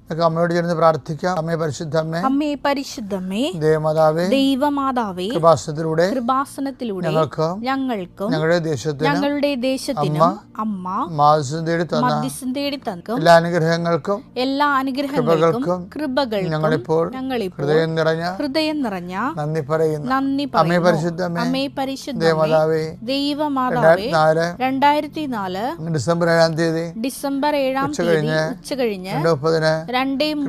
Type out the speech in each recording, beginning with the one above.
അമ്മയോട് ചേർന്ന് പ്രാർത്ഥിക്കാം. അമ്മേ പരിശുദ്ധമ്മേ, അമ്മേ പരിശുദ്ധമ്മേ, ദൈവമാതാവേ, ദൈവമാതാവേ, കൃപാസനത്തിലൂടെ ഞങ്ങൾക്കും ഞങ്ങളുടെ ദേശത്തിനും അമ്മ മധ്യസ്ഥം തേടി തന്ന എല്ലാ അനുഗ്രഹങ്ങൾക്കും കൃപകൾക്കും ഞങ്ങളിപ്പോൾ ഹൃദയം നിറഞ്ഞ നന്ദി പറയുന്നു. അമ്മേ പരിശുദ്ധമ്മേ, ദൈവമാതാവേ, 2004 ഡിസംബർ 7 ഉച്ചകഴിഞ്ഞ് 2:30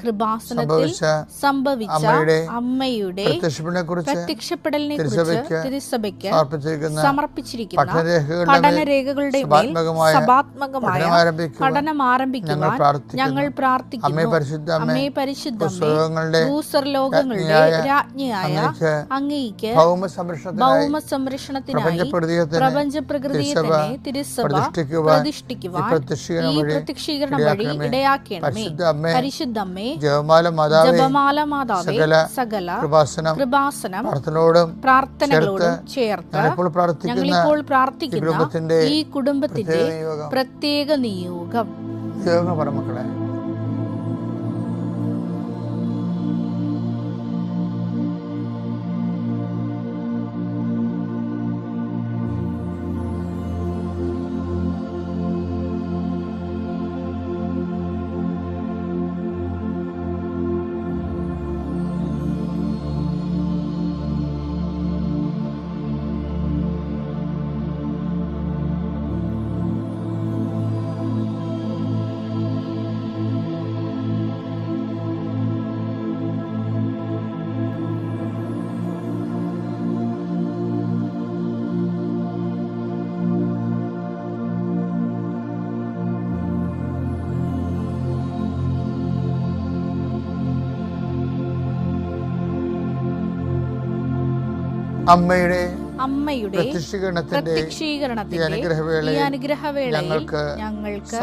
കൃപാസനത്തിൽ സംഭവിച്ച അമ്മയുടെ പ്രത്യക്ഷപ്പെടലിനെ കുറിച്ച് തിരുസഭയ്ക്ക് സമർപ്പിച്ചിരിക്കുന്ന പഠനരേഖകളുടെ മേൽ സഭാത്മകമായ പഠനം ആരംഭിക്കുവാൻ ഞങ്ങൾ പ്രാർത്ഥിക്കുന്നു. അമ്മേ പരിശുദ്ധമ്മേ, ഭൂസ്വർലോകങ്ങളുടെ രാജ്ഞിയായ അങ്ങേയ്ക്ക് ഭൗമ സംരക്ഷണത്തിനായി പ്രപഞ്ചപ്രകൃതിയെ തന്നെ തിരുസഭ പ്രതിഷ്ഠിക്കുവാൻ ഈ പ്രത്യക്ഷീകരണം വഴി ഇടയാക്കണമേ. പരിശുദ്ധമ്മേ, ജപമാല മാതാവേ, സകല കൃപാസനം പ്രാർത്ഥനകളോടും ചേർത്ത് ഞങ്ങളിപ്പോൾ പ്രാർത്ഥിക്കുന്ന ഈ കുടുംബത്തിന്റെ പ്രത്യേക നിയോഗം. മക്കളെ, അമ്മയുടെ പ്രത്യക്ഷീകരണത്തിന്റെ ഈ അനുഗ്രഹവേളയിൽ ഞങ്ങൾക്ക്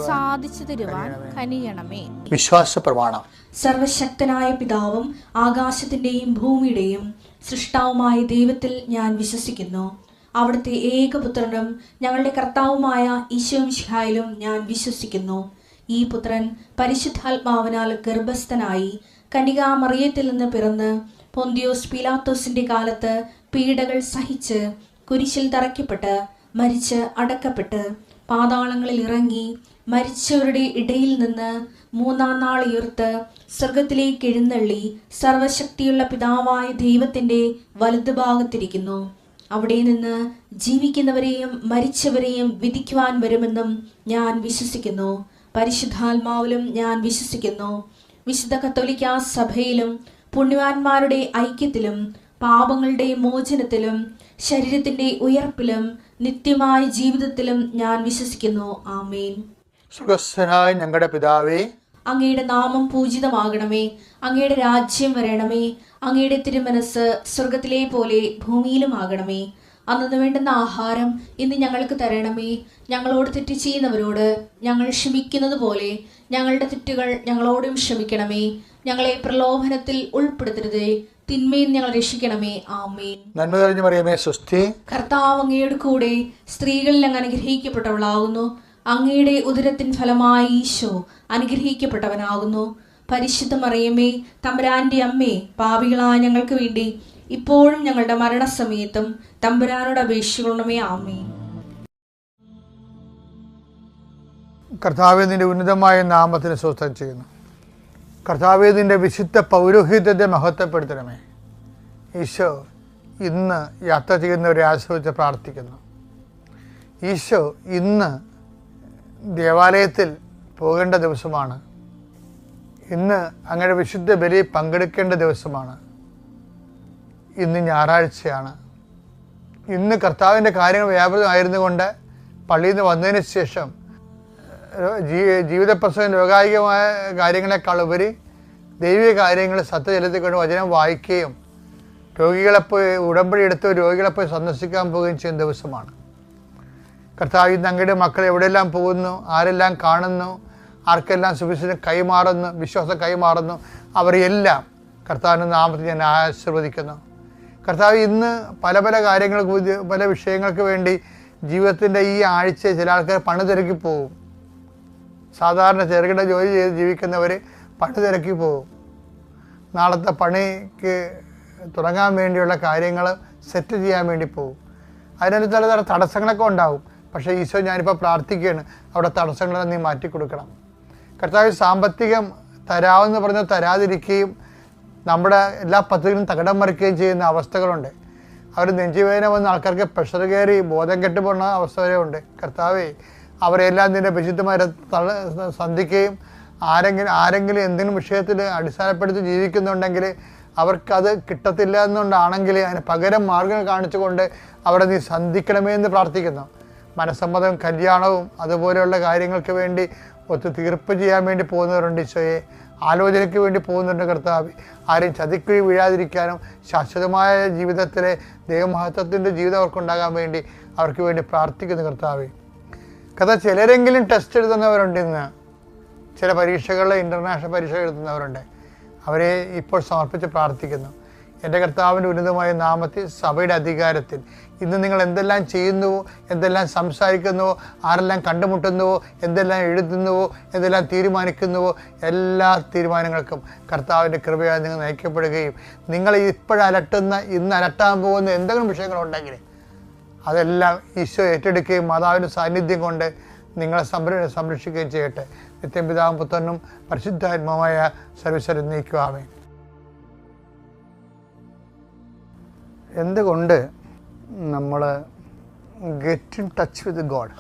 സാധിച്ചു തരുവാൻ കനിയണമേ. വിശ്വാസ പ്രമാണം. സർവശക്തനായ പിതാവും ആകാശത്തിന്റെയും ഭൂമിയുടെയും സൃഷ്ടാവുമായ ദൈവത്തിൽ ഞാൻ വിശ്വസിക്കുന്നു. അവിടുത്തെ ഏകപുത്രനും ഞങ്ങളുടെ കർത്താവുമായ ഈശോമിശിഹായിലും ഞാൻ വിശ്വസിക്കുന്നു. ഈ പുത്രൻ പരിശുദ്ധാത്മാവിനാൽ ഗർഭസ്ഥനായി കന്യകാമറിയത്തിൽ നിന്ന് പിറന്ന് പൊന്തിയോസ് പീലാത്തോസിന്റെ കാലത്ത് പീഡകൾ സഹിച്ച് കുരിശിൽ തറയ്ക്കപ്പെട്ട് മരിച്ച് അടക്കപ്പെട്ട് പാതാളങ്ങളിൽ ഇറങ്ങി മരിച്ചവരുടെ ഇടയിൽ നിന്ന് 3-ാം നാൾ ഉയർത്ത് സ്വർഗത്തിലേക്ക് എഴുന്നള്ളി സർവശക്തിയുള്ള പിതാവായ ദൈവത്തിന്റെ വലതുഭാഗത്തിരിക്കുന്നു. അവിടെ നിന്ന് ജീവിക്കുന്നവരെയും മരിച്ചവരെയും വിധിക്കുവാൻ വരുമെന്നും ഞാൻ വിശ്വസിക്കുന്നു. പരിശുദ്ധാത്മാവിലും ഞാൻ വിശ്വസിക്കുന്നു. വിശുദ്ധ കത്തോലിക്കാ സഭയിലും പുണ്യവാന്മാരുടെ ഐക്യത്തിലും പാപങ്ങളുടെ മോചനത്തിലും ശരീരത്തിന്റെ ഉയർപ്പിലും നിത്യമായ ജീവിതത്തിലും ഞാൻ വിശ്വസിക്കുന്നു. ആമേൻ. സ്വർഗ്ഗസ്ഥനായ ഞങ്ങളുടെ പിതാവേ, അങ്ങയുടെ നാമം പൂജിതമാകണമേ. അങ്ങയുടെ രാജ്യം വരണമേ. അങ്ങയുടെ തിരുമനസ് സ്വർഗത്തിലെ പോലെ ഭൂമിയിലും ആകണമേ. അന്നു വേണ്ടുന്ന ആഹാരം ഇന്ന് ഞങ്ങൾക്ക് തരണമേ. ഞങ്ങളോട് തെറ്റ് ചെയ്യുന്നവരോട് ഞങ്ങൾ ക്ഷമിക്കുന്നത് പോലെ ഞങ്ങളുടെ തെറ്റുകൾ ഞങ്ങളോടും ക്ഷമിക്കണമേ. ഞങ്ങളെ പ്രലോഭനത്തിൽ ഉൾപ്പെടുത്തരുതേ, തിന്മയിൽ ഞങ്ങൾ രക്ഷിക്കണമേ. ആമേൻ. നന്മ നിറഞ്ഞ മറിയമേ, സ്വസ്തി. കർത്താവ് അങ്ങയുടെ കൂടെ സ്ത്രീകളിൽ അങ്ങ് അനുഗ്രഹിക്കപ്പെട്ടവളാകുന്നു. അങ്ങയുടെ ഉദരത്തിൻ ഫലമായി ഈശോ അനുഗ്രഹിക്കപ്പെട്ടവനാകുന്നു. പരിശുദ്ധ മറിയമേ, തമ്പുരാന്റെ അമ്മേ, പാപികളായ ഞങ്ങൾക്ക് വേണ്ടി ഇപ്പോഴും ഞങ്ങളുടെ മരണസമയത്തും തമ്പുരാനോട് അപേക്ഷിക്കണമേ. ആമേൻ. കർത്താവേ, നിന്റെ ഉന്നതമായ നാമത്തിന് സ്തോത്രം ചെയ്യുന്നു. കർത്താവേ, നിന്റെ വിശുദ്ധ പൗരോഹിത്യത്തെ മഹത്വപ്പെടുത്തണമേ. ഈശോ ഇന്ന് യാത്ര ചെയ്യുന്നവരെ ആശ്രയിച്ച് പ്രാർത്ഥിക്കുന്നു. ഈശോ ഇന്ന് ദേവാലയത്തിൽ പോകേണ്ട ദിവസമാണ്. ഇന്ന് അങ്ങയുടെ വിശുദ്ധ ബലി പങ്കെടുക്കേണ്ട ദിവസമാണ്. ഇന്ന് ഞായറാഴ്ചയാണ്. ഇന്ന് കർത്താവിൻ്റെ കാര്യങ്ങൾ വ്യാപൃതമായിരുന്നു കൊണ്ട് പള്ളിയിൽ നിന്ന് വന്നതിന് ശേഷം ജീവിതപ്രസവം ലോകായികമായ കാര്യങ്ങളെക്കാൾ ഉപരി ദൈവിക കാര്യങ്ങൾ സത്യജലത്തിൽ കൊണ്ട് വചനം വായിക്കുകയും രോഗികളെപ്പോയി ഉടമ്പടി എടുത്ത് രോഗികളെപ്പോയി സന്ദർശിക്കാൻ പോവുകയും ചെയ്യുന്ന ദിവസമാണ്. കർത്താവ് ഇന്ന് അങ്ങയുടെ മക്കൾ എവിടെയെല്ലാം പോകുന്നു, ആരെല്ലാം കാണുന്നു, ആർക്കെല്ലാം സുവിശേഷം കൈമാറുന്നു, വിശ്വാസം കൈമാറുന്നു, അവരെല്ലാം കർത്താവിൻ്റെ നാമത്തിൽ ഞാൻ ആശീർവദിക്കുന്നു. കർത്താവ് ഇന്ന് പല പല കാര്യങ്ങൾക്ക് പല വിഷയങ്ങൾക്ക് വേണ്ടി ജീവിതത്തിൻ്റെ ഈ ആഴ്ച ചില ആൾക്കാർ പണി തിരക്കി പോകും. സാധാരണ ചെറുകിട ജോലി ചെയ്ത് ജീവിക്കുന്നവർ പണി തിരക്കി പോകും. നാളത്തെ പണിക്ക് തുടങ്ങാൻ വേണ്ടിയുള്ള കാര്യങ്ങൾ സെറ്റ് ചെയ്യാൻ വേണ്ടി പോകും. അതിനൊരു ചില തടസ്സങ്ങളൊക്കെ ഉണ്ടാവും. പക്ഷേ ഈശോ, ഞാനിപ്പോൾ പ്രാർത്ഥിക്കുകയാണ്, അവിടെ തടസ്സങ്ങളെല്ലാം നീ മാറ്റിക്കൊടുക്കണം. കർത്താവ് സാമ്പത്തികം തരാമെന്ന് പറഞ്ഞ് തരാതിരിക്കുകയും നമ്മുടെ എല്ലാ പദ്ധതികളും തകിടം മറിക്കുകയും ചെയ്യുന്ന അവസ്ഥകളുണ്ട്. അവർ നെഞ്ചുവേദന വന്ന ആൾക്കാർക്ക് പ്രഷർ കയറി ബോധം കെട്ട് പോകുന്ന അവസ്ഥ വരെ ഉണ്ട്. കർത്താവേ, അവരെല്ലാം നിൻ്റെ വിശുദ്ധമാരെ സന്ധിക്കുകയും ആരെങ്കിലും എന്തെങ്കിലും വിഷയത്തിൽ അടിസ്ഥാനപ്പെടുത്തി ജീവിക്കുന്നുണ്ടെങ്കിൽ അവർക്കത് കിട്ടത്തില്ല എന്നുകൊണ്ടാണെങ്കിൽ അതിന് പകരം മാർഗം കാണിച്ചുകൊണ്ട് അവിടെ നീ സന്ധിക്കണമേ എന്ന് പ്രാർത്ഥിക്കുന്നു. മനസ്സമ്മതവും കല്യാണവും അതുപോലെയുള്ള കാര്യങ്ങൾക്ക് വേണ്ടി ഒത്തുതീർപ്പ് ചെയ്യാൻ വേണ്ടി പോകുന്നവരുണ്ട്. ഈശോയെ, ആലോചനയ്ക്ക് വേണ്ടി പോകുന്നുണ്ട്. കർത്താവ്, ആരെയും ചതിക്കുഴി വീഴാതിരിക്കാനും ശാശ്വതമായ ജീവിതത്തിലെ ദൈവമഹത്വത്തിൻ്റെ ജീവിതം അവർക്കുണ്ടാകാൻ വേണ്ടി അവർക്ക് വേണ്ടി പ്രാർത്ഥിക്കുന്നു. കർത്താവ്, ചിലരെങ്കിലും ടെസ്റ്റ് എഴുതുന്നവരുണ്ട്. ഇന്ന് ചില പരീക്ഷകളിൽ ഇൻ്റർനാഷണൽ പരീക്ഷ എഴുതുന്നവരുണ്ട്. അവരെ ഇപ്പോൾ സമർപ്പിച്ച് പ്രാർത്ഥിക്കുന്നു. എൻ്റെ കർത്താവിൻ്റെ ഉന്നതമായ നാമത്തിൽ സഭയുടെ അധികാരത്തിൽ ഇന്ന് നിങ്ങൾ എന്തെല്ലാം ചെയ്യുന്നുവോ, എന്തെല്ലാം സംസാരിക്കുന്നുവോ, ആരെല്ലാം കണ്ടുമുട്ടുന്നുവോ, എന്തെല്ലാം എഴുതുന്നുവോ, എന്തെല്ലാം തീരുമാനിക്കുന്നുവോ, എല്ലാ തീരുമാനങ്ങൾക്കും കർത്താവിൻ്റെ കൃപയാൽ നിങ്ങൾ നയിക്കപ്പെടുകയും നിങ്ങൾ ഇപ്പോഴലട്ടുന്ന ഇന്ന് അലട്ടാൻ പോകുന്ന എന്തെങ്കിലും വിഷയങ്ങളുണ്ടെങ്കിൽ അതെല്ലാം ഈശോ ഏറ്റെടുക്കുകയും മാതാവിൻ്റെ സാന്നിധ്യം കൊണ്ട് നിങ്ങളെ സംരക്ഷിക്കുകയും ചെയ്യട്ടെ. നിത്യം പിതാവും പുത്രനും പരിശുദ്ധാത്മാവായ സർവ്വീശ്വരൻ നീക്കുവാമേ. എന്തുകൊണ്ട് നമ്മൾ get in touch with God,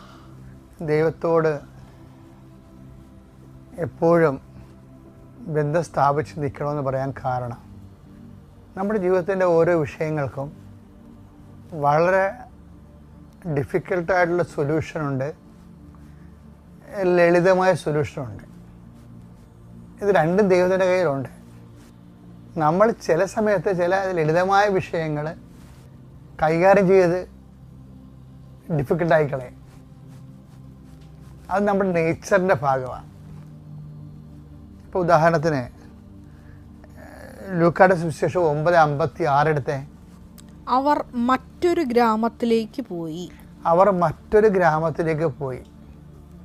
ദൈവത്തോട് എപ്പോഴും ബന്ധം സ്ഥാപിച്ച് നിൽക്കണമെന്ന് പറയാൻ കാരണം, നമ്മുടെ ജീവിതത്തിൻ്റെ ഓരോ വിഷയങ്ങൾക്കും വളരെ ഡിഫിക്കൽട്ടായിട്ടുള്ള സൊല്യൂഷനുണ്ട്, ലളിതമായ സൊല്യൂഷനുണ്ട്. ഇത് രണ്ടും ദൈവത്തിൻ്റെ കയ്യിലുണ്ട്. നമ്മൾ ചില സമയത്ത് ചില ലളിതമായ വിഷയങ്ങൾ കൈകാര്യം ചെയ്ത് ഡിഫിക്കൽട്ടായിക്കളെ. അത് നമ്മുടെ നേച്ചറിൻ്റെ ഭാഗമാണ്. ഇപ്പോൾ ഉദാഹരണത്തിന് ലൂക്കായുടെ സുവിശേഷം 9:56 എടുത്തേ. അവർ മറ്റൊരു ഗ്രാമത്തിലേക്ക് പോയി.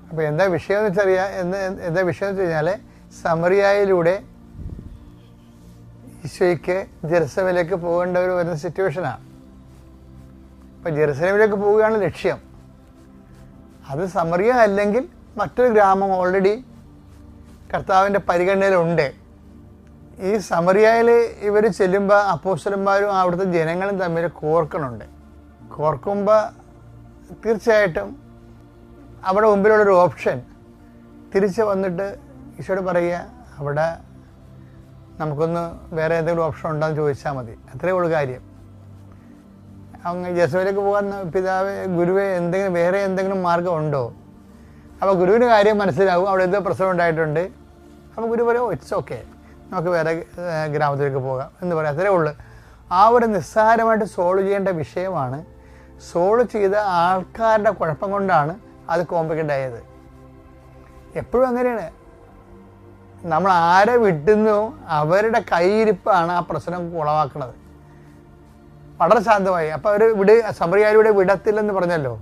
അപ്പോൾ എന്താ വിഷയം എന്ന് വെച്ച് കഴിഞ്ഞാൽ സമറിയായിലൂടെ ഈശോയ്ക്ക് ജെറുസലേമിലേക്ക് പോകേണ്ട വരുന്ന സിറ്റുവേഷനാണ്. അപ്പോൾ ജെറുസലേമിലേക്ക് പോവുകയാണ് ലക്ഷ്യം. അത് സമറിയ അല്ലെങ്കിൽ മറ്റൊരു ഗ്രാമം ഓൾറെഡി കർത്താവിൻ്റെ പരിഗണനയിലുണ്ട്. ഈ സമറിയയിൽ ഇവർ ചെല്ലുമ്പോൾ അപ്പോസ്തലന്മാരും അവിടുത്തെ ജനങ്ങളും തമ്മിൽ കോർക്കുമ്പോൾ തീർച്ചയായിട്ടും അവിടെ മുമ്പിലുള്ളൊരു ഓപ്ഷൻ തിരിച്ച് വന്നിട്ട് ഈശോയോട് പറയുക, അവിടെ നമുക്കൊന്ന് വേറെ എന്തെങ്കിലും ഓപ്ഷൻ ഉണ്ടോയെന്ന് ചോദിച്ചാൽ മതി. അത്രയേ ഉള്ളൂ കാര്യം. അങ്ങ് ജെറുസലേമിലേക്ക് പോകാൻ പിതാവേ, ഗുരുവേ, വേറെ എന്തെങ്കിലും മാർഗം ഉണ്ടോ? അപ്പോൾ ഗുരുവിന് കാര്യം മനസ്സിലാവും, അവിടെ എന്തോ പ്രശ്നം ഉണ്ടായിട്ടുണ്ട്. അപ്പോൾ ഗുരു പറയും, ഇറ്റ്സ് ഓക്കെ, നമുക്ക് വേറെ ഗ്രാമത്തിലേക്ക് പോകാം എന്ന് പറയാം. അത്രേ ഉള്ളൂ. ആ ഒരു നിസ്സാരമായിട്ട് സോൾവ് ചെയ്യേണ്ട വിഷയമാണ്. സോൾവ് ചെയ്ത ആൾക്കാരുടെ കുഴപ്പം കൊണ്ടാണ് അത് കോംപ്ലിക്കേറ്റ് ആയത്. എപ്പോഴും അങ്ങനെയാണ്. നമ്മൾ ആരെ വിട്ടുന്നോ അവരുടെ കൈയിരിപ്പാണ് ആ പ്രശ്നം ഉളവാക്കുന്നത്. വളരെ ശാന്തമായി. അപ്പോൾ അവർ സമറിയായിലൂടെ വിടത്തില്ലെന്ന് പറഞ്ഞല്ലോ.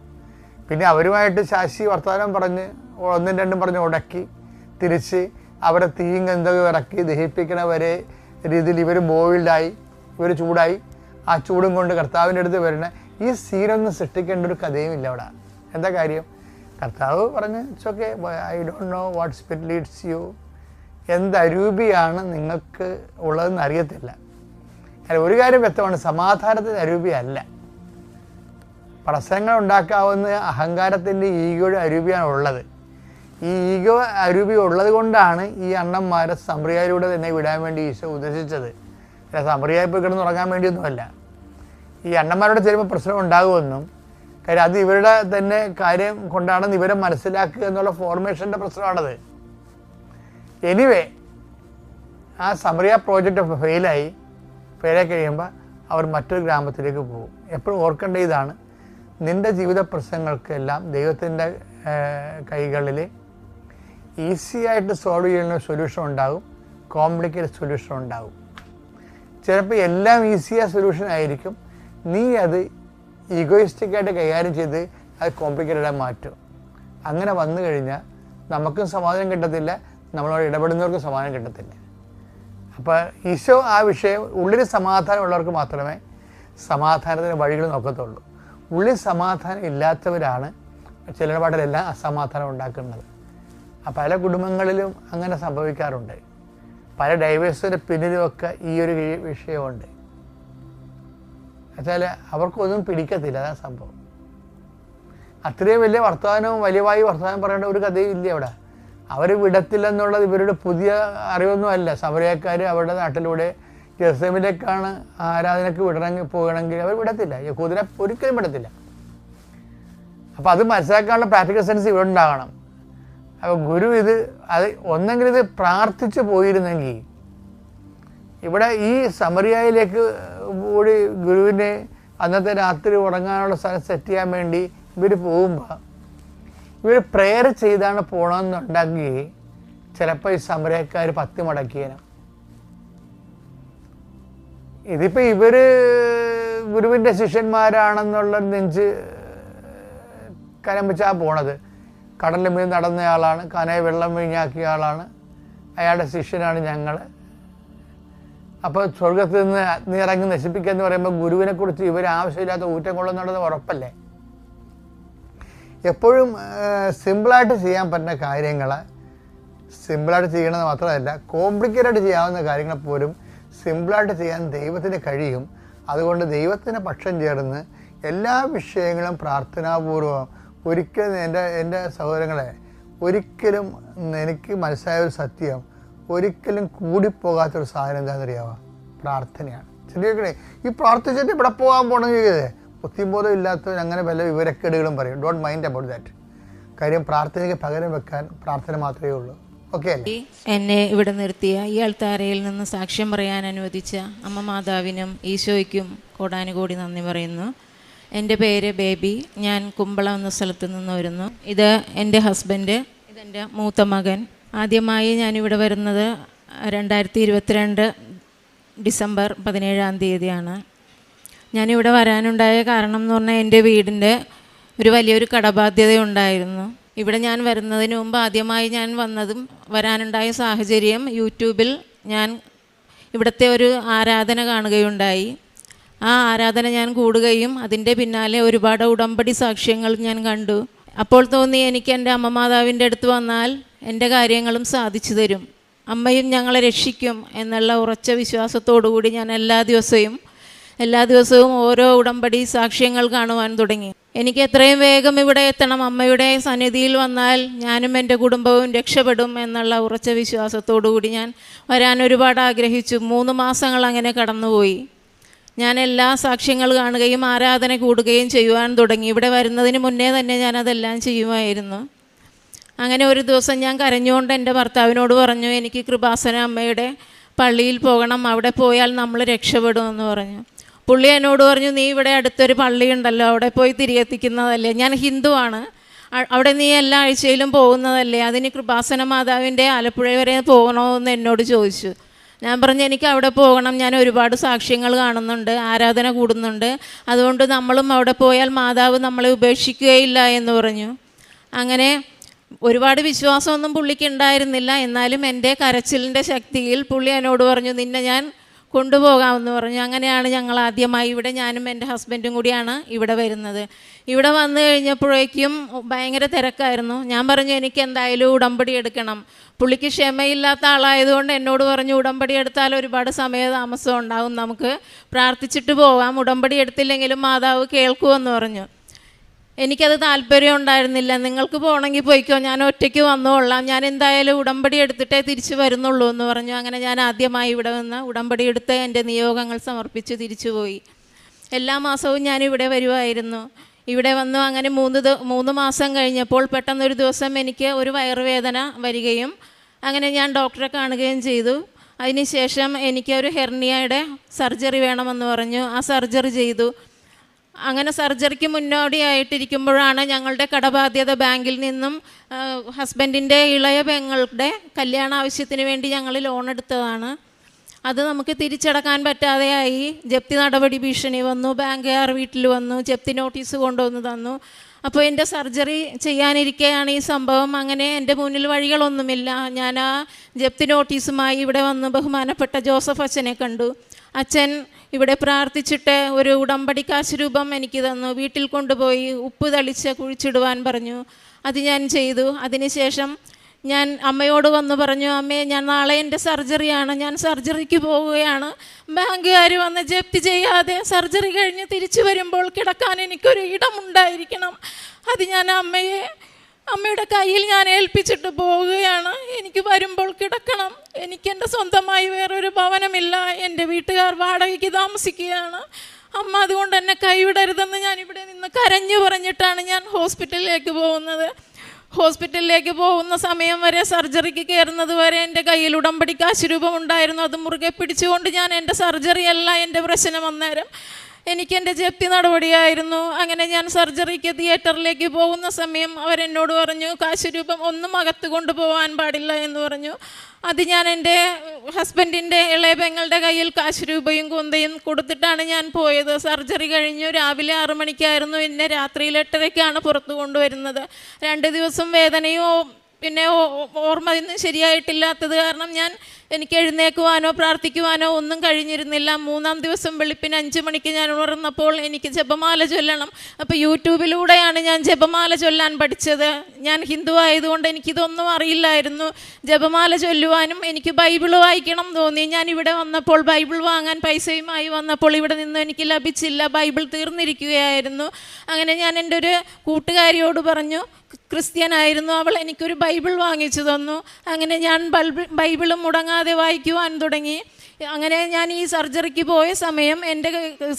പിന്നെ അവരുമായിട്ട് ശാശി വർത്തമാനം പറഞ്ഞ് 1-2 പറഞ്ഞ് ഉടക്കി തിരിച്ച് അവരെ തീയും ഗന്ധവും ഇറക്കി ദഹിപ്പിക്കണ വരെ രീതിയിൽ ഇവർ ബോയിൽഡായി, ഇവർ ചൂടായി. ആ ചൂടും കൊണ്ട് കർത്താവിൻ്റെ അടുത്ത് വരുന്ന ഈ സീനൊന്നും സൃഷ്ടിക്കേണ്ട ഒരു കഥയും ഇല്ല അവിടെ. എന്താ കാര്യം? കർത്താവ് പറഞ്ഞ് it's okay, I don't know what spirit Leeds U. എന്ത് അരൂപിയാണ് നിങ്ങൾക്ക് ഉള്ളതെന്ന് അറിയത്തില്ല. ഒരു കാര്യം വ്യക്തമാണ്, സമാധാനത്തിൻ്റെ അരൂപിയല്ല. പ്രശ്നങ്ങൾ ഉണ്ടാക്കാവുന്ന അഹങ്കാരത്തിൻ്റെ ഈഗോയുടെ അരൂപിയാണ് ഉള്ളത്. ഈ ഈഗോ അരൂപി ഉള്ളത് കൊണ്ടാണ് ഈ അണ്ണന്മാരെ സമറിയായിലൂടെ തന്നെ വിടാൻ വേണ്ടി ഈശോ ഉദ്ദേശിച്ചത്. സമറിയായി പോയി കിടന്ന് ഉറങ്ങാൻ വേണ്ടിയൊന്നുമല്ല. ഈ അണ്ണന്മാരോട് ചെല്ലുമ്പോൾ പ്രശ്നം ഉണ്ടാകുമെന്നും, കാര്യം അത് ഇവരുടെ തന്നെ കാര്യം കൊണ്ടാണെന്ന് ഇവരെ മനസ്സിലാക്കുക എന്നുള്ള ഫോർമേഷൻ്റെ പ്രശ്നമാണത്. എനിവേ, ആ സമറിയ പ്രോജക്റ്റ് ഫെയിലായി കഴിയുമ്പോൾ അവർ മറ്റൊരു ഗ്രാമത്തിലേക്ക് പോകും. എപ്പോഴും ഓർക്കേണ്ട ഇതാണ്, നിൻ്റെ ജീവിത പ്രശ്നങ്ങൾക്കെല്ലാം ദൈവത്തിൻ്റെ കൈകളിൽ ഈസിയായിട്ട് സോൾവ് ചെയ്യുന്ന സൊല്യൂഷൻ ഉണ്ടാകും, കോംപ്ലിക്കേറ്റഡ് സൊല്യൂഷൻ ഉണ്ടാകും. ചിലപ്പോൾ എല്ലാം ഈസിയായ സൊല്യൂഷൻ ആയിരിക്കും. നീ അത് ഈഗോയിസ്റ്റിക്കായിട്ട് കൈകാര്യം ചെയ്ത് അത് കോംപ്ലിക്കേറ്റഡായി മാറ്റും. അങ്ങനെ വന്നു കഴിഞ്ഞാൽ നമുക്കും സമാധാനം കിട്ടത്തില്ല, നമ്മളോട് ഇടപെടുന്നവർക്കും സമാധാനം കിട്ടത്തില്ല. അപ്പോൾ ഈശോ ആ വിഷയം ഉള്ളിൽ സമാധാനമുള്ളവർക്ക് മാത്രമേ സമാധാനത്തിന് വഴികൾ നോക്കത്തുള്ളൂ. ഉള്ളിൽ സമാധാനം ഇല്ലാത്തവരാണ് ചിലപാടിലെല്ലാം അസമാധാനം ഉണ്ടാക്കുന്നത്. പല കുടുംബങ്ങളിലും അങ്ങനെ സംഭവിക്കാറുണ്ട്. പല ഡൈവേഴ്സിൻ്റെ പിന്നിലുമൊക്കെ ഈ ഒരു വിഷയമുണ്ട്. എന്നുവെച്ചാൽ അവർക്കൊന്നും പിടിക്കത്തില്ല, അതാണ് സംഭവം. അത്രയും വലിയ വർത്തമാനവും വലിയവായി വർത്തമാനം പറയേണ്ട ഒരു കഥയും ഇല്ല അവിടെ. അവർ വിടത്തില്ലെന്നുള്ളത് ഇവരുടെ പുതിയ അറിവൊന്നും അല്ല. സമരക്കാർ അവരുടെ നാട്ടിലൂടെ ജെറുസലേമിലേക്കാണ് ആരാധനയ്ക്ക് പോകണമെങ്കിൽ അവർ വിടത്തില്ല, യഹൂദനെ ഒരിക്കലും വിടത്തില്ല. അപ്പോൾ അത് മനസ്സിലാക്കാനുള്ള പ്രാക്ടിക്കൽ സെൻസ് ഇവിടെ ഉണ്ടാകണം. അപ്പോൾ ഗുരു അത് ഒന്നെങ്കിൽ ഇത് പ്രാർത്ഥിച്ചു പോയിരുന്നെങ്കിൽ, ഇവിടെ ഈ സമറിയയിലേക്ക് കൂടി ഗുരുവിനെ അന്നത്തെ രാത്രി ഉറങ്ങാനുള്ള സ്ഥലം സെറ്റ് ചെയ്യാൻ വേണ്ടി ഇവർ പോകുമ്പോൾ ഇവർ പ്രെയർ ചെയ്താണ് പോകണമെന്നുണ്ടെങ്കിൽ ചിലപ്പോൾ ഈ സമരക്കാർ 10 മടക്കിയേനും. ഇതിപ്പോൾ ഇവർ ഗുരുവിൻ്റെ ശിഷ്യന്മാരാണെന്നുള്ള നെഞ്ച് കരം വെച്ചാൽ പോണത്. കടലിൽ മീൻ നടന്നയാളാണ്, കനയെ വെള്ളം വീഞ്ഞാക്കിയ ആളാണ്, അയാളുടെ ശിഷ്യനാണ് ഞങ്ങൾ. അപ്പോൾ സ്വർഗത്തിൽ നിന്ന് അഗ്നി ഇറങ്ങി നശിപ്പിക്കുക എന്ന് പറയുമ്പോൾ ഗുരുവിനെക്കുറിച്ച് ഇവർ ആവശ്യമില്ലാത്ത ഊറ്റം കൊള്ളുന്നുള്ളത് ഉറപ്പല്ലേ? എപ്പോഴും സിമ്പിളായിട്ട് ചെയ്യാൻ പറ്റുന്ന കാര്യങ്ങൾ സിമ്പിളായിട്ട് ചെയ്യണമെന്ന് മാത്രമല്ല, കോംപ്ലിക്കേറ്റഡ് ചെയ്യാവുന്ന കാര്യങ്ങൾ പോലും സിമ്പിളായിട്ട് ചെയ്യാൻ ദൈവത്തിന് കഴിയും. അതുകൊണ്ട് ദൈവത്തിന് പക്ഷം ചേർന്ന് എല്ലാ വിഷയങ്ങളും പ്രാർത്ഥനാപൂർവം ഒരിക്കലും എൻ്റെ സഹോദരങ്ങളെ, ഒരിക്കലും എനിക്ക് മനസ്സിലായ ഒരു സത്യം, ഒരിക്കലും കൂടിപ്പോകാത്തൊരു സാധനം എന്താണെന്നറിയാമോ? പ്രാർത്ഥനയാണ്. ചിന്തിക്കണേ, ഈ പ്രാർത്ഥിച്ചിട്ട് ഇവിടെ പോകാൻ പോകണമെങ്കിൽ ബുദ്ധിബോധം ഇല്ലാത്തവർ അങ്ങനെ വല്ല വിവരക്കേടുകളും പറയും. Don't mind about that. കാര്യം പ്രാർത്ഥനയ്ക്ക് പകരം വെക്കാൻ പ്രാർത്ഥന മാത്രമേ ഉള്ളൂ. ഓക്കെ അല്ലേ? എന്നെ ഇവിടെ നിർത്തിയ ഈ അൾത്താരയിൽ നിന്ന് സാക്ഷ്യം പറയാൻ അനുവദിച്ച അമ്മ മാതാവിനും ഈശോയ്ക്കും കോടാനുകോടി നന്ദി പറയുന്നു. എൻ്റെ പേര് ബേബി. ഞാൻ കുമ്പളം എന്ന സ്ഥലത്ത് നിന്ന് വരുന്നു. ഇത് എൻ്റെ ഹസ്ബൻഡ്, ഇതെൻ്റെ മൂത്ത മകൻ. ആദ്യമായി ഞാനിവിടെ വരുന്നത് 2022 ഡിസംബർ 17 ഞാനിവിടെ വരാനുണ്ടായ കാരണം എന്ന് പറഞ്ഞാൽ എൻ്റെ വീടിൻ്റെ ഒരു വലിയൊരു കടബാധ്യത ഉണ്ടായിരുന്നു. ഇവിടെ ഞാൻ വരുന്നതിന് മുമ്പ് ആദ്യമായി ഞാൻ വരാനുണ്ടായ സാഹചര്യം, യൂട്യൂബിൽ ഞാൻ ഇവിടുത്തെ ഒരു ആരാധന കാണുകയുണ്ടായി. ആ ആരാധന ഞാൻ കൂടുകയും അതിൻ്റെ പിന്നാലെ ഒരുപാട് ഉടമ്പടി സാക്ഷ്യങ്ങൾ ഞാൻ കണ്ടു. അപ്പോൾ തോന്നി, എനിക്ക് എൻ്റെ അമ്മ മാതാവിൻ്റെ അടുത്ത് വന്നാൽ എൻ്റെ കാര്യങ്ങളും സാധിച്ചു തരും, അമ്മയും ഞങ്ങളെ രക്ഷിക്കും എന്നുള്ള ഉറച്ച വിശ്വാസത്തോടു കൂടി ഞാൻ എല്ലാ ദിവസവും ഓരോ ഉടമ്പടി സാക്ഷ്യങ്ങൾ കാണുവാൻ തുടങ്ങി. എനിക്ക് എത്രയും വേഗം ഇവിടെ എത്തണം, അമ്മയുടെ സന്നിധിയിൽ വന്നാൽ ഞാനും എൻ്റെ കുടുംബവും രക്ഷപ്പെടും എന്നുള്ള ഉറച്ച വിശ്വാസത്തോടു കൂടി ഞാൻ വരാൻ ഒരുപാട് ആഗ്രഹിച്ചു. 3 മാസങ്ങൾ അങ്ങനെ കടന്നുപോയി. ഞാൻ എല്ലാ സാക്ഷ്യങ്ങൾ കാണുകയും ആരാധന കൂടുകയും ചെയ്യുവാൻ തുടങ്ങി. ഇവിടെ വരുന്നതിന് മുന്നേ തന്നെ ഞാനതെല്ലാം ചെയ്യുമായിരുന്നു. അങ്ങനെ ഒരു ദിവസം ഞാൻ കരഞ്ഞുകൊണ്ട് എൻ്റെ ഭർത്താവിനോട് പറഞ്ഞു, എനിക്ക് കൃപാസന അമ്മയുടെ പള്ളിയിൽ പോകണം, അവിടെ പോയാൽ നമ്മൾ രക്ഷപ്പെടുമെന്ന് പറഞ്ഞു. പുള്ളി എന്നോട് പറഞ്ഞു, നീ ഇവിടെ അടുത്തൊരു പള്ളിയുണ്ടല്ലോ, അവിടെ പോയി തിരികെത്തിക്കുന്നതല്ലേ, ഞാൻ ഹിന്ദുവാണ്, അവിടെ നീ എല്ലാ ആഴ്ചയിലും പോകുന്നതല്ലേ, അതിന് കൃപാസന മാതാവിൻ്റെ ആലപ്പുഴ വരെ പോകണമെന്ന് എന്നോട് ചോദിച്ചു. ഞാൻ പറഞ്ഞു, എനിക്ക് അവിടെ പോകണം, ഞാൻ ഒരുപാട് സാക്ഷ്യങ്ങൾ കാണുന്നുണ്ട്, ആരാധന കൂടുന്നുണ്ട്, അതുകൊണ്ട് നമ്മളും അവിടെ പോയാൽ മാതാവ് നമ്മളെ ഉപേക്ഷിക്കുകയില്ല എന്ന് പറഞ്ഞു. അങ്ങനെ ഒരുപാട് വിശ്വാസമൊന്നും പുള്ളിക്ക് ഉണ്ടായിരുന്നില്ല. എന്നാലും എൻ്റെ കരച്ചിലിൻ്റെ ശക്തിയിൽ പുള്ളി എന്നോട് പറഞ്ഞു, നിന്നെ ഞാൻ കൊണ്ടുപോകാമെന്ന് പറഞ്ഞു. അങ്ങനെയാണ് ഞങ്ങൾ ആദ്യമായി ഇവിടെ, ഞാനും എൻ്റെ ഹസ്ബൻഡും കൂടിയാണ് ഇവിടെ വരുന്നത്. ഇവിടെ വന്നു കഴിഞ്ഞപ്പോഴേക്കും ഭയങ്കര തിരക്കായിരുന്നു. ഞാൻ പറഞ്ഞു, എനിക്ക് എന്തായാലും ഉടമ്പടി എടുക്കണം. പുള്ളിക്ക് ക്ഷമയില്ലാത്ത ആളായതുകൊണ്ട് എന്നോട് പറഞ്ഞു, ഉടമ്പടി എടുത്താൽ ഒരുപാട് സമയതാമസം ഉണ്ടാകും, നമുക്ക് പ്രാർത്ഥിച്ചിട്ട് പോകാം, ഉടമ്പടി എടുത്തില്ലെങ്കിലും മാതാവ് കേൾക്കുമെന്ന് പറഞ്ഞു. എനിക്കത് താല്പര്യം ഉണ്ടായിരുന്നില്ല. നിങ്ങൾക്ക് പോകണമെങ്കിൽ പോയിക്കോ, ഞാൻ ഒറ്റയ്ക്ക് വന്നോളാം, ഞാൻ എന്തായാലും ഉടമ്പടി എടുത്തിട്ടേ തിരിച്ചു വരുന്നുള്ളൂ എന്ന് പറഞ്ഞു. അങ്ങനെ ഞാൻ ആദ്യമായി ഇവിടെ വന്ന് ഉടമ്പടി എടുത്ത് എൻ്റെ നിയോഗങ്ങൾ സമർപ്പിച്ച് തിരിച്ചുപോയി. എല്ലാ മാസവും ഞാനിവിടെ വരുമായിരുന്നു. ഇവിടെ വന്നു. അങ്ങനെ 3 മാസം കഴിഞ്ഞപ്പോൾ പെട്ടെന്നൊരു ദിവസം എനിക്ക് ഒരു വയറുവേദന വരികയും അങ്ങനെ ഞാൻ ഡോക്ടറെ കാണുകയും ചെയ്തു. അതിനുശേഷം എനിക്ക് ഒരു ഹെർണിയയുടെ സർജറി വേണമെന്ന് പറഞ്ഞു. ആ സർജറി ചെയ്തു. അങ്ങനെ സർജറിക്ക് മുന്നോടിയായിട്ടിരിക്കുമ്പോഴാണ് ഞങ്ങളുടെ കടബാധ്യത ബാങ്കിൽ നിന്നും ഹസ്ബൻഡിൻ്റെ ഇളയ പെങ്ങളുടെ കല്യാണ ആവശ്യത്തിന് വേണ്ടി ഞങ്ങൾ ലോൺ എടുത്തതാണ്. അത് നമുക്ക് തിരിച്ചടക്കാൻ പറ്റാതെയായി. ജപ്തി നടപടി ഭീഷണി വന്നു. ബാങ്കുകാർ വീട്ടിൽ വന്നു, ജപ്തി നോട്ടീസ് കൊണ്ടുവന്ന് തന്നു. അപ്പോൾ എൻ്റെ സർജറി ചെയ്യാനിരിക്കെയാണ് ഈ സംഭവം. അങ്ങനെ എൻ്റെ മുന്നിൽ വഴികളൊന്നുമില്ല. ഞാൻ ആ ജപ്തി നോട്ടീസുമായി ഇവിടെ വന്ന് ബഹുമാനപ്പെട്ട ജോസഫ് അച്ഛനെ കണ്ടു. അച്ഛൻ ഇവിടെ പ്രാർത്ഥിച്ചിട്ട് ഒരു ഉടമ്പടി കാശ് രൂപം എനിക്ക് തന്നു. വീട്ടിൽ കൊണ്ടുപോയി ഉപ്പ് തളിച്ച് കുഴിച്ചിടുവാൻ പറഞ്ഞു. അത് ഞാൻ ചെയ്തു. അതിനുശേഷം ഞാൻ അമ്മയോട് വന്ന് പറഞ്ഞു, അമ്മേ ഞാൻ നാളെ എൻ്റെ സർജറിയാണ്, ഞാൻ സർജറിക്ക് പോവുകയാണ്. ബാങ്കുകാർ വന്ന് ജപ്തി ചെയ്യാതെ സർജറി കഴിഞ്ഞ് തിരിച്ചു വരുമ്പോൾ കിടക്കാൻ എനിക്കൊരു ഇടമുണ്ടായിരിക്കണം. അത് ഞാൻ അമ്മയുടെ കയ്യിൽ ഞാൻ ഏൽപ്പിച്ചിട്ട് പോവുകയാണ്. എനിക്ക് വരുമ്പോൾ കിടക്കണം. എനിക്കെൻ്റെ സ്വന്തമായി വേറൊരു ഭവനമില്ല. എൻ്റെ വീട്ടുകാർ വാടകയ്ക്ക് താമസിക്കുകയാണ്. അമ്മ അതുകൊണ്ട് എന്നെ കൈവിടരുതെന്ന് ഞാൻ ഇവിടെ നിന്ന് കരഞ്ഞു പറഞ്ഞിട്ടാണ് ഞാൻ ഹോസ്പിറ്റലിലേക്ക് പോകുന്നത്. ഹോസ്പിറ്റലിലേക്ക് പോകുന്ന സമയം വരെ, സർജറിക്ക് കയറുന്നത് വരെ എൻ്റെ കയ്യിൽ ഉടമ്പടി കാശ് രൂപം ഉണ്ടായിരുന്നു. അത് മുറുകെ പിടിച്ചുകൊണ്ട് ഞാൻ എൻ്റെ സർജറിയല്ല എൻ്റെ പ്രശ്നം അന്നേരം, എനിക്കെൻ്റെ ജപ്തി നടപടിയായിരുന്നു. അങ്ങനെ ഞാൻ സർജറിക്ക് തിയേറ്ററിലേക്ക് പോകുന്ന സമയം അവരെന്നോട് പറഞ്ഞു, കാശ് രൂപം ഒന്നും അകത്ത് കൊണ്ടുപോകാൻ പാടില്ല എന്ന് പറഞ്ഞു. അത് ഞാൻ എൻ്റെ ഹസ്ബൻഡിൻ്റെ ഇളയ പെങ്ങളുടെ കയ്യിൽ കാശ് രൂപയും കൊന്തയും കൊടുത്തിട്ടാണ് ഞാൻ പോയത്. സർജറി കഴിഞ്ഞു രാവിലെ 6 മണിക്കായിരുന്നു. എന്നെ രാത്രിയിൽ 8:30ക്കാണ് പുറത്തു കൊണ്ടുവരുന്നത്. 2 ദിവസം വേദനയും പിന്നെ ഓർമ്മയൊന്നും ശരിയായിട്ടില്ലാത്തത് കാരണം എനിക്ക് എഴുന്നേക്കുവാനോ പ്രാർത്ഥിക്കുവാനോ ഒന്നും കഴിഞ്ഞിരുന്നില്ല. 3-ാം ദിവസം വെളുപ്പിന് 5 മണിക്ക് ഞാൻ ഉണർന്നപ്പോൾ എനിക്ക് ജപമാല ചൊല്ലണം. അപ്പോൾ യൂട്യൂബിലൂടെയാണ് ഞാൻ ജപമാല ചൊല്ലാൻ പഠിച്ചത്. ഞാൻ ഹിന്ദു ആയതുകൊണ്ട് എനിക്കിതൊന്നും അറിയില്ലായിരുന്നു. ജപമാല ചൊല്ലുവാനും എനിക്ക് ബൈബിൾ വായിക്കണം തോന്നി. ഞാൻ ഇവിടെ വന്നപ്പോൾ ബൈബിൾ വാങ്ങാൻ പൈസയുമായി വന്നപ്പോൾ ഇവിടെ നിന്നും എനിക്ക് ലഭിച്ചില്ല. ബൈബിൾ തീർന്നിരിക്കുകയായിരുന്നു. അങ്ങനെ ഞാൻ എൻ്റെ ഒരു കൂട്ടുകാരിയോട് പറഞ്ഞു, ക്രിസ്ത്യനായിരുന്നു, അവൾ എനിക്കൊരു ബൈബിൾ വാങ്ങിച്ചു തന്നു. അങ്ങനെ ഞാൻ ബൈബിളും മുടങ്ങാതെ വായിക്കുവാൻ തുടങ്ങി. അങ്ങനെ ഞാൻ ഈ സർജറിക്ക് പോയ സമയം എൻ്റെ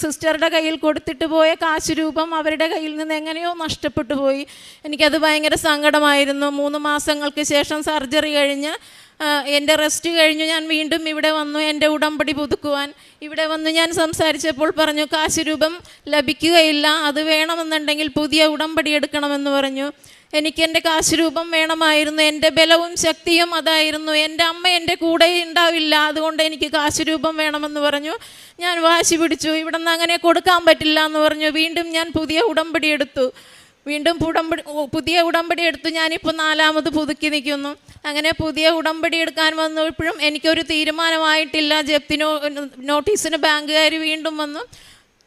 സിസ്റ്ററുടെ കയ്യിൽ കൊടുത്തിട്ട് പോയ കാശ് രൂപം അവരുടെ കയ്യിൽ നിന്ന് എങ്ങനെയോ നഷ്ടപ്പെട്ടു പോയി. എനിക്കത് ഭയങ്കര സങ്കടമായിരുന്നു. 3 മാസങ്ങൾക്ക് ശേഷം സർജറി കഴിഞ്ഞ് എൻ്റെ റെസ്റ്റ് കഴിഞ്ഞു ഞാൻ വീണ്ടും ഇവിടെ വന്നു എൻ്റെ ഉടമ്പടി പുതുക്കുവാൻ. ഇവിടെ വന്ന് ഞാൻ സംസാരിച്ചപ്പോൾ പറഞ്ഞു, കാശ് രൂപം ലഭിക്കുകയില്ല, അത് വേണമെന്നുണ്ടെങ്കിൽ പുതിയ ഉടമ്പടി എടുക്കണമെന്ന് പറഞ്ഞു. എനിക്കെൻ്റെ കാശ് രൂപം വേണമായിരുന്നു. എൻ്റെ ബലവും ശക്തിയും അതായിരുന്നു. എൻ്റെ അമ്മ എൻ്റെ കൂടെ ഉണ്ടാവില്ല, അതുകൊണ്ട് എനിക്ക് കാശ് രൂപം വേണമെന്ന് പറഞ്ഞു. ഞാൻ വാശി പിടിച്ചു. ഇവിടെ നിന്ന് അങ്ങനെ കൊടുക്കാൻ പറ്റില്ല എന്ന് പറഞ്ഞു. വീണ്ടും ഞാൻ പുതിയ ഉടമ്പടി എടുത്തു. പുതിയ ഉടമ്പടി എടുത്തു. ഞാനിപ്പോൾ 4ാമത് പുതുക്കി നിൽക്കുന്നു. അങ്ങനെ പുതിയ ഉടമ്പടി എടുക്കാൻ വന്നപ്പോഴും എനിക്കൊരു തീരുമാനമായിട്ടില്ല. ജപ്തി നോട്ടീസിന് ബാങ്കുകാർ വീണ്ടും വന്നു.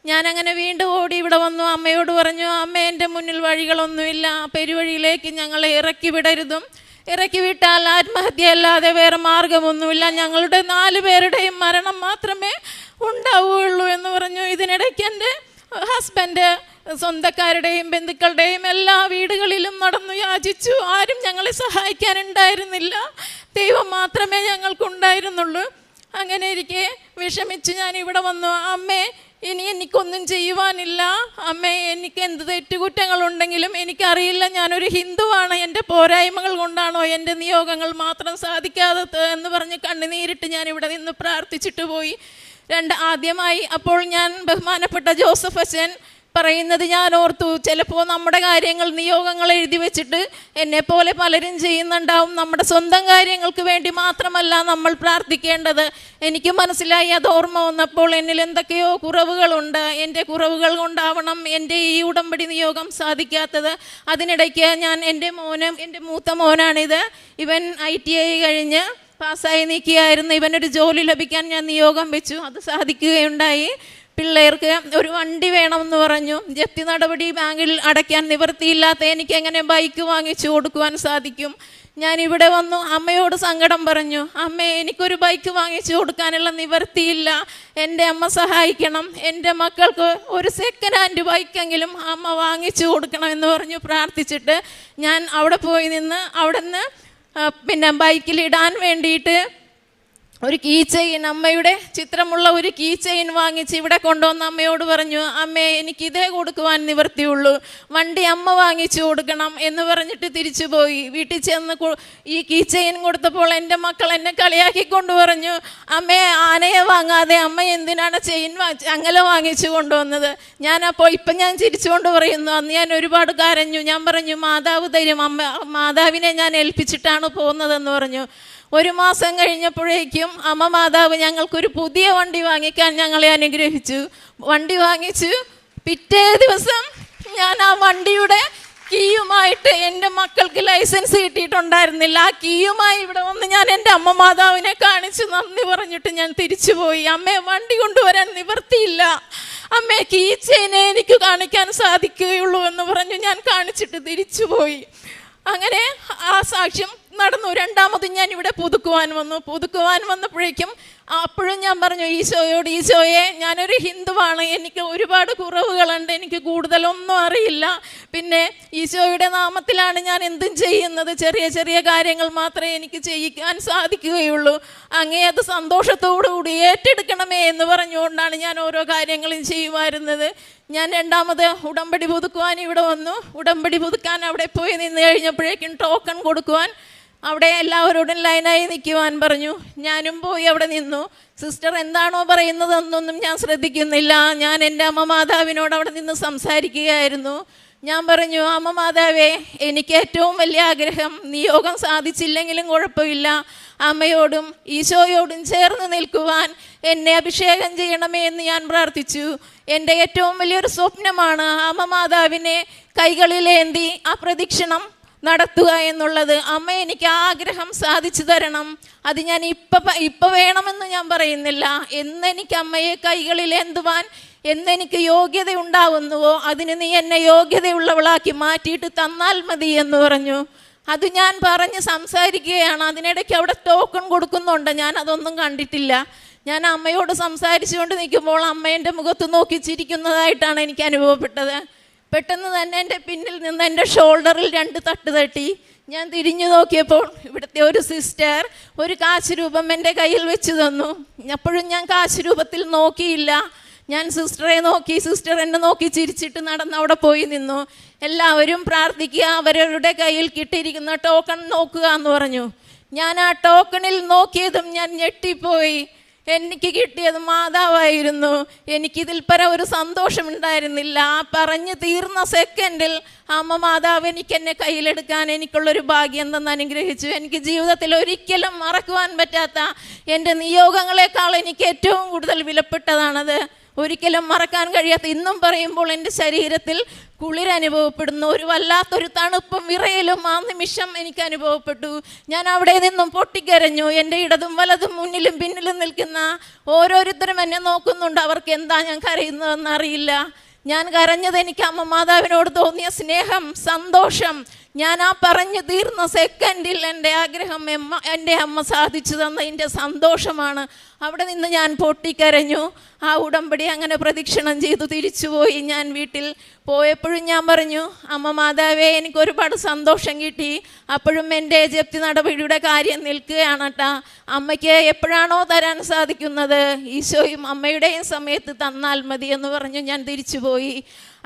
ഞാനങ്ങനെ വീണ്ടും ഓടി ഇവിടെ വന്നു. അമ്മയോട് പറഞ്ഞു, അമ്മ എൻ്റെ മുന്നിൽ വഴികളൊന്നുമില്ല, പെരുവഴിയിലേക്ക് ഞങ്ങളെ ഇറക്കി വിടരുതും, ഇറക്കി വിട്ടാൽ ആത്മഹത്യ അല്ലാതെ വേറെ മാർഗമൊന്നുമില്ല, ഞങ്ങളുടെ 4 പേരുടെയും മരണം മാത്രമേ ഉണ്ടാവുകയുള്ളൂ എന്ന് പറഞ്ഞു. ഇതിനിടയ്ക്ക് എൻ്റെ ഹസ്ബൻഡ് സ്വന്തക്കാരുടെയും ബന്ധുക്കളുടെയും എല്ലാ വീടുകളിലും നടന്നു യാചിച്ചു. ആരും ഞങ്ങളെ സഹായിക്കാനുണ്ടായിരുന്നില്ല. ദൈവം മാത്രമേ ഞങ്ങൾക്കുണ്ടായിരുന്നുള്ളൂ. അങ്ങനെ ഇരിക്കെ വിഷമിച്ച് ഞാൻ ഇവിടെ വന്നു. അമ്മേ, ഇനി എനിക്കൊന്നും ചെയ്യുവാനില്ല. അമ്മേ, എനിക്ക് എന്ത് തെറ്റുകുറ്റങ്ങളുണ്ടെങ്കിലും എനിക്കറിയില്ല, ഞാനൊരു ഹിന്ദുവാണ്. എൻ്റെ പോരായ്മകൾ കൊണ്ടാണോ എൻ്റെ നിയോഗങ്ങൾ മാത്രം സാധിക്കാത്തത് എന്ന് പറഞ്ഞ് കണ്ണുനീരിട്ട് ഞാൻ ഇവിടെ നിന്ന് പ്രാർത്ഥിച്ചിട്ട് പോയി. ആദ്യമായി അപ്പോൾ ഞാൻ ബഹുമാനപ്പെട്ട ജോസഫ് അച്ഛൻ പറയുന്നത് ഞാൻ ഓർത്തു. ചിലപ്പോൾ നമ്മുടെ കാര്യങ്ങൾ നിയോഗങ്ങൾ എഴുതി വെച്ചിട്ട് എന്നെപ്പോലെ പലരും ചെയ്യുന്നുണ്ടാവും. നമ്മുടെ സ്വന്തം കാര്യങ്ങൾക്ക് വേണ്ടി മാത്രമല്ല നമ്മൾ പ്രാർത്ഥിക്കേണ്ടത്. എനിക്ക് മനസ്സിലായി. അത് ഓർമ്മ വന്നപ്പോൾ എന്നിൽ എന്തൊക്കെയോ കുറവുകളുണ്ട്. എൻ്റെ കുറവുകൾ കൊണ്ടാവണം എൻ്റെ ഈ ഉടമ്പടി നിയോഗം സാധിക്കാത്തത്. അതിനിടയ്ക്ക് ഞാൻ എൻ്റെ മൂത്ത മോനാണിത്. ഇവൻ ITI കഴിഞ്ഞ് പാസ്സായി നിൽക്കുകയായിരുന്നു. ഇവനൊരു ജോലി ലഭിക്കാൻ ഞാൻ നിയോഗം വെച്ചു. അത് സാധിക്കുകയുണ്ടായി. പിള്ളേർക്ക് ഒരു വണ്ടി വേണമെന്ന് പറഞ്ഞു. ജപ്തി നടപടി ബാങ്കിൽ അടയ്ക്കാൻ നിവൃത്തിയില്ലാത്ത എനിക്ക് എങ്ങനെ ബൈക്ക് വാങ്ങിച്ചു കൊടുക്കുവാൻ സാധിക്കും? ഞാനിവിടെ വന്നു അമ്മയോട് സങ്കടം പറഞ്ഞു. അമ്മേ, എനിക്കൊരു ബൈക്ക് വാങ്ങിച്ചു കൊടുക്കാനുള്ള നിവൃത്തിയില്ല, എൻ്റെ അമ്മ സഹായിക്കണം. എൻ്റെ മക്കൾക്ക് ഒരു സെക്കൻഡ് ഹാൻഡ് ബൈക്കെങ്കിലും അമ്മ വാങ്ങിച്ചു കൊടുക്കണം എന്ന് പറഞ്ഞു പ്രാർത്ഥിച്ചിട്ട് ഞാൻ അവിടെ പോയി നിന്ന് അവിടെ നിന്ന് പിന്നെ ബൈക്കിലിടാൻ വേണ്ടിയിട്ട് ഒരു കീ ചെയിൻ, അമ്മയുടെ ചിത്രമുള്ള ഒരു കീ ചെയിൻ വാങ്ങിച്ച് ഇവിടെ കൊണ്ടുവന്ന് അമ്മയോട് പറഞ്ഞു, അമ്മേ, എനിക്കിതേ കൊടുക്കുവാൻ നിവൃത്തിയുള്ളൂ, വണ്ടി അമ്മ വാങ്ങിച്ചു കൊടുക്കണം എന്ന് പറഞ്ഞിട്ട് തിരിച്ചു പോയി. വീട്ടിൽ ചെന്ന് ഈ കീ ചെയിൻ കൊടുത്തപ്പോൾ എൻ്റെ മക്കൾ എന്നെ കളിയാക്കിക്കൊണ്ട് പറഞ്ഞു, അമ്മേ, ആനയെ വാങ്ങാതെ അമ്മ എന്തിനാണ് ചെയിൻ അങ്ങനെ വാങ്ങിച്ചു കൊണ്ടുവന്നത്? ഞാനപ്പോൾ ഇപ്പം ഞാൻ ചിരിച്ചുകൊണ്ട് പറയുന്നു, അന്ന് ഞാൻ ഒരുപാട് കരഞ്ഞു. ഞാൻ പറഞ്ഞു, മാതാവ് തരും, മാതാവിനെ ഞാൻ ഏൽപ്പിച്ചിട്ടാണ് പോകുന്നതെന്ന് പറഞ്ഞു. 1 മാസം കഴിഞ്ഞപ്പോഴേക്കും അമ്മ മാതാവ് ഞങ്ങൾക്കൊരു പുതിയ വണ്ടി വാങ്ങിക്കാൻ ഞങ്ങളെ അനുഗ്രഹിച്ചു. വണ്ടി വാങ്ങിച്ചു. പിറ്റേ ദിവസം ഞാൻ ആ വണ്ടിയുടെ കീയുമായിട്ട് എൻ്റെ മക്കൾക്ക് ലൈസൻസ് കിട്ടിയിട്ടുണ്ടായിരുന്നില്ല. ആ കീയുമായി ഇവിടെ വന്ന് ഞാൻ എൻ്റെ അമ്മ മാതാവിനെ കാണിച്ച് നന്ദി പറഞ്ഞിട്ട് ഞാൻ തിരിച്ചുപോയി. അമ്മയെ വണ്ടി കൊണ്ടുവരാൻ നിവർത്തിയില്ല, അമ്മയെ കീ ചെയിനെ എനിക്ക് കാണിക്കാൻ സാധിക്കുകയുള്ളൂ എന്ന് പറഞ്ഞു ഞാൻ കാണിച്ചിട്ട് തിരിച്ചുപോയി. അങ്ങനെ ആ സാക്ഷ്യം നടന്നു. രണ്ടാമത് ഞാൻ ഇവിടെ പുതുക്കുവാൻ വന്നപ്പോഴേക്കും അപ്പോഴും ഞാൻ പറഞ്ഞു ഈശോയോട്, ഈശോയെ ഞാനൊരു ഹിന്ദുവാണ്, എനിക്ക് ഒരുപാട് കുറവുകളുണ്ട്, എനിക്ക് കൂടുതലൊന്നും അറിയില്ല, പിന്നെ ഈശോയുടെ നാമത്തിലാണ് ഞാൻ എന്തും ചെയ്യുന്നത്, ചെറിയ ചെറിയ കാര്യങ്ങൾ മാത്രമേ എനിക്ക് ചെയ്യിക്കാൻ സാധിക്കുകയുള്ളൂ, അങ്ങേ അത് സന്തോഷത്തോടു കൂടി ഏറ്റെടുക്കണമേ എന്ന് പറഞ്ഞുകൊണ്ടാണ് ഞാൻ ഓരോ കാര്യങ്ങളും ചെയ്യുമായിരുന്നത്. ഞാൻ രണ്ടാമത് ഉടമ്പടി പുതുക്കുവാൻ ഇവിടെ വന്നു. ഉടമ്പടി പുതുക്കാൻ അവിടെ പോയി നിന്ന് കഴിഞ്ഞപ്പോഴേക്കും ടോക്കൺ കൊടുക്കുവാൻ അവിടെ എല്ലാവരോടും ലൈനായി നിൽക്കുവാൻ പറഞ്ഞു. ഞാനും പോയി അവിടെ നിന്നു. സിസ്റ്റർ എന്താണോ പറയുന്നതെന്നൊന്നും ഞാൻ ശ്രദ്ധിക്കുന്നില്ല. ഞാൻ എൻ്റെ അമ്മ മാതാവിനോട് അവിടെ നിന്ന് സംസാരിക്കുകയായിരുന്നു. ഞാൻ പറഞ്ഞു, അമ്മ മാതാവേ, എനിക്ക് ഏറ്റവും വലിയ ആഗ്രഹം നിയോഗം സാധിച്ചില്ലെങ്കിലും കുഴപ്പമില്ല, അമ്മയോടും ഈശോയോടും ചേർന്ന് നിൽക്കുവാൻ എന്നെ അഭിഷേകം ചെയ്യണമേ എന്ന് ഞാൻ പ്രാർത്ഥിച്ചു. എൻ്റെ ഏറ്റവും വലിയൊരു സ്വപ്നമാണ് അമ്മ മാതാവിനെ കൈകളിലേന്തി ആ പ്രദക്ഷിണം നടത്തുക എന്നുള്ളത്. അമ്മ എനിക്ക് ആഗ്രഹം സാധിച്ചു തരണം. അത് ഞാൻ ഇപ്പം വേണമെന്ന് ഞാൻ പറയുന്നില്ല. എന്നെനിക്ക് അമ്മയെ കൈകളിലേന്തുവാൻ എന്നെനിക്ക് യോഗ്യത ഉണ്ടാവുന്നുവോ അതിന് നീ എന്നെ യോഗ്യതയുള്ളവളാക്കി മാറ്റിയിട്ട് തന്നാൽ മതി എന്ന് പറഞ്ഞു. അത് ഞാൻ പറഞ്ഞ് സംസാരിക്കുകയാണ്. അതിനിടയ്ക്ക് അവിടെ ടോക്കൺ കൊടുക്കുന്നുണ്ട്. ഞാൻ അതൊന്നും കണ്ടിട്ടില്ല. ഞാൻ അമ്മയോട് സംസാരിച്ചുകൊണ്ട് നിൽക്കുമ്പോൾ അമ്മ എൻ്റെ മുഖത്ത് നോക്കി ചിരിക്കുന്നതായിട്ടാണ് എനിക്ക് അനുഭവപ്പെട്ടത്. പെട്ടെന്ന് തന്നെ എൻ്റെ പിന്നിൽ നിന്ന് എൻ്റെ ഷോൾഡറിൽ 2 തട്ട് തട്ടി. ഞാൻ തിരിഞ്ഞു നോക്കിയപ്പോൾ ഇവിടുത്തെ ഒരു സിസ്റ്റർ ഒരു കാശ് രൂപം എൻ്റെ കയ്യിൽ വെച്ച് തന്നു. അപ്പോഴും ഞാൻ കാശ് രൂപത്തിൽ നോക്കിയില്ല. ഞാൻ സിസ്റ്ററെ നോക്കി, സിസ്റ്റർ എന്നെ നോക്കി ചിരിച്ചിട്ട് നടന്ന് അവിടെ പോയി നിന്നു. എല്ലാവരും പ്രാർത്ഥിക്കുക, അവരവരുടെ കയ്യിൽ കിട്ടിയിരിക്കുന്ന ടോക്കൺ നോക്കുക എന്ന് പറഞ്ഞു. ഞാൻ ആ ടോക്കണിൽ നോക്കിയതും ഞാൻ ഞെട്ടിപ്പോയി. എനിക്ക് കിട്ടിയത് മാതാവായിരുന്നു. എനിക്കിതിൽ പരം ഒരു സന്തോഷമുണ്ടായിരുന്നില്ല. ആ പറഞ്ഞു തീർന്ന സെക്കൻഡിൽ അമ്മ മാതാവ് എന്നെ കയ്യിലെടുക്കാൻ എനിക്കുള്ളൊരു ഭാഗ്യം തന്ന് അനുഗ്രഹിച്ചു. എനിക്ക് ജീവിതത്തിൽ ഒരിക്കലും മറക്കുവാൻ പറ്റാത്ത എൻ്റെ നിയോഗങ്ങളെക്കാൾ എനിക്ക് ഏറ്റവും കൂടുതൽ വിലപ്പെട്ടതാണത്. ഒരിക്കലും മറക്കാൻ കഴിയാത്ത, ഇന്നും പറയുമ്പോൾ എൻ്റെ ശരീരത്തിൽ കുളിരനുഭവപ്പെടുന്നു. ഒരു വല്ലാത്തൊരു തണുപ്പും വിറയലും ആ നിമിഷം എനിക്ക് അനുഭവപ്പെട്ടു. ഞാൻ അവിടെ നിന്നും പൊട്ടിക്കരഞ്ഞു. എൻ്റെ ഇടതും വലതും മുന്നിലും പിന്നിലും നിൽക്കുന്ന ഓരോരുത്തരും എന്നെ നോക്കുന്നുണ്ട്. അവർക്ക് എന്താ ഞാൻ കരയുന്നതെന്ന് അറിയില്ല. ഞാൻ കരഞ്ഞത് എനിക്ക് അമ്മ മാതാവിനോട് തോന്നിയ സ്നേഹം, സന്തോഷം. ഞാൻ ആ പറഞ്ഞു തീർന്ന സെക്കൻഡിൽ എൻ്റെ ആഗ്രഹം എൻ്റെ അമ്മ സാധിച്ചു തന്നതിൻ്റെ സന്തോഷമാണ്. അവിടെ നിന്ന് ഞാൻ പൊട്ടിക്കരഞ്ഞു. ആ ഉടമ്പടി അങ്ങനെ പ്രദക്ഷിണം ചെയ്തു തിരിച്ചുപോയി. ഞാൻ വീട്ടിൽ പോയപ്പോഴും ഞാൻ പറഞ്ഞു, അമ്മ മാതാവേ, എനിക്ക് ഒരുപാട് സന്തോഷം കിട്ടി. അപ്പോഴും എൻ്റെ ജപ്തി നടപടിയുടെ കാര്യം നിൽക്കുകയാണ് കേട്ടോ. അമ്മയ്ക്ക് എപ്പോഴാണോ തരാൻ സാധിക്കുന്നത് ഈശോയും അമ്മയുടെയും സമയത്ത് തന്നാൽ മതി എന്ന് പറഞ്ഞു ഞാൻ തിരിച്ചുപോയി.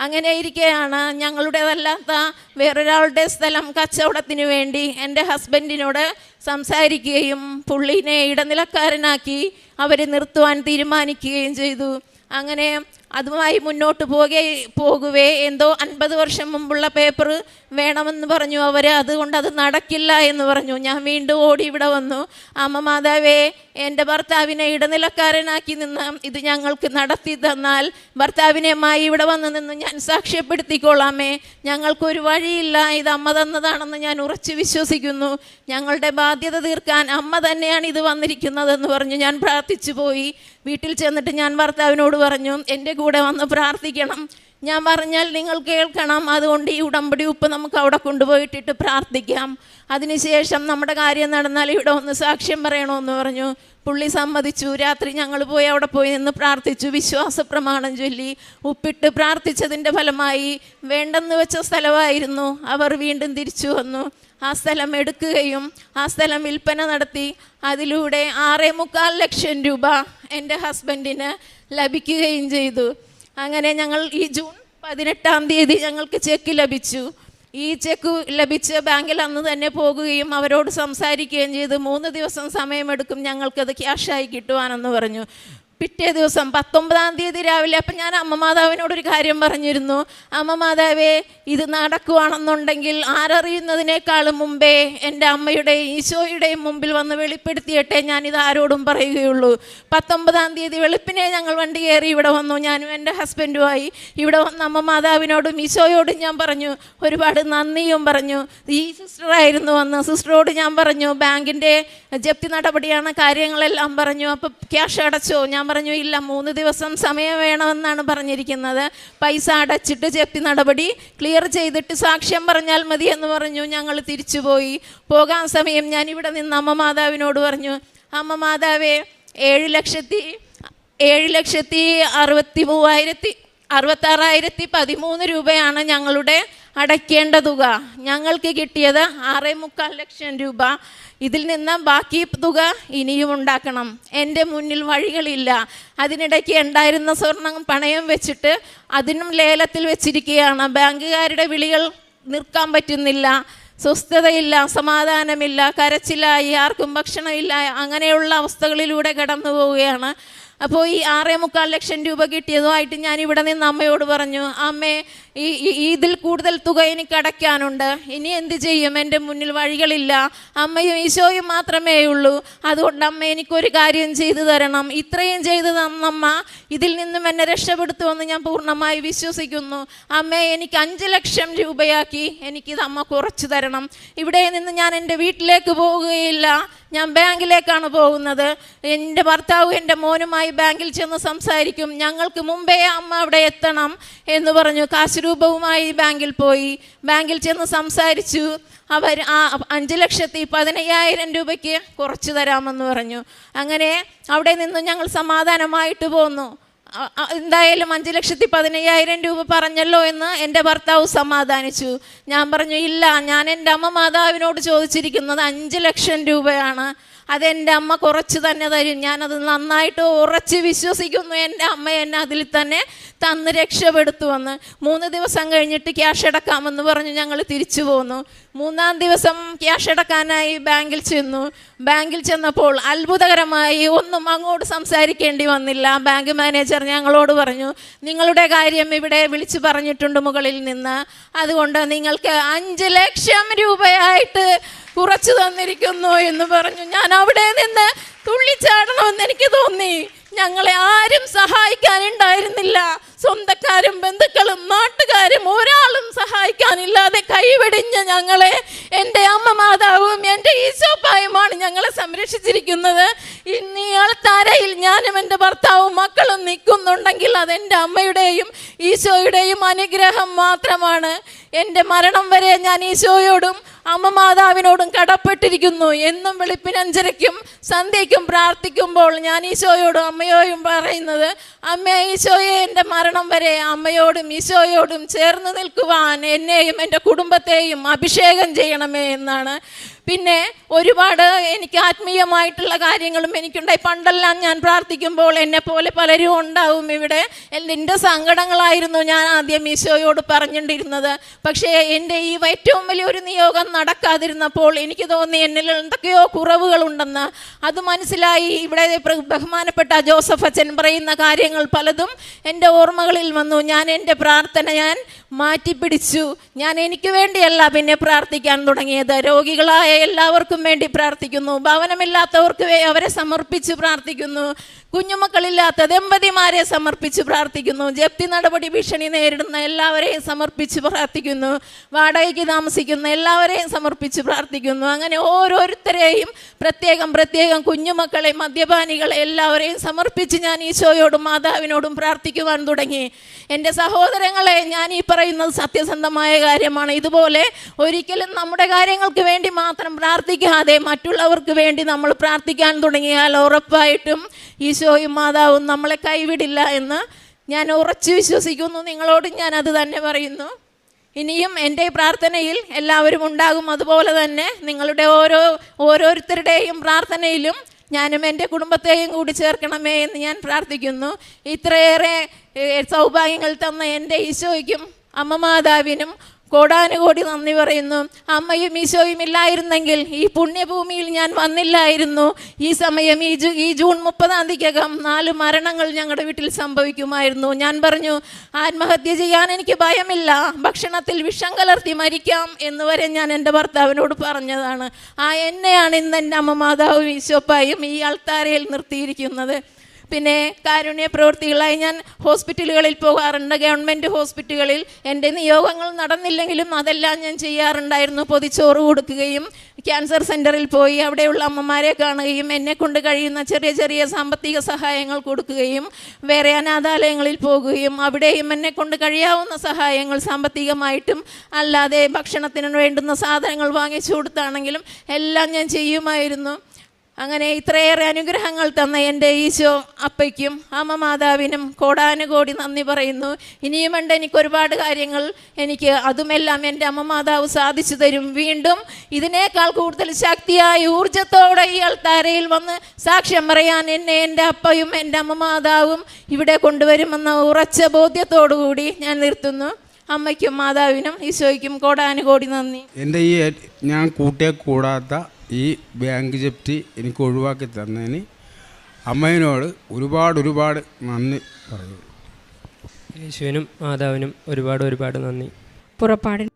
അങ്ങനെ ഇരിക്കുകയാണ് ഞങ്ങളുടേതല്ലാത്ത വേറൊരാളുടെ സ്ഥലം കച്ചവടത്തിന് വേണ്ടി എൻ്റെ ഹസ്ബൻഡിനോട് സംസാരിക്കുകയും പുള്ളിനെ ഇടനിലക്കാരനാക്കി അവർ നിർത്തുവാൻ തീരുമാനിക്കുകയും ചെയ്തു. അങ്ങനെ അതുമായി മുന്നോട്ട് പോകുവേ എന്തോ 50 വർഷം മുമ്പുള്ള പേപ്പർ വേണമെന്ന് പറഞ്ഞു അവർ. അതുകൊണ്ട് അത് നടക്കില്ല എന്ന് പറഞ്ഞു. ഞാൻ വീണ്ടും ഓടി ഇവിടെ വന്നു. അമ്മ മാതാവേ, എൻ്റെ ഭർത്താവിനെ ഇടനിലക്കാരനാക്കി നിന്ന് ഇത് ഞങ്ങൾക്ക് നടത്തി തന്നാൽ ഭർത്താവിനെയുമായി ഇവിടെ വന്ന് നിന്ന് ഞാൻ സാക്ഷ്യപ്പെടുത്തിക്കൊള്ളാമേ. ഞങ്ങൾക്കൊരു വഴിയില്ല, ഇത് അമ്മ തന്നതാണെന്ന് ഞാൻ ഉറച്ചു വിശ്വസിക്കുന്നു. ഞങ്ങളുടെ ബാധ്യത തീർക്കാൻ അമ്മ തന്നെയാണ് ഇത് വന്നിരിക്കുന്നതെന്ന് പറഞ്ഞു ഞാൻ പ്രാർത്ഥിച്ചു പോയി. വീട്ടിൽ ചെന്നിട്ട് ഞാൻ ഭർത്താവിനോട് പറഞ്ഞു, എൻ്റെ കൂടെ വന്ന് പ്രാർത്ഥിക്കണം. ഞാൻ പറഞ്ഞാൽ നിങ്ങൾ കേൾക്കണം. അതുകൊണ്ട് ഈ ഉടമ്പടി ഉപ്പ് നമുക്ക് അവിടെ കൊണ്ടുപോയിട്ടിട്ട് പ്രാർത്ഥിക്കാം. അതിനുശേഷം നമ്മുടെ കാര്യം നടന്നാൽ ഇവിടെ ഒന്ന് സാക്ഷ്യം പറയണമെന്ന് പറഞ്ഞു. പുള്ളി സമ്മതിച്ചു. രാത്രി ഞങ്ങൾ അവിടെ പോയി നിന്ന് പ്രാർത്ഥിച്ചു. വിശ്വാസ പ്രമാണം ചൊല്ലി ഉപ്പിട്ട് പ്രാർത്ഥിച്ചതിൻ്റെ ഫലമായി വേണ്ടെന്ന് വെച്ച സ്ഥലമായിരുന്നു. അവർ വീണ്ടും തിരിച്ചു വന്നു. ആ സ്ഥലം എടുക്കുകയും ആ സ്ഥലം വിൽപ്പന നടത്തി അതിലൂടെ 6.25 ലക്ഷം രൂപ എൻ്റെ ഹസ്ബൻഡിന് ലഭിക്കുകയും ചെയ്തു. അങ്ങനെ ഞങ്ങൾ ഈ ജൂൺ 18-ാം തീയതി ഞങ്ങൾക്ക് ചെക്ക് ലഭിച്ചു. ഈ ചെക്ക് ലഭിച്ച് ബാങ്കിൽ അന്ന് തന്നെ പോകുകയും അവരോട് സംസാരിക്കുകയും ചെയ്തു. 3 ദിവസം സമയമെടുക്കും ഞങ്ങൾക്കത് ക്യാഷായി കിട്ടുവാനെന്ന് പറഞ്ഞു. പിറ്റേ ദിവസം 19-ാം തീയതി രാവിലെ അപ്പം ഞാൻ അമ്മ മാതാവിനോടൊരു കാര്യം പറഞ്ഞിരുന്നു. അമ്മ മാതാവേ, ഇത് നടക്കുവാണെന്നുണ്ടെങ്കിൽ ആരറിയുന്നതിനേക്കാളും മുമ്പേ എൻ്റെ അമ്മയുടെയും ഈശോയുടെയും മുമ്പിൽ വന്ന് വെളിപ്പെടുത്തിയിട്ടേ ഞാനിത് ആരോടും പറയുകയുള്ളൂ. 19-ാം തീയതി വെളുപ്പിനെ ഞങ്ങൾ വണ്ടി കയറി ഇവിടെ വന്നു. ഞാനും എൻ്റെ ഹസ്ബൻഡുമായി ഇവിടെ വന്ന് അമ്മ മാതാവിനോടും ഈശോയോടും ഞാൻ പറഞ്ഞു, ഒരുപാട് നന്ദിയും പറഞ്ഞു. ഈ സിസ്റ്ററായിരുന്നു വന്ന്. സിസ്റ്ററോട് ഞാൻ പറഞ്ഞു, ബാങ്കിൻ്റെ ജപ്തി നടപടിയാണ്, കാര്യങ്ങളെല്ലാം പറഞ്ഞു. അപ്പോൾ ക്യാഷ് അടച്ചോ? ഞാൻ പറഞ്ഞു, ഇല്ല, 3 ദിവസം സമയം വേണമെന്നാണ് പറഞ്ഞിരിക്കുന്നത്. പൈസ അടച്ചിട്ട് ജപ്തി നടപടി ക്ലിയർ ചെയ്തിട്ട് സാക്ഷ്യം പറഞ്ഞാൽ മതി എന്ന് പറഞ്ഞു. ഞങ്ങൾ തിരിച്ചുപോയി. പോകാൻ സമയം ഞാൻ ഇവിടെ നിന്ന് അമ്മ മാതാവിനോട് പറഞ്ഞു, അമ്മ മാതാവേ, 7,63,66,13 രൂപയാണ് ഞങ്ങളുടെ അടയ്ക്കേണ്ട തുക. ഞങ്ങൾക്ക് കിട്ടിയത് 6.25 ലക്ഷം രൂപ. ഇതിൽ നിന്ന് ബാക്കി തുക ഇനിയും ഉണ്ടാക്കണം. എൻ്റെ മുന്നിൽ വഴികളില്ല. അതിനിടയ്ക്ക് ഉണ്ടായിരുന്ന സ്വർണം പണയം വെച്ചിട്ട് അതിനും ലേലത്തിൽ വെച്ചിരിക്കുകയാണ്. ബാങ്കുകാരുടെ വിളികൾ നിൽക്കാൻ പറ്റുന്നില്ല. സ്വസ്ഥതയില്ല, സമാധാനമില്ല, കരച്ചിലായി, ആർക്കും ഭക്ഷണമില്ല. അങ്ങനെയുള്ള അവസ്ഥകളിലൂടെ കടന്നു പോവുകയാണ്. അപ്പോൾ ഈ 6.25 ലക്ഷം രൂപ കിട്ടിയതുമായിട്ട് ഞാൻ ഇവിടെ നിന്ന് അമ്മയോട് പറഞ്ഞു, അമ്മേ, ഇതിൽ കൂടുതൽ തുക എനിക്ക് അടയ്ക്കാനുണ്ട്. ഇനി എന്ത് ചെയ്യും? എൻ്റെ മുന്നിൽ വഴികളില്ല. അമ്മയും ഈശോയും മാത്രമേ ഉള്ളൂ. അതുകൊണ്ട് അമ്മ എനിക്കൊരു കാര്യം ചെയ്തു തരണം. ഇത്രയും ചെയ്തു തന്നമ്മ ഇതിൽ നിന്നും എന്നെ രക്ഷപ്പെടുത്തുമെന്ന് ഞാൻ പൂർണ്ണമായി വിശ്വസിക്കുന്നു. അമ്മേ, എനിക്ക് 5 ലക്ഷം രൂപയാക്കി എനിക്കിത് അമ്മ കുറച്ച് തരണം. ഇവിടെ നിന്ന് ഞാൻ എൻ്റെ വീട്ടിലേക്ക് പോവുകയില്ല. ഞാൻ ബാങ്കിലേക്കാണ് പോകുന്നത്. എൻ്റെ ഭർത്താവ് എൻ്റെ മോനുമായി ബാങ്കിൽ ചെന്ന് സംസാരിക്കും. ഞങ്ങൾക്ക് മുമ്പേ അമ്മ അവിടെ എത്തണം എന്ന് പറഞ്ഞു. കാശ് രൂപവുമായി ബാങ്കിൽ പോയി. ബാങ്കിൽ ചെന്ന് സംസാരിച്ചു. അവർ 5,15,000 രൂപയ്ക്ക് കുറച്ച് തരാമെന്ന് പറഞ്ഞു. അങ്ങനെ അവിടെ നിന്ന് ഞങ്ങൾ സമാധാനമായിട്ട് പോന്നു. എന്തായാലും 5,15,000 രൂപ പറഞ്ഞല്ലോ എന്ന് എൻ്റെ ഭർത്താവ് സമാധാനിച്ചു. ഞാൻ പറഞ്ഞു, ഇല്ല, ഞാൻ എൻ്റെ അമ്മ മാതാവിനോട് ചോദിച്ചിരിക്കുന്നത് 5 ലക്ഷം രൂപയാണ്. അതെൻ്റെ അമ്മ കുറച്ച് തന്നെ തരും. ഞാനത് നന്നായിട്ട് ഉറച്ച് വിശ്വസിക്കുന്നു. എൻ്റെ അമ്മ എന്നെ അതിൽ തന്നെ തന്ന് രക്ഷപ്പെടുത്തുമെന്ന്. 3 ദിവസം കഴിഞ്ഞിട്ട് ക്യാഷ് അടക്കാമെന്ന് പറഞ്ഞു ഞങ്ങൾ തിരിച്ചു പോന്നു. 3-ാം ദിവസം ക്യാഷ് അടക്കാനായി ബാങ്കിൽ ചെന്നു. ബാങ്കിൽ ചെന്നപ്പോൾ അത്ഭുതകരമായി ഒന്നും അങ്ങോട്ട് സംസാരിക്കേണ്ടി വന്നില്ല. ബാങ്ക് മാനേജർ ഞങ്ങളോട് പറഞ്ഞു, നിങ്ങളുടെ കാര്യം ഇവിടെ വിളിച്ചു പറഞ്ഞിട്ടുണ്ട് മുകളിൽ നിന്ന്. അതുകൊണ്ട് നിങ്ങൾക്ക് 5 ലക്ഷം രൂപയായിട്ട് കുറച്ചു തന്നിരിക്കുന്നു എന്ന് പറഞ്ഞു. ഞാൻ അവിടെ നിന്ന് തുള്ളിച്ചാടണമെന്ന് എനിക്ക് തോന്നി. ഞങ്ങളെ ആരും സഹായിക്കാനുണ്ടായിരുന്നില്ല. സ്വന്തക്കാരും ബന്ധുക്കളും നാട്ടുകാരും ഒരാളും സഹായിക്കാനില്ലാതെ കൈവെടിഞ്ഞ ഞങ്ങളെ എൻ്റെ അമ്മ മാതാവും എൻ്റെ ഈശോപ്പായുമാണ് ഞങ്ങളെ സംരക്ഷിച്ചിരിക്കുന്നത്. ഇന്ന് ഈ ആൾത്താരയിൽ ഞാനും എൻ്റെ ഭർത്താവും മക്കളും നിൽക്കുന്നുണ്ടെങ്കിൽ അതെൻ്റെ അമ്മയുടെയും ഈശോയുടെയും അനുഗ്രഹം മാത്രമാണ്. എൻ്റെ മരണം വരെ ഞാൻ ഈശോയോടും അമ്മ മാതാവിനോടും കടപ്പെട്ടിരിക്കുന്നു. എന്നും വെളുപ്പിന് 5:30-ക്കും സന്ധ്യയ്ക്കും പ്രാർത്ഥിക്കുമ്പോൾ ഞാൻ ഈശോയോടും അമ്മയോടും പറയുന്നത്, അമ്മ ഈശോയെ, എൻ്റെ മരണം വരെ അമ്മയോടും ഈശോയോടും ചേർന്ന് നിൽക്കുവാൻ എന്നെയും എൻ്റെ കുടുംബത്തെയും അഭിഷേകം ചെയ്യണമേ എന്നാണ്. പിന്നെ ഒരുപാട് എനിക്ക് ആത്മീയമായിട്ടുള്ള കാര്യങ്ങളും എനിക്കുണ്ടായി. പണ്ടെല്ലാം ഞാൻ പ്രാർത്ഥിക്കുമ്പോൾ എന്നെ പോലെ പലരും ഉണ്ടാവും ഇവിടെ. എൻ്റെ സങ്കടങ്ങളായിരുന്നു ഞാൻ ആദ്യം ഈശോയോട് പറഞ്ഞിട്ടിരുന്നത്. പക്ഷേ എൻ്റെ ഈ ഏറ്റവും വലിയൊരു നിയോഗം നടക്കാതിരുന്നപ്പോൾ എനിക്ക് തോന്നി എന്നിൽ എന്തൊക്കെയോ കുറവുകളുണ്ടെന്ന്. അത് മനസ്സിലായി. ഇവിടെ ബഹുമാനപ്പെട്ട ജോസഫ് അച്ഛൻ പറയുന്ന കാര്യങ്ങൾ പലതും എൻ്റെ ഓർമ്മകളിൽ വന്നു. ഞാൻ എൻ്റെ പ്രാർത്ഥന മാറ്റിപ്പിടിച്ചു. ഞാൻ എനിക്ക് വേണ്ടിയല്ല പിന്നെ പ്രാർത്ഥിക്കാൻ തുടങ്ങിയത്. രോഗികളായ എല്ലാവർക്കും വേണ്ടി പ്രാർത്ഥിക്കുന്നു. ഭവനമില്ലാത്തവർക്ക് അവരെ സമർപ്പിച്ച് പ്രാർത്ഥിക്കുന്നു. കുഞ്ഞുമക്കളില്ലാത്ത ദമ്പതിമാരെ സമർപ്പിച്ച് പ്രാർത്ഥിക്കുന്നു. ജപ്തി നടപടി ഭീഷണി നേരിടുന്ന എല്ലാവരെയും സമർപ്പിച്ച് പ്രാർത്ഥിക്കുന്നു. വാടകയ്ക്ക് താമസിക്കുന്ന എല്ലാവരെയും സമർപ്പിച്ച് പ്രാർത്ഥിക്കുന്നു. അങ്ങനെ ഓരോരുത്തരെയും പ്രത്യേകം കുഞ്ഞുമക്കളെ, മദ്യപാനികളെ എല്ലാവരെയും സമർപ്പിച്ച് ഞാൻ ഈശോയോടും മാതാവിനോടും പ്രാർത്ഥിക്കുവാൻ തുടങ്ങി. എൻ്റെ സഹോദരങ്ങളെ, ഞാൻ ഈ പറയുന്നത് സത്യസന്ധമായ കാര്യമാണ്. ഇതുപോലെ ഒരിക്കലും നമ്മുടെ കാര്യങ്ങൾക്ക് വേണ്ടി മാത്രം പ്രാർത്ഥിക്കാതെ മറ്റുള്ളവർക്ക് വേണ്ടി നമ്മൾ പ്രാർത്ഥിക്കാൻ തുടങ്ങിയാൽ ഉറപ്പായിട്ടും ഈശോയും മാതാവും നമ്മളെ കൈവിടില്ല എന്ന് ഞാൻ ഉറച്ചു വിശ്വസിക്കുന്നു. നിങ്ങളോടും ഞാൻ അത് തന്നെ പറയുന്നു. ഇനിയും എൻ്റെ പ്രാർത്ഥനയിൽ എല്ലാവരും ഉണ്ടാകും. അതുപോലെ തന്നെ നിങ്ങളുടെ ഓരോരുത്തരുടെയും പ്രാർത്ഥനയിലും ഞാനും എൻ്റെ കുടുംബത്തെയും കൂടി ചേർക്കണമേ എന്ന് ഞാൻ പ്രാർത്ഥിക്കുന്നു. ഇത്രയേറെ സൗഭാഗ്യങ്ങൾ തന്ന എൻ്റെ ഈശോയ്ക്കും അമ്മ മാതാവിനും കോടാനുകോടി നന്ദി പറയുന്നു. അമ്മയും ഈശോയും ഇല്ലായിരുന്നെങ്കിൽ ഈ പുണ്യഭൂമിയിൽ ഞാൻ വന്നില്ലായിരുന്നു. ഈ സമയം ഈ ജൂൺ 30-ാം തീയതിക്കകം 4 മരണങ്ങൾ ഞങ്ങളുടെ വീട്ടിൽ സംഭവിക്കുമായിരുന്നു. ഞാൻ പറഞ്ഞു, ആത്മഹത്യ ചെയ്യാൻ എനിക്ക് ഭയമില്ല, ഭക്ഷണത്തിൽ വിഷം കലർത്തി മരിക്കാം എന്ന് വരെ ഞാൻ എൻ്റെ ഭർത്താവിനോട് പറഞ്ഞതാണ്. എന്നെയാണ് ഇന്ന് എൻ്റെ അമ്മ മാതാവും ഈശോപ്പായും ഈ അൾത്താരയിൽ നിർത്തിയിരിക്കുന്നത്. പിന്നെ കാരുണ്യ പ്രവൃത്തികളായി ഞാൻ ഹോസ്പിറ്റലുകളിൽ പോകാറുണ്ട്. ഗവൺമെൻറ് ഹോസ്പിറ്റലുകളിൽ എൻ്റെ നിയോഗങ്ങൾ നടന്നില്ലെങ്കിലും അതെല്ലാം ഞാൻ ചെയ്യാറുണ്ടായിരുന്നു. പൊതിച്ചോറ് കൊടുക്കുകയും ക്യാൻസർ സെൻ്ററിൽ പോയി അവിടെയുള്ള അമ്മമാരെ കാണുകയും എന്നെക്കൊണ്ട് കഴിയുന്ന ചെറിയ ചെറിയ സാമ്പത്തിക സഹായങ്ങൾ കൊടുക്കുകയും വേറെ അനാഥാലയങ്ങളിൽ പോകുകയും അവിടെയും എന്നെക്കൊണ്ട് കഴിയാവുന്ന സഹായങ്ങൾ സാമ്പത്തികമായിട്ടും അല്ലാതെ ഭക്ഷണത്തിന് വേണ്ടുന്ന സാധനങ്ങൾ വാങ്ങിച്ചു കൊടുത്താണെങ്കിലും എല്ലാം ഞാൻ ചെയ്യുമായിരുന്നു. അങ്ങനെ ഇത്രയേറെ അനുഗ്രഹങ്ങൾ തന്ന എൻ്റെ ഈശോ അപ്പയ്ക്കും അമ്മ മാതാവിനും കോടാനുകോടി നന്ദി പറയുന്നു. ഇനിയുമുണ്ട് എനിക്ക് ഒരുപാട് കാര്യങ്ങൾ. എനിക്ക് അതുമെല്ലാം എൻ്റെ അമ്മ മാതാവ് സാധിച്ചു തരും. വീണ്ടും ഇതിനേക്കാൾ കൂടുതൽ ശക്തിയായ ഊർജത്തോടെ ഈ അൾത്താരയിൽ വന്ന് സാക്ഷ്യം പറയാൻ എന്നെ എൻ്റെ അപ്പയും എൻ്റെ അമ്മ മാതാവും ഇവിടെ കൊണ്ടുവരുമെന്ന ഉറച്ച ബോധ്യത്തോടുകൂടി ഞാൻ നിർത്തുന്നു. അമ്മയ്ക്കും മാതാവിനും ഈശോയ്ക്കും കോടാനുകോടി നന്ദി. എൻ്റെ ഞാൻ കൂട്ടിയെ കൂടാത്ത ഈ ബാങ്ക് ജപ്തി എനിക്ക് ഒഴിവാക്കി തന്നതിന് അമ്മയോട് ഒരുപാട് നന്ദി പറയുന്നു. യേശുവിനും മാതാവിനും ഒരുപാട് നന്ദി. പുറപ്പാടിന്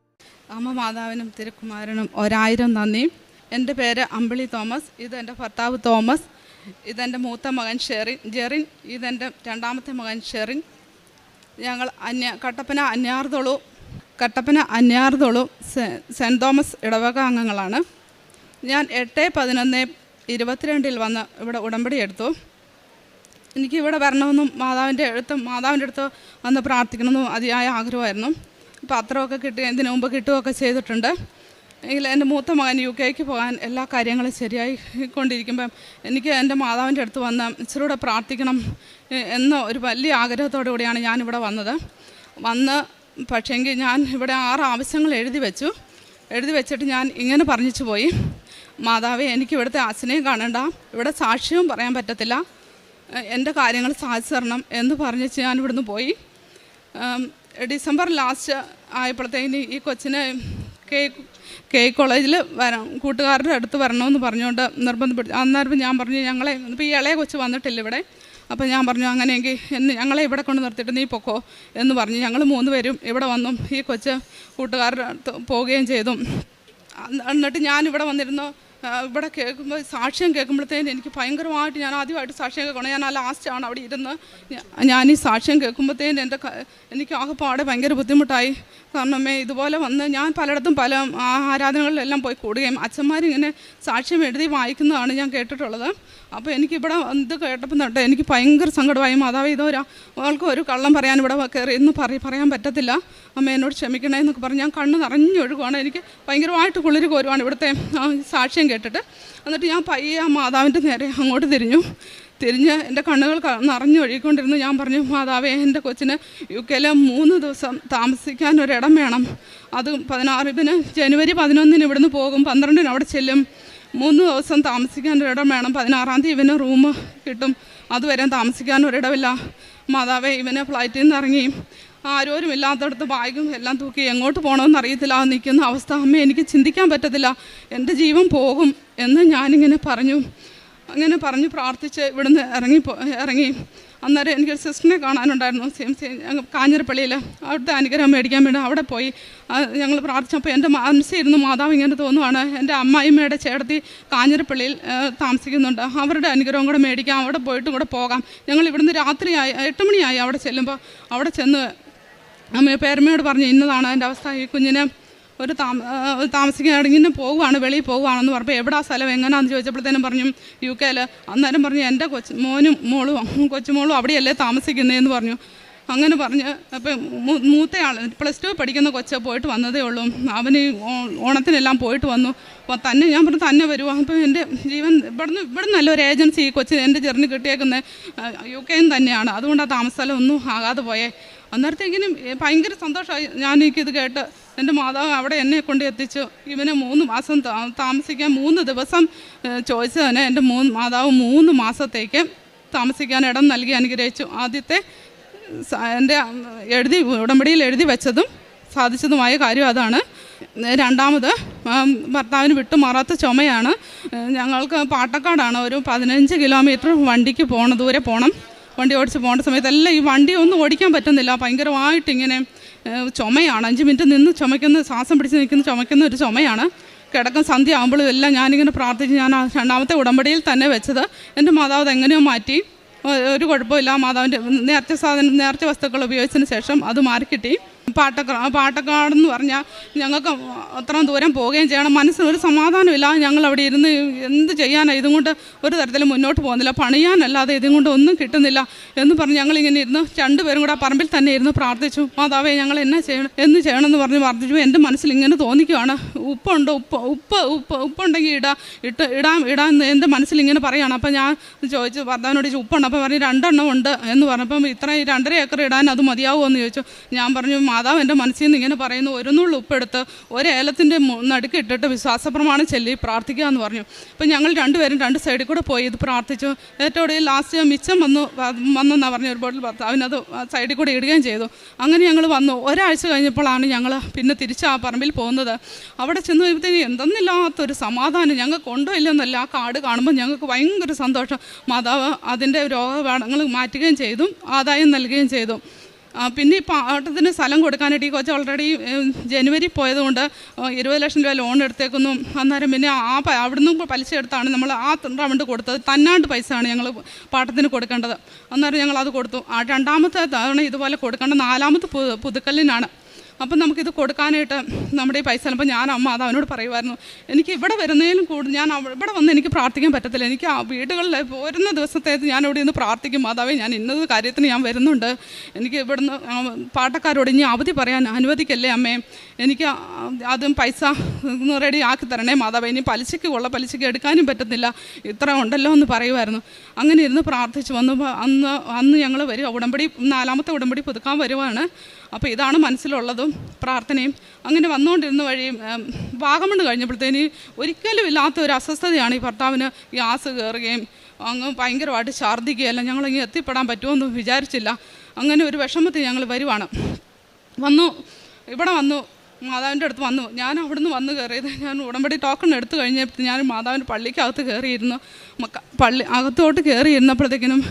അമ്മ മാതാവിനും തിരുക്കുമാരനും 1000 നന്ദി. എൻ്റെ പേര് അമ്പിളി തോമസ്. ഇതെൻ്റെ ഭർത്താവ് തോമസ്. ഇതെൻ്റെ മൂത്ത മകൻ ജെറിൻ. ഇതെൻ്റെ രണ്ടാമത്തെ മകൻ ഷെറിൻ. ഞങ്ങൾ കട്ടപ്പന അന്യാർതൊളു സെൻറ് തോമസ് ഇടവക അംഗങ്ങളാണ്. ഞാൻ 8/11/22 വന്ന് ഇവിടെ ഉടമ്പടി എടുത്തു. എനിക്കിവിടെ വരണമെന്നും മാതാവിൻ്റെ അടുത്ത് വന്ന് പ്രാർത്ഥിക്കണമെന്നും അതിയായ ആഗ്രഹമായിരുന്നു. പത്രമൊക്കെ ഇതിനു മുമ്പ് കിട്ടുകയൊക്കെ ചെയ്തിട്ടുണ്ട്. എങ്കിൽ എൻ്റെ മൂത്ത മകൻ UK പോകാൻ എല്ലാ കാര്യങ്ങളും ശരിയായി കൊണ്ടിരിക്കുമ്പം എനിക്ക് എൻ്റെ മാതാവിൻ്റെ അടുത്ത് വന്ന് ഇച്ചിരൂടെ പ്രാർത്ഥിക്കണം എന്ന ഒരു വലിയ ആഗ്രഹത്തോടു കൂടിയാണ് ഞാനിവിടെ വന്നത്. പക്ഷേങ്കിൽ ഞാൻ ഇവിടെ 6 ആവശ്യങ്ങൾ എഴുതി വെച്ചിട്ട് ഞാൻ ഇങ്ങനെ പറഞ്ഞിച്ചു പോയി, മാതാവേ, എനിക്ക് ഇവിടുത്തെ അച്ഛനെയും കാണണ്ട, ഇവിടെ സാക്ഷ്യവും പറയാൻ പറ്റത്തില്ല, എൻ്റെ കാര്യങ്ങൾ സാധിച്ചു തരണം എന്ന് പറഞ്ഞിച്ച് ഞാൻ ഇവിടുന്ന് പോയി. ഡിസംബർ ലാസ്റ്റ് ആയപ്പോഴത്തേന് ഈ കൊച്ചിനെ കോളേജിൽ കൂട്ടുകാരുടെ അടുത്ത് വരണമെന്ന് പറഞ്ഞുകൊണ്ട് നിർബന്ധപ്പെടുത്തി. അന്നേരം ഞാൻ പറഞ്ഞു, ഇപ്പോൾ ഈ ഇളയ കൊച്ച് വന്നിട്ടില്ല ഇവിടെ. അപ്പോൾ ഞാൻ പറഞ്ഞു, അങ്ങനെയെങ്കിൽ ഞങ്ങളെ ഇവിടെ കൊണ്ട് നിർത്തിയിട്ട് നീ പൊക്കോ എന്ന് പറഞ്ഞു. ഞങ്ങൾ 3 പേരും ഇവിടെ വന്നു. ഈ കൊച്ച് കൂട്ടുകാരുടെ അടുത്ത് പോവുകയും ചെയ്തു. എന്നിട്ട് ഞാനിവിടെ വന്നിരുന്നു. ഇവിടെ കേൾക്കുമ്പോൾ സാക്ഷ്യം കേൾക്കുമ്പോഴത്തേന് എനിക്ക് ഭയങ്കരമായിട്ട്, ഞാൻ ആദ്യമായിട്ട് സാക്ഷ്യം കേൾക്കണം. ഞാൻ ലാസ്റ്റാണ് അവിടെ ഇരുന്ന് ഞാൻ ഈ സാക്ഷ്യം കേൾക്കുമ്പോഴത്തേന് എനിക്ക് ആകെപ്പാടെ ഭയങ്കര ബുദ്ധിമുട്ടായി. കാരണം ഇതുപോലെ വന്ന് ഞാൻ പലയിടത്തും പല ആരാധനകളിലെല്ലാം പോയി കൂടുകയും അച്ഛന്മാരിങ്ങനെ സാക്ഷ്യം എഴുതി വായിക്കുന്നതാണ് ഞാൻ കേട്ടിട്ടുള്ളത്. അപ്പോൾ എനിക്കിവിടെ ഇത് കേട്ടപ്പോൾ തൊട്ട് എനിക്ക് ഭയങ്കര സങ്കടമായി. മാതാവ് അവൾക്ക് ഒരു കള്ളം പറയാൻ ഇവിടെ കയറി എന്ന് പറയാൻ പറ്റത്തില്ല, അമ്മ എന്നോട് ക്ഷമിക്കണേ എന്നൊക്കെ പറഞ്ഞ് ഞാൻ കണ്ണ് നിറഞ്ഞൊഴുകുവാണ്. എനിക്ക് ഭയങ്കരമായിട്ട് കുളിര് കോരുവാണ് ഇവിടുത്തെ സാക്ഷ്യം കേട്ടിട്ട്. എന്നിട്ട് ഞാൻ പയ്യെ ആ മാതാവിൻ്റെ നേരെ അങ്ങോട്ട് തിരിഞ്ഞ് എൻ്റെ കണ്ണുകൾ നിറഞ്ഞൊഴുകിക്കൊണ്ടിരുന്നു. ഞാൻ പറഞ്ഞു, മാതാവേ, എൻ്റെ കൊച്ചിന് UK 3 ദിവസം താമസിക്കാൻ ഒരിടം വേണം. അത് 16 ജനുവരി 11 ഇവിടുന്ന് പോകും, 12 അവിടെ ചെല്ലും. 3 ദിവസം താമസിക്കാൻ ഒരിടം വേണം. 16-ാം തീയതി ഇവന് റൂം കിട്ടും. അതുവരെ താമസിക്കാൻ ഒരിടമില്ല. മാതാവേ, ഇവനെ ഫ്ലൈറ്റിൽ നിന്ന് ഇറങ്ങി ആരോരും ഇല്ലാത്തടത്ത് ബാഗും എല്ലാം തൂക്കി എങ്ങോട്ട് പോകണമെന്ന് അറിയത്തില്ല നിൽക്കുന്ന അവസ്ഥ. അമ്മ, എനിക്ക് ചിന്തിക്കാൻ പറ്റത്തില്ല, എൻ്റെ ജീവൻ പോകും എന്ന് ഞാനിങ്ങനെ പറഞ്ഞു. അങ്ങനെ പറഞ്ഞ് പ്രാർത്ഥിച്ച് ഇവിടുന്ന് ഇറങ്ങി. അന്നേരം എനിക്കൊരു സിസ്റ്ററിനെ കാണാനുണ്ടായിരുന്നു, കാഞ്ഞിരപ്പള്ളിയിൽ. അവിടുത്തെ അനുഗ്രഹം മേടിക്കാൻ വേണ്ടി അവിടെ പോയി ഞങ്ങൾ പ്രാർത്ഥിച്ചപ്പോൾ എൻ്റെ മനസ്സിരുന്നു മാതാവ് ഇങ്ങനെ തോന്നുവാണ്, എൻ്റെ അമ്മായിമ്മയുടെ ചേട്ടത്തി കാഞ്ഞിരപ്പള്ളിയിൽ താമസിക്കുന്നുണ്ട്, അവരുടെ അനുഗ്രഹം കൂടെ മേടിക്കാം, അവിടെ പോയിട്ടും കൂടെ പോകാം. ഞങ്ങൾ ഇവിടുന്ന് രാത്രിയായി 8 മണിയായി അവിടെ ചെല്ലുമ്പോൾ. അവിടെ ചെന്ന് പേരമ്മയോട് പറഞ്ഞു, ഇന്നതാണ് എൻ്റെ അവസ്ഥ, ഈ കുഞ്ഞിനെ ഒരു താമസിക്കാൻ ഇങ്ങനെ പോവുകയാണ്, വെളിയിൽ പോവുകയാണെന്ന് പറഞ്ഞപ്പോൾ എവിടെ ആ സ്ഥലം എങ്ങനെയാണെന്ന് ചോദിച്ചപ്പോഴത്തേനും പറഞ്ഞു UK. അന്നേരം പറഞ്ഞു, എൻ്റെ കൊച്ചുമോളും അവിടെയല്ലേ താമസിക്കുന്നതെന്ന് പറഞ്ഞു. അങ്ങനെ പറഞ്ഞ് അപ്പം മൂത്തയാൾ +2 പഠിക്കുന്ന കൊച്ച് പോയിട്ട് വന്നതേ ഉള്ളൂ. അവന് ഓണത്തിനെല്ലാം പോയിട്ട് വന്നു. അപ്പോൾ ഞാൻ പറഞ്ഞു, തന്നെ വരുമോ? അപ്പം എൻ്റെ ജീവൻ ഇവിടെ നല്ലൊരു ഏജൻസി ഈ കൊച്ചിന് എൻ്റെ ജെറിന് കിട്ടിയേക്കുന്നത് UK തന്നെയാണ്. അതുകൊണ്ട് ആ താമസസ്ഥലം ഒന്നും ആകാതെ പോയേ. അന്നേരത്തേക്കിനും ഭയങ്കര സന്തോഷമായി. എനിക്കിത് കേട്ട് എൻ്റെ മാതാവ് അവിടെ എന്നെ കൊണ്ട് എത്തിച്ചു. ഇവനെ 3 മാസം താമസിക്കാൻ 3 ദിവസം ചോദിച്ചതിന് എൻ്റെ മാതാവ് 3 മാസത്തേക്ക് താമസിക്കാൻ ഇടം നൽകി അനുഗ്രഹിച്ചു. ആദ്യത്തെ എൻ്റെ ഉടമ്പടിയിൽ എഴുതി വെച്ചതും സാധിച്ചതുമായ കാര്യം അതാണ്. രണ്ടാമത് ഭർത്താവിന് വിട്ടുമാറാത്ത ചുമയാണ്. ഞങ്ങൾക്ക് പാട്ടക്കാടാണ്, ഒരു 15 കിലോമീറ്റർ വണ്ടിക്ക് പോകണം, ദൂരെ പോകണം. വണ്ടി ഓടിച്ച് പോകേണ്ട സമയത്തെല്ലാം ഈ വണ്ടി ഒന്നും ഓടിക്കാൻ പറ്റുന്നില്ല, ഭയങ്കരമായിട്ടിങ്ങനെ ചുമയാണ്. 5 മിനിറ്റ് നിന്ന് ചുമയ്ക്കുന്ന, ശ്വാസം പിടിച്ച് നിൽക്കുന്ന ചുമയ്ക്കുന്ന ഒരു ചുമയാണ്. കിടക്കും സന്ധ്യ ആകുമ്പോഴും എല്ലാം ഞാനിങ്ങനെ പ്രാർത്ഥിച്ച് ഞാൻ രണ്ടാമത്തെ ഉടമ്പടിയിൽ തന്നെ വെച്ചത്. എൻ്റെ മാതാവ് എങ്ങനെയോ മാറ്റി, ഒരു കുഴപ്പമില്ല. മാതാവിൻ്റെ നേർച്ച വസ്തുക്കൾ ഉപയോഗിച്ചതിന് ശേഷം അത് മാറിക്കിട്ടി. പാട്ടക്കാടെന്ന് പറഞ്ഞാൽ ഞങ്ങൾക്ക് അത്രയും ദൂരം പോവുകയും ചെയ്യണം, മനസ്സിന് ഒരു സമാധാനമില്ല. ഞങ്ങൾ അവിടെ ഇരുന്ന് എന്ത് ചെയ്യാനാണ്, ഇതും കൊണ്ട് ഒരു തരത്തിലും മുന്നോട്ട് പോകുന്നില്ല, പണിയാനല്ലാതെ ഇതും കൊണ്ട് ഒന്നും കിട്ടുന്നില്ല എന്ന് പറഞ്ഞ് ഞങ്ങളിങ്ങനെ ഇരുന്ന് 2 പേരും കൂടെ പറമ്പിൽ തന്നെ ഇരുന്ന് പ്രാർത്ഥിച്ചു. മാതാവേ ഞങ്ങൾ എന്നാ ചെയ്യണം, എന്ന് ചെയ്യണമെന്ന് പറഞ്ഞ് പ്രാർത്ഥിച്ചു. എൻ്റെ മനസ്സിൽ ഇങ്ങനെ തോന്നിക്കുവാണ്, ഉപ്പുണ്ടോ, ഉപ്പുണ്ടെങ്കിൽ ഇടാൻ എൻ്റെ മനസ്സിൽ ഇങ്ങനെ പറയുകയാണ്. അപ്പം ഞാൻ ചോദിച്ചു, ഭർത്താവിനോട് ചോദിച്ചു ഉപ്പുണ്ട്. അപ്പം പറഞ്ഞു 2 എണ്ണം ഉണ്ട് എന്ന് പറഞ്ഞപ്പം ഇത്രയും 2.5 ഏക്കർ ഇടാൻ അത് മതിയാവുമോ എന്ന് ചോദിച്ചു. ഞാൻ പറഞ്ഞു, മാതാവ് എൻ്റെ മനസ്സിൽ നിന്ന് ഇങ്ങനെ പറയുന്നു, 1 നുള്ളി ഉപ്പെടുത്ത് ഒരേലത്തിൻ്റെ നടുക്ക് ഇട്ടിട്ട് വിശ്വാസപ്രമാണം ചൊല്ലി പ്രാർത്ഥിക്കുക എന്ന് പറഞ്ഞു. അപ്പം ഞങ്ങൾ 2 പേരും 2 സൈഡിൽ കൂടെ പോയി ഇത് പ്രാർത്ഥിച്ചു. ഏറ്റവും ഒടുവിൽ ലാസ്റ്റ് മിച്ചം വന്നെന്നാണ് പറഞ്ഞു, ഒരു ബോട്ടിൽ ഭർത്താവിനത് സൈഡിൽ കൂടെ ഇടുകയും ചെയ്തു. അങ്ങനെ ഞങ്ങൾ വന്നു. ഒരാഴ്ച കഴിഞ്ഞപ്പോഴാണ് ഞങ്ങൾ പിന്നെ തിരിച്ച് ആ പറമ്പിൽ പോകുന്നത്. അവിടെ ചെന്ന് കഴിയുമ്പോഴത്തേക്ക് എന്തെന്നില്ലാത്തൊരു സമാധാനം, ഞങ്ങൾക്ക് ഉണ്ടോ ഇല്ലെന്നല്ല, ആ കാട് കാണുമ്പോൾ ഞങ്ങൾക്ക് ഭയങ്കര സന്തോഷം. മാതാവ് അതിൻ്റെ രോഗങ്ങൾ മാറ്റുകയും ചെയ്തു, ആദായം നൽകുകയും ചെയ്തു. പിന്നെ ഈ പാട്ടത്തിന് സ്ഥലം കൊടുക്കാനായിട്ട് ഈ കൊച്ചു ഓൾറെഡി ജനുവരി പോയതുകൊണ്ട് 20 ലക്ഷം രൂപ ലോൺ എടുത്തേക്കുന്നു. അന്നേരം പിന്നെ അവിടുന്ന് പലിശ എടുത്താണ് നമ്മൾ ആ റൗണ്ട് കൊടുത്തത്. തന്നാണ്ട് പൈസയാണ് ഞങ്ങൾ പാട്ടത്തിന് കൊടുക്കേണ്ടത്. അന്നേരം ഞങ്ങൾ അത് കൊടുത്തു. 2ാമത്തെ തവണ ഇതുപോലെ കൊടുക്കേണ്ട 4ാമത്തെ പുതുക്കല്ലിനാണ്. അപ്പം നമുക്കിത് കൊടുക്കാനായിട്ട് നമ്മുടെ ഈ പൈസ, അപ്പോൾ ഞാൻ അമ്മ അത് അവനോട് പറയുമായിരുന്നു, എനിക്ക് ഇവിടെ വരുന്നതിലും കൂടുതൽ ഞാൻ ഇവിടെ വന്ന് എനിക്ക് പ്രാർത്ഥിക്കാൻ പറ്റത്തില്ല. എനിക്ക് ആ വീടുകളിൽ പോരുന്ന ദിവസത്തേക്ക് ഞാൻ ഇവിടെ നിന്ന് പ്രാർത്ഥിക്കും, മാതാവേ ഞാൻ ഇന്നത് കാര്യത്തിന് ഞാൻ വരുന്നുണ്ട്, എനിക്ക് ഇവിടുന്ന് പാട്ടക്കാരോട് ഇനി അവധി പറയാൻ അനുവദിക്കല്ലേ അമ്മേ, എനിക്ക് അതും പൈസ റെഡി ആക്കി തരണേ മാതാവേ, ഇനി പലിശയ്ക്ക് എടുക്കാനും പറ്റുന്നില്ല, ഇത്ര ഉണ്ടല്ലോ എന്ന് പറയുമായിരുന്നു. അങ്ങനെ ഇരുന്ന് പ്രാർത്ഥിച്ചു വന്നപ്പോൾ അന്ന് ഞങ്ങൾ വരിക, 4ാമത്തെ ഉടമ്പടി പുതുക്കാൻ വരുവാണ്. അപ്പോൾ ഇതാണ് മനസ്സിലുള്ളതും പ്രാർത്ഥനയും. അങ്ങനെ വന്നുകൊണ്ടിരുന്ന വഴി വാഗമണ്ണ് കഴിഞ്ഞപ്പോഴത്തേന് ഒരിക്കലും ഇല്ലാത്ത ഒരു അസ്വസ്ഥതയാണ്. ഈ ഭർത്താവിന് ഗ്യാസ് കയറുകയും അങ്ങ് ഭയങ്കരമായിട്ട് ഛർദ്ദിക്കുകയല്ല. ഞങ്ങളിങ്ങനെ എത്തിപ്പെടാൻ പറ്റുമെന്ന് വിചാരിച്ചില്ല. അങ്ങനെ ഒരു വിഷമത്തിൽ ഞങ്ങൾ വരുവാണ്. ഇവിടെ വന്നു മാതാവിൻ്റെ അടുത്ത് വന്നു. ഞാൻ അവിടുന്ന് വന്ന് കയറിയത്, ഞാൻ ഉടമ്പടി ടോക്കൺ എടുത്തു കഴിഞ്ഞപ്പോൾ ഞാൻ മാതാവിൻ്റെ പള്ളിക്കകത്ത് കയറിയിരുന്നു. അകത്തോട്ട് കയറിയിരുന്നപ്പോഴത്തേക്കിനും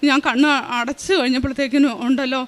ഞാൻ കണ്ണ് അടച്ച് കഴിഞ്ഞപ്പോഴത്തേക്കിനും ഉണ്ടല്ലോ,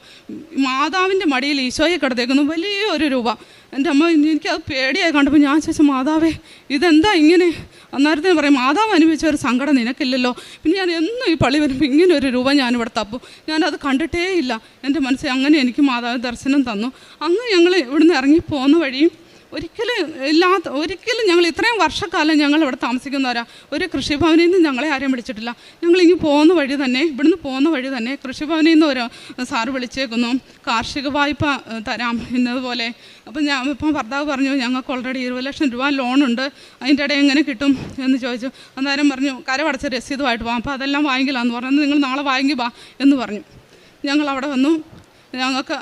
മാതാവിൻ്റെ മടിയിൽ ഈശോയെ കിടത്തേക്കുന്നു വലിയൊരു രൂപ. എൻ്റെ അമ്മ എനിക്കത് പേടിയായി കണ്ടപ്പോൾ ഞാൻ ചോദിച്ചു, മാതാവേ ഇതെന്താ ഇങ്ങനെ? അന്നേരത്തിന് പറയും, മാതാവ് അനുഭവിച്ച ഒരു സങ്കടം നിനക്കില്ലല്ലോ. പിന്നെ ഞാൻ എന്നും ഈ പള്ളി വരുമ്പോൾ ഇങ്ങനെ ഒരു രൂപ ഞാനിവിടെ തപ്പും, ഞാനത് കണ്ടിട്ടേ ഇല്ല എൻ്റെ മനസ്സിൽ. അങ്ങനെ എനിക്ക് മാതാവ് ദർശനം തന്നു. അന്ന് ഞങ്ങൾ ഇവിടുന്ന് ഇറങ്ങിപ്പോകുന്ന വഴിയും ഒരിക്കലും ഞങ്ങൾ ഇത്രയും വർഷക്കാലം ഞങ്ങൾ ഇവിടെ താമസിക്കുന്നവരാ, ഒരു കൃഷിഭവനിൽ നിന്ന് ഞങ്ങളെ ആരെയും വിളിച്ചിട്ടില്ല. ഞങ്ങളിങ്ങ് പോകുന്ന വഴി തന്നെ, ഇവിടുന്ന് പോകുന്ന വഴി തന്നെ കൃഷിഭവനിൽ നിന്ന് ഒരു സാറ് വിളിച്ചേക്കുന്നു, കാർഷിക വായ്പ തരാം എന്നതുപോലെ. അപ്പം ഇപ്പം ഭർത്താവ് പറഞ്ഞു, ഞങ്ങൾക്ക് ഓൾറെഡി 20 ലക്ഷം രൂപ ലോണുണ്ട്, അതിൻ്റെ ഇടയിൽ എങ്ങനെ കിട്ടും എന്ന് ചോദിച്ചു. അന്നേരം പറഞ്ഞു, കരമടച്ച രസീതുമായിട്ട് പോകാം, അപ്പോൾ അതെല്ലാം വാങ്ങിക്കില്ലാന്ന് പറഞ്ഞു. നിങ്ങൾ നാളെ വാങ്ങി വാ എന്ന് പറഞ്ഞു. ഞങ്ങൾ അവിടെ വന്നു. ഞങ്ങൾക്ക്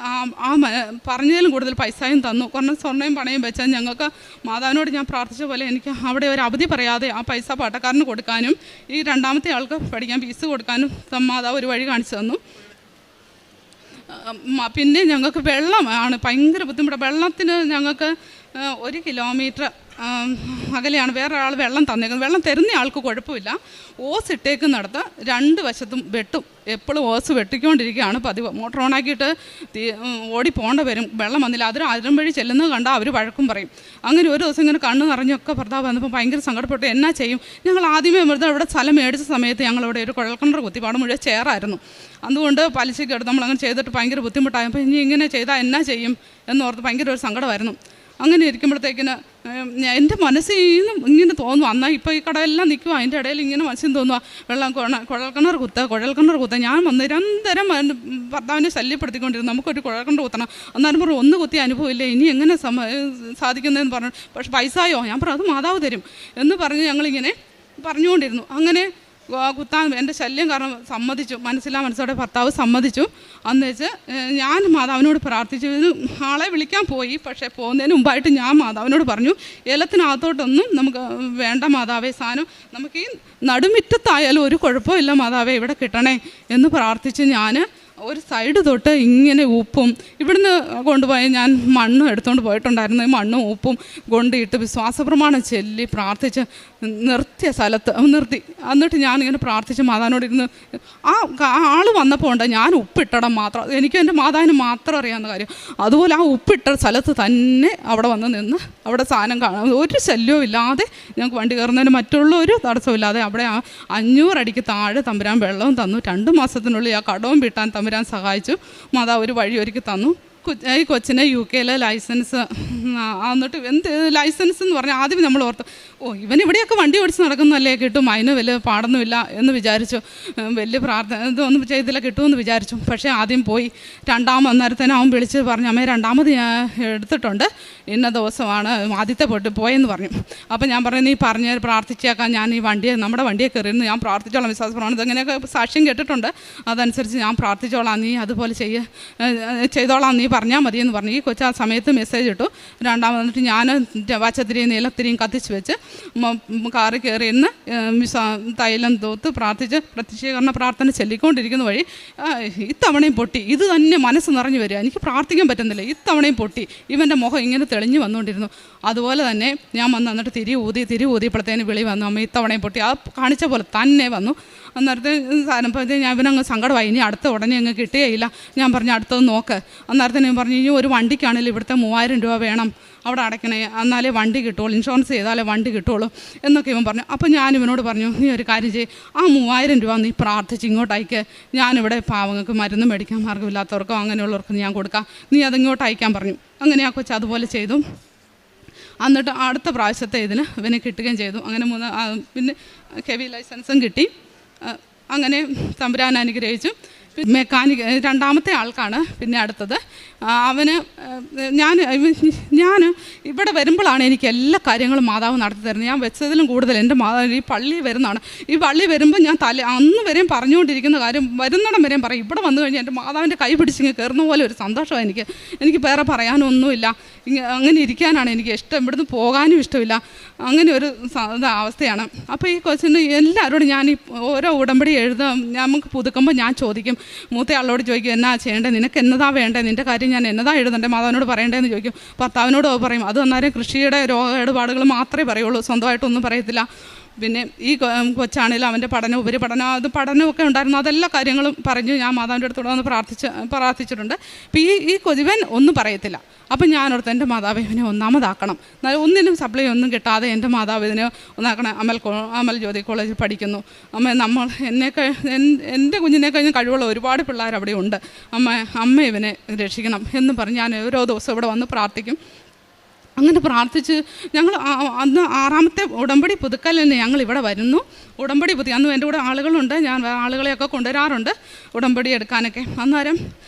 പറഞ്ഞതിലും കൂടുതൽ പൈസയും തന്നു. കുറഞ്ഞ സ്വർണ്ണയും പണയും വെച്ചാൽ ഞങ്ങൾക്ക് മാതാവിനോട് ഞാൻ പ്രാർത്ഥിച്ച പോലെ എനിക്ക് അവിടെ ഒരു അവധി പറയാതെ ആ പൈസ പാട്ടക്കാരന് കൊടുക്കാനും ഈ 2ാമത്തെ ആൾക്ക് പഠിക്കാൻ ഫീസ് കൊടുക്കാനും മാതാവ് ഒരു വഴി കാണിച്ചു തന്നു. പിന്നെ ഞങ്ങൾക്ക് വെള്ളമാണ് ഭയങ്കര ബുദ്ധിമുട്ട്. വെള്ളത്തിന് ഞങ്ങൾക്ക് 1 കിലോമീറ്റർ അകലെയാണ് വേറൊരാൾ വെള്ളം തന്നേക്കുന്നത്. വെള്ളം തരുന്ന ആൾക്ക് കുഴപ്പമില്ല. ഓസ് ഇട്ടേക്കുന്നിടത്ത് 2 വശത്തും വെട്ടും, എപ്പോഴും ഓസ് വെട്ടിക്കൊണ്ടിരിക്കുകയാണ് പതിവ്. മോട്ടർ ഓണാക്കിയിട്ട് ഓടി പോകേണ്ട വരും, വെള്ളം വന്നില്ല. അതൊരു വഴി ചെല്ലുന്നത് കണ്ടാൽ അവർ വഴക്കും പറയും. അങ്ങനെ ഒരു ദിവസം ഇങ്ങനെ കണ്ണ് നിറഞ്ഞൊക്കെ ഭർത്താവ് വന്നപ്പോൾ ഭയങ്കര സങ്കടപ്പെട്ടു. എന്നാ ചെയ്യും? ഞങ്ങൾ ആദ്യമേ വെറുതെ ഇവിടെ സ്ഥലം മേടിച്ച സമയത്ത് ഞങ്ങളിവിടെ ഒരു കുഴൽക്കിണർ കുത്തിപ്പാട് മുഴുവൻ ചേറായിരുന്നു. അതുകൊണ്ട് പലിശയ്ക്ക് എടുത്ത് നമ്മളങ്ങനെ ചെയ്തിട്ട് ഭയങ്കര ബുദ്ധിമുട്ടായപ്പോൾ ഇനി ഇങ്ങനെ ചെയ്താൽ എന്നാ ചെയ്യും എന്നോർത്ത് ഭയങ്കര ഒരു സങ്കടമായിരുന്നു. അങ്ങനെ ഇരിക്കുമ്പോഴത്തേക്കിന് എൻ്റെ മനസ്സിൽ ഇങ്ങനെ തോന്നുന്നു, എന്നാൽ ഇപ്പോൾ ഈ കടയെല്ലാം നിൽക്കുക, അതിൻ്റെ ഇടയിൽ ഇങ്ങനെ മനസ്സിൽ തോന്നുക, കുഴൽക്കിണർ കുത്തുക. ഞാൻ നിരന്തരം ഭർത്താവിനെ ശല്യപ്പെടുത്തിക്കൊണ്ടിരുന്നു, നമുക്കൊരു കുഴൽക്കിണർ കുത്തണം. അന്നേരം പറഞ്ഞു, 1 കുത്തിയ അനുഭവമില്ല, ഇനി എങ്ങനെ സാധിക്കുന്നതെന്ന് പറഞ്ഞു. പക്ഷെ പൈസയോ? ഞാൻ പറഞ്ഞു, അത് മാതാവ് തരും എന്ന് പറഞ്ഞ് ഞങ്ങളിങ്ങനെ പറഞ്ഞുകൊണ്ടിരുന്നു. അങ്ങനെ കുത്താൻ എൻ്റെ ശല്യം കാരണം സമ്മതിച്ചു, മനസ്സോടെ ഭർത്താവ് സമ്മതിച്ചു. അന്ന് വെച്ച് ഞാൻ മാതാവിനോട് പ്രാർത്ഥിച്ചു. ആളെ വിളിക്കാൻ പോയി, പക്ഷേ പോകുന്നതിന് മുമ്പായിട്ട് ഞാൻ മാതാവിനോട് പറഞ്ഞു, ഏലത്തിനകത്തോട്ടൊന്നും നമുക്ക് വേണ്ട മാതാവേ, സാധനം നമുക്ക് ഈ നടുമിറ്റത്തായാലും ഒരു കുഴപ്പമില്ല മാതാവേ, ഇവിടെ കിട്ടണേ എന്ന് പ്രാർത്ഥിച്ച് ഞാൻ ഒരു സൈഡ് തൊട്ട് ഇങ്ങനെ ഉപ്പും ഇവിടുന്ന് കൊണ്ടുപോയി ഞാൻ മണ്ണ് എടുത്തുകൊണ്ട് പോയിട്ടുണ്ടായിരുന്നു. ഈ മണ്ണും ഉപ്പും കൊണ്ടിട്ട് വിശ്വാസപ്രമാണം ചൊല്ലി പ്രാർത്ഥിച്ച് നിർത്തിയ സ്ഥലത്ത് നിർത്തി. എന്നിട്ട് ഞാനിങ്ങനെ പ്രാർത്ഥിച്ച് മാതാവിനോട് ഇരുന്ന് ആ ആൾ വന്നപ്പോൾ ഉണ്ട് ഞാൻ ഉപ്പിട്ടടം മാത്രം, എനിക്കും എൻ്റെ മാതാവിന് മാത്രം അറിയാവുന്ന കാര്യം. അതുപോലെ ആ ഉപ്പിട്ട സ്ഥലത്ത് തന്നെ അവിടെ വന്ന് നിന്ന് അവിടെ സാധനം കാണാം, ഒരു ശല്യവും ഇല്ലാതെ ഞങ്ങൾക്ക് വണ്ടി കയറുന്നതിന് മറ്റുള്ള ഒരു തടസ്സമില്ലാതെ അവിടെ 500 അടിക്ക് താഴെ തമ്പുരാൻ വെള്ളവും തന്നു. 2 മാസത്തിനുള്ളിൽ ആ കടവും വീട്ടാൻ തമ്പുരാൻ സഹായിച്ചു. മാതാവ് ഒരു വഴി ഒരുക്കി തന്നു. ഈ കൊച്ചിനെ UK ലൈസൻസ് എന്നിട്ട് എന്ത് ലൈസൻസ് എന്ന് പറഞ്ഞാൽ ആദ്യം നമ്മൾ ഓർത്ത് ഇവൻ ഇവിടെയൊക്കെ വണ്ടി ഓടിച്ച് നടക്കുന്നല്ലേ, കിട്ടും, അതിന് വലിയ പാടൊന്നുമില്ല എന്ന് വിചാരിച്ചു. വലിയ പ്രാർത്ഥന ഇതൊന്നും ചെയ്തില്ല, കിട്ടുമെന്ന് വിചാരിച്ചു. പക്ഷേ ആദ്യം പോയി അന്നേരത്തേനും അവൻ വിളിച്ച് പറഞ്ഞു, അമ്മേ 2ാമത് ഞാൻ എടുത്തിട്ടുണ്ട്, ഇന്ന ദിവസമാണ് ആദ്യത്തെ പോയെന്ന് പറഞ്ഞു. അപ്പോൾ ഞാൻ പറഞ്ഞു, നീ പറഞ്ഞ് പ്രാർത്ഥിച്ചേക്കാം, ഞാൻ ഈ നമ്മുടെ വണ്ടിയെ കയറിയിരുന്നു, ഞാൻ പ്രാർത്ഥിച്ചോളാം, വിശ്വാസപ്രമാണം ഇതങ്ങനെയൊക്കെ സാക്ഷ്യം കേട്ടിട്ടുണ്ട്, അതനുസരിച്ച് ഞാൻ പ്രാർത്ഥിച്ചോളാം, നീ അതുപോലെ ചെയ്തോളാം, നീ പറഞ്ഞാൽ മതിയെന്ന് പറഞ്ഞു. ഈ കൊച്ചു ആ സമയത്ത് മെസ്സേജ് ഇട്ടു. 2ാമത് വന്നിട്ട് ഞാൻ വച്ചത്തിരിയും നീലത്തിരിയും കത്തിച്ച് വെച്ച് കാറ് കയറി ഇന്ന് തൈലം തൂത്ത് പ്രാർത്ഥിച്ച് പ്രത്യക്ഷീകരണ പ്രാർത്ഥന ചൊല്ലിക്കൊണ്ടിരിക്കുന്ന വഴി ഇത്തവണയും പൊട്ടി. ഇത് തന്നെ മനസ്സ് നിറഞ്ഞു വരിക, എനിക്ക് പ്രാർത്ഥിക്കാൻ പറ്റുന്നില്ല, ഇത്തവണയും പൊട്ടി. ഇവൻ്റെ മുഖം ഇങ്ങനെ തെളിഞ്ഞു വന്നുകൊണ്ടിരുന്നു. അതുപോലെ തന്നെ ഞാൻ വന്നിട്ട് തിരി ഊതിയപ്പോഴത്തേന് വിളി വന്നു, അമ്മ ഇത്തവണയും പൊട്ടി. ആ കാണിച്ച പോലെ തന്നെ വന്നു. അന്നേരത്തെ സാധനപ്പോഴത്തേക്ക് ഞാൻ ഇവനങ്ങ് സങ്കടമായി, ഇനി അടുത്ത ഉടനെ അങ്ങ് കിട്ടുകയില്ല. ഞാൻ പറഞ്ഞു അടുത്തത് നോക്ക്. അന്നേരത്തെ ഞാൻ പറഞ്ഞു, ഇനി ഒരു വണ്ടിക്കാണെങ്കിലും ഇവിടുത്തെ 3000 രൂപ വേണം അവിടെ അടയ്ക്കണേ, എന്നാലേ വണ്ടി കിട്ടുള്ളൂ, ഇൻഷുറൻസ് ചെയ്താലേ വണ്ടി കിട്ടുള്ളൂ എന്നൊക്കെ ഇവൻ പറഞ്ഞു. അപ്പോൾ ഞാൻ ഇവനോട് പറഞ്ഞു, നീ ഒരു കാര്യം ചെയ്യ്, ആ 3000 രൂപ നീ പ്രാർത്ഥിച്ച് ഇങ്ങോട്ട് അയക്ക്, ഞാനിവിടെ പാവങ്ങൾക്ക് മരുന്ന് മേടിക്കാൻ മാർഗ്ഗമില്ലാത്തവർക്കോ അങ്ങനെയുള്ളവർക്കും ഞാൻ കൊടുക്കാം, നീ അതിങ്ങോട്ട് അയക്കാൻ പറഞ്ഞു. അങ്ങനെ ആ കൊച്ചു അതുപോലെ ചെയ്തു. എന്നിട്ട് അടുത്ത പ്രാവശ്യത്തെ ഇതിന് ഇവന് കിട്ടുകയും ചെയ്തു. അങ്ങനെ പിന്നെ ഹെവി ലൈസൻസും കിട്ടി. അങ്ങനെ തമ്പുരാൻ അനുഗ്രഹിച്ചു. മെക്കാനിക് 2ാമത്തെ ആൾക്കാണ് പിന്നെ അടുത്തത്. അവന് ഞാൻ ഇവിടെ വരുമ്പോഴാണ് എനിക്ക് എല്ലാ കാര്യങ്ങളും മാതാവ് നടത്തി തരുന്നത്. ഞാൻ വെച്ചതിലും കൂടുതൽ എൻ്റെ മാതാവ് ഈ പള്ളി വരുന്നതാണ്. ഈ പള്ളി വരുമ്പോൾ ഞാൻ അന്ന് വരെയും പറഞ്ഞുകൊണ്ടിരിക്കുന്ന കാര്യം വരുന്നിടം വരെയും പറയും. ഇവിടെ വന്നു കഴിഞ്ഞാൽ എൻ്റെ മാതാവിൻ്റെ കൈ പിടിച്ചിങ്ങ് കയറുന്ന പോലെ ഒരു സന്തോഷമാണ് എനിക്ക് വേറെ പറയാനൊന്നുമില്ല. അങ്ങനെ ഇരിക്കാനാണ് എനിക്ക് ഇഷ്ടം, ഇവിടുന്ന് പോകാനും ഇഷ്ടമില്ല. അങ്ങനെ ഒരു അവസ്ഥയാണ്. അപ്പോൾ ഈ കൊച്ചിന് എല്ലാവരോടും ഞാൻ ഈ ഓരോ ഉടമ്പടി നമുക്ക് പുതുക്കുമ്പോൾ ഞാൻ ചോദിക്കും, മൂത്തയാളോട് ചോദിക്കും, എന്നാ ചെയ്യേണ്ടത്, നിനക്ക് എന്നതാ വേണ്ടത്, നിൻ്റെ കാര്യം ഞാൻ എന്നതാ എഴുതണ്ടേ, മാതാവിനോട് പറയേണ്ടതെന്ന് ചോദിക്കും. ഭർത്താവിനോട് പറയും. അത് അന്നേരം കൃഷിയുടെ രോഗപാടുകൾ മാത്രമേ പറയുള്ളൂ, സ്വന്തമായിട്ടൊന്നും പറയത്തില്ല. പിന്നെ ഈ കൊച്ചാണെങ്കിലും അവൻ്റെ ഉപരിപഠനം പഠനമൊക്കെ ഉണ്ടായിരുന്നു, അതെല്ലാ കാര്യങ്ങളും പറഞ്ഞു ഞാൻ മാതാവിൻ്റെ അടുത്തോടെ വന്ന് പ്രാർത്ഥിച്ചിട്ടുണ്ട്. അപ്പോൾ ഈ കൊതിവൻ ഒന്നും പറയത്തില്ല. അപ്പം ഞാനോർത്ത് എൻ്റെ മാതാവ് ഇവനെ ഒന്നാമതാക്കണം, ഒന്നിനും സപ്ലൈ ഒന്നും കിട്ടാതെ എൻ്റെ മാതാവ് ഇതിനെ ഒന്നാക്കണം. അമൽ ജ്യോതി കോളേജിൽ പഠിക്കുന്നു. എൻ്റെ കുഞ്ഞിനെ കഴിഞ്ഞ് കഴിവുള്ള ഒരുപാട് പിള്ളേർ അവിടെ ഉണ്ട്. അമ്മ ഇവനെ രക്ഷിക്കണം എന്ന് പറഞ്ഞ് ഞാൻ ഓരോ ദിവസം ഇവിടെ വന്ന് പ്രാർത്ഥിക്കും. അങ്ങനെ പ്രാർത്ഥിച്ച് ഞങ്ങൾ അന്ന് 6ാമത്തെ ഉടമ്പടി പുതുക്കൽ തന്നെ ഞങ്ങൾ ഇവിടെ വരുന്നു. ഉടമ്പടി പുതുക്കി അന്ന് എൻ്റെ കൂടെ ആളുകളുണ്ട്, ഞാൻ ആളുകളെയൊക്കെ കൊണ്ടുവരാറുണ്ട് ഉടമ്പടി എടുക്കാനൊക്കെ. അന്നേരം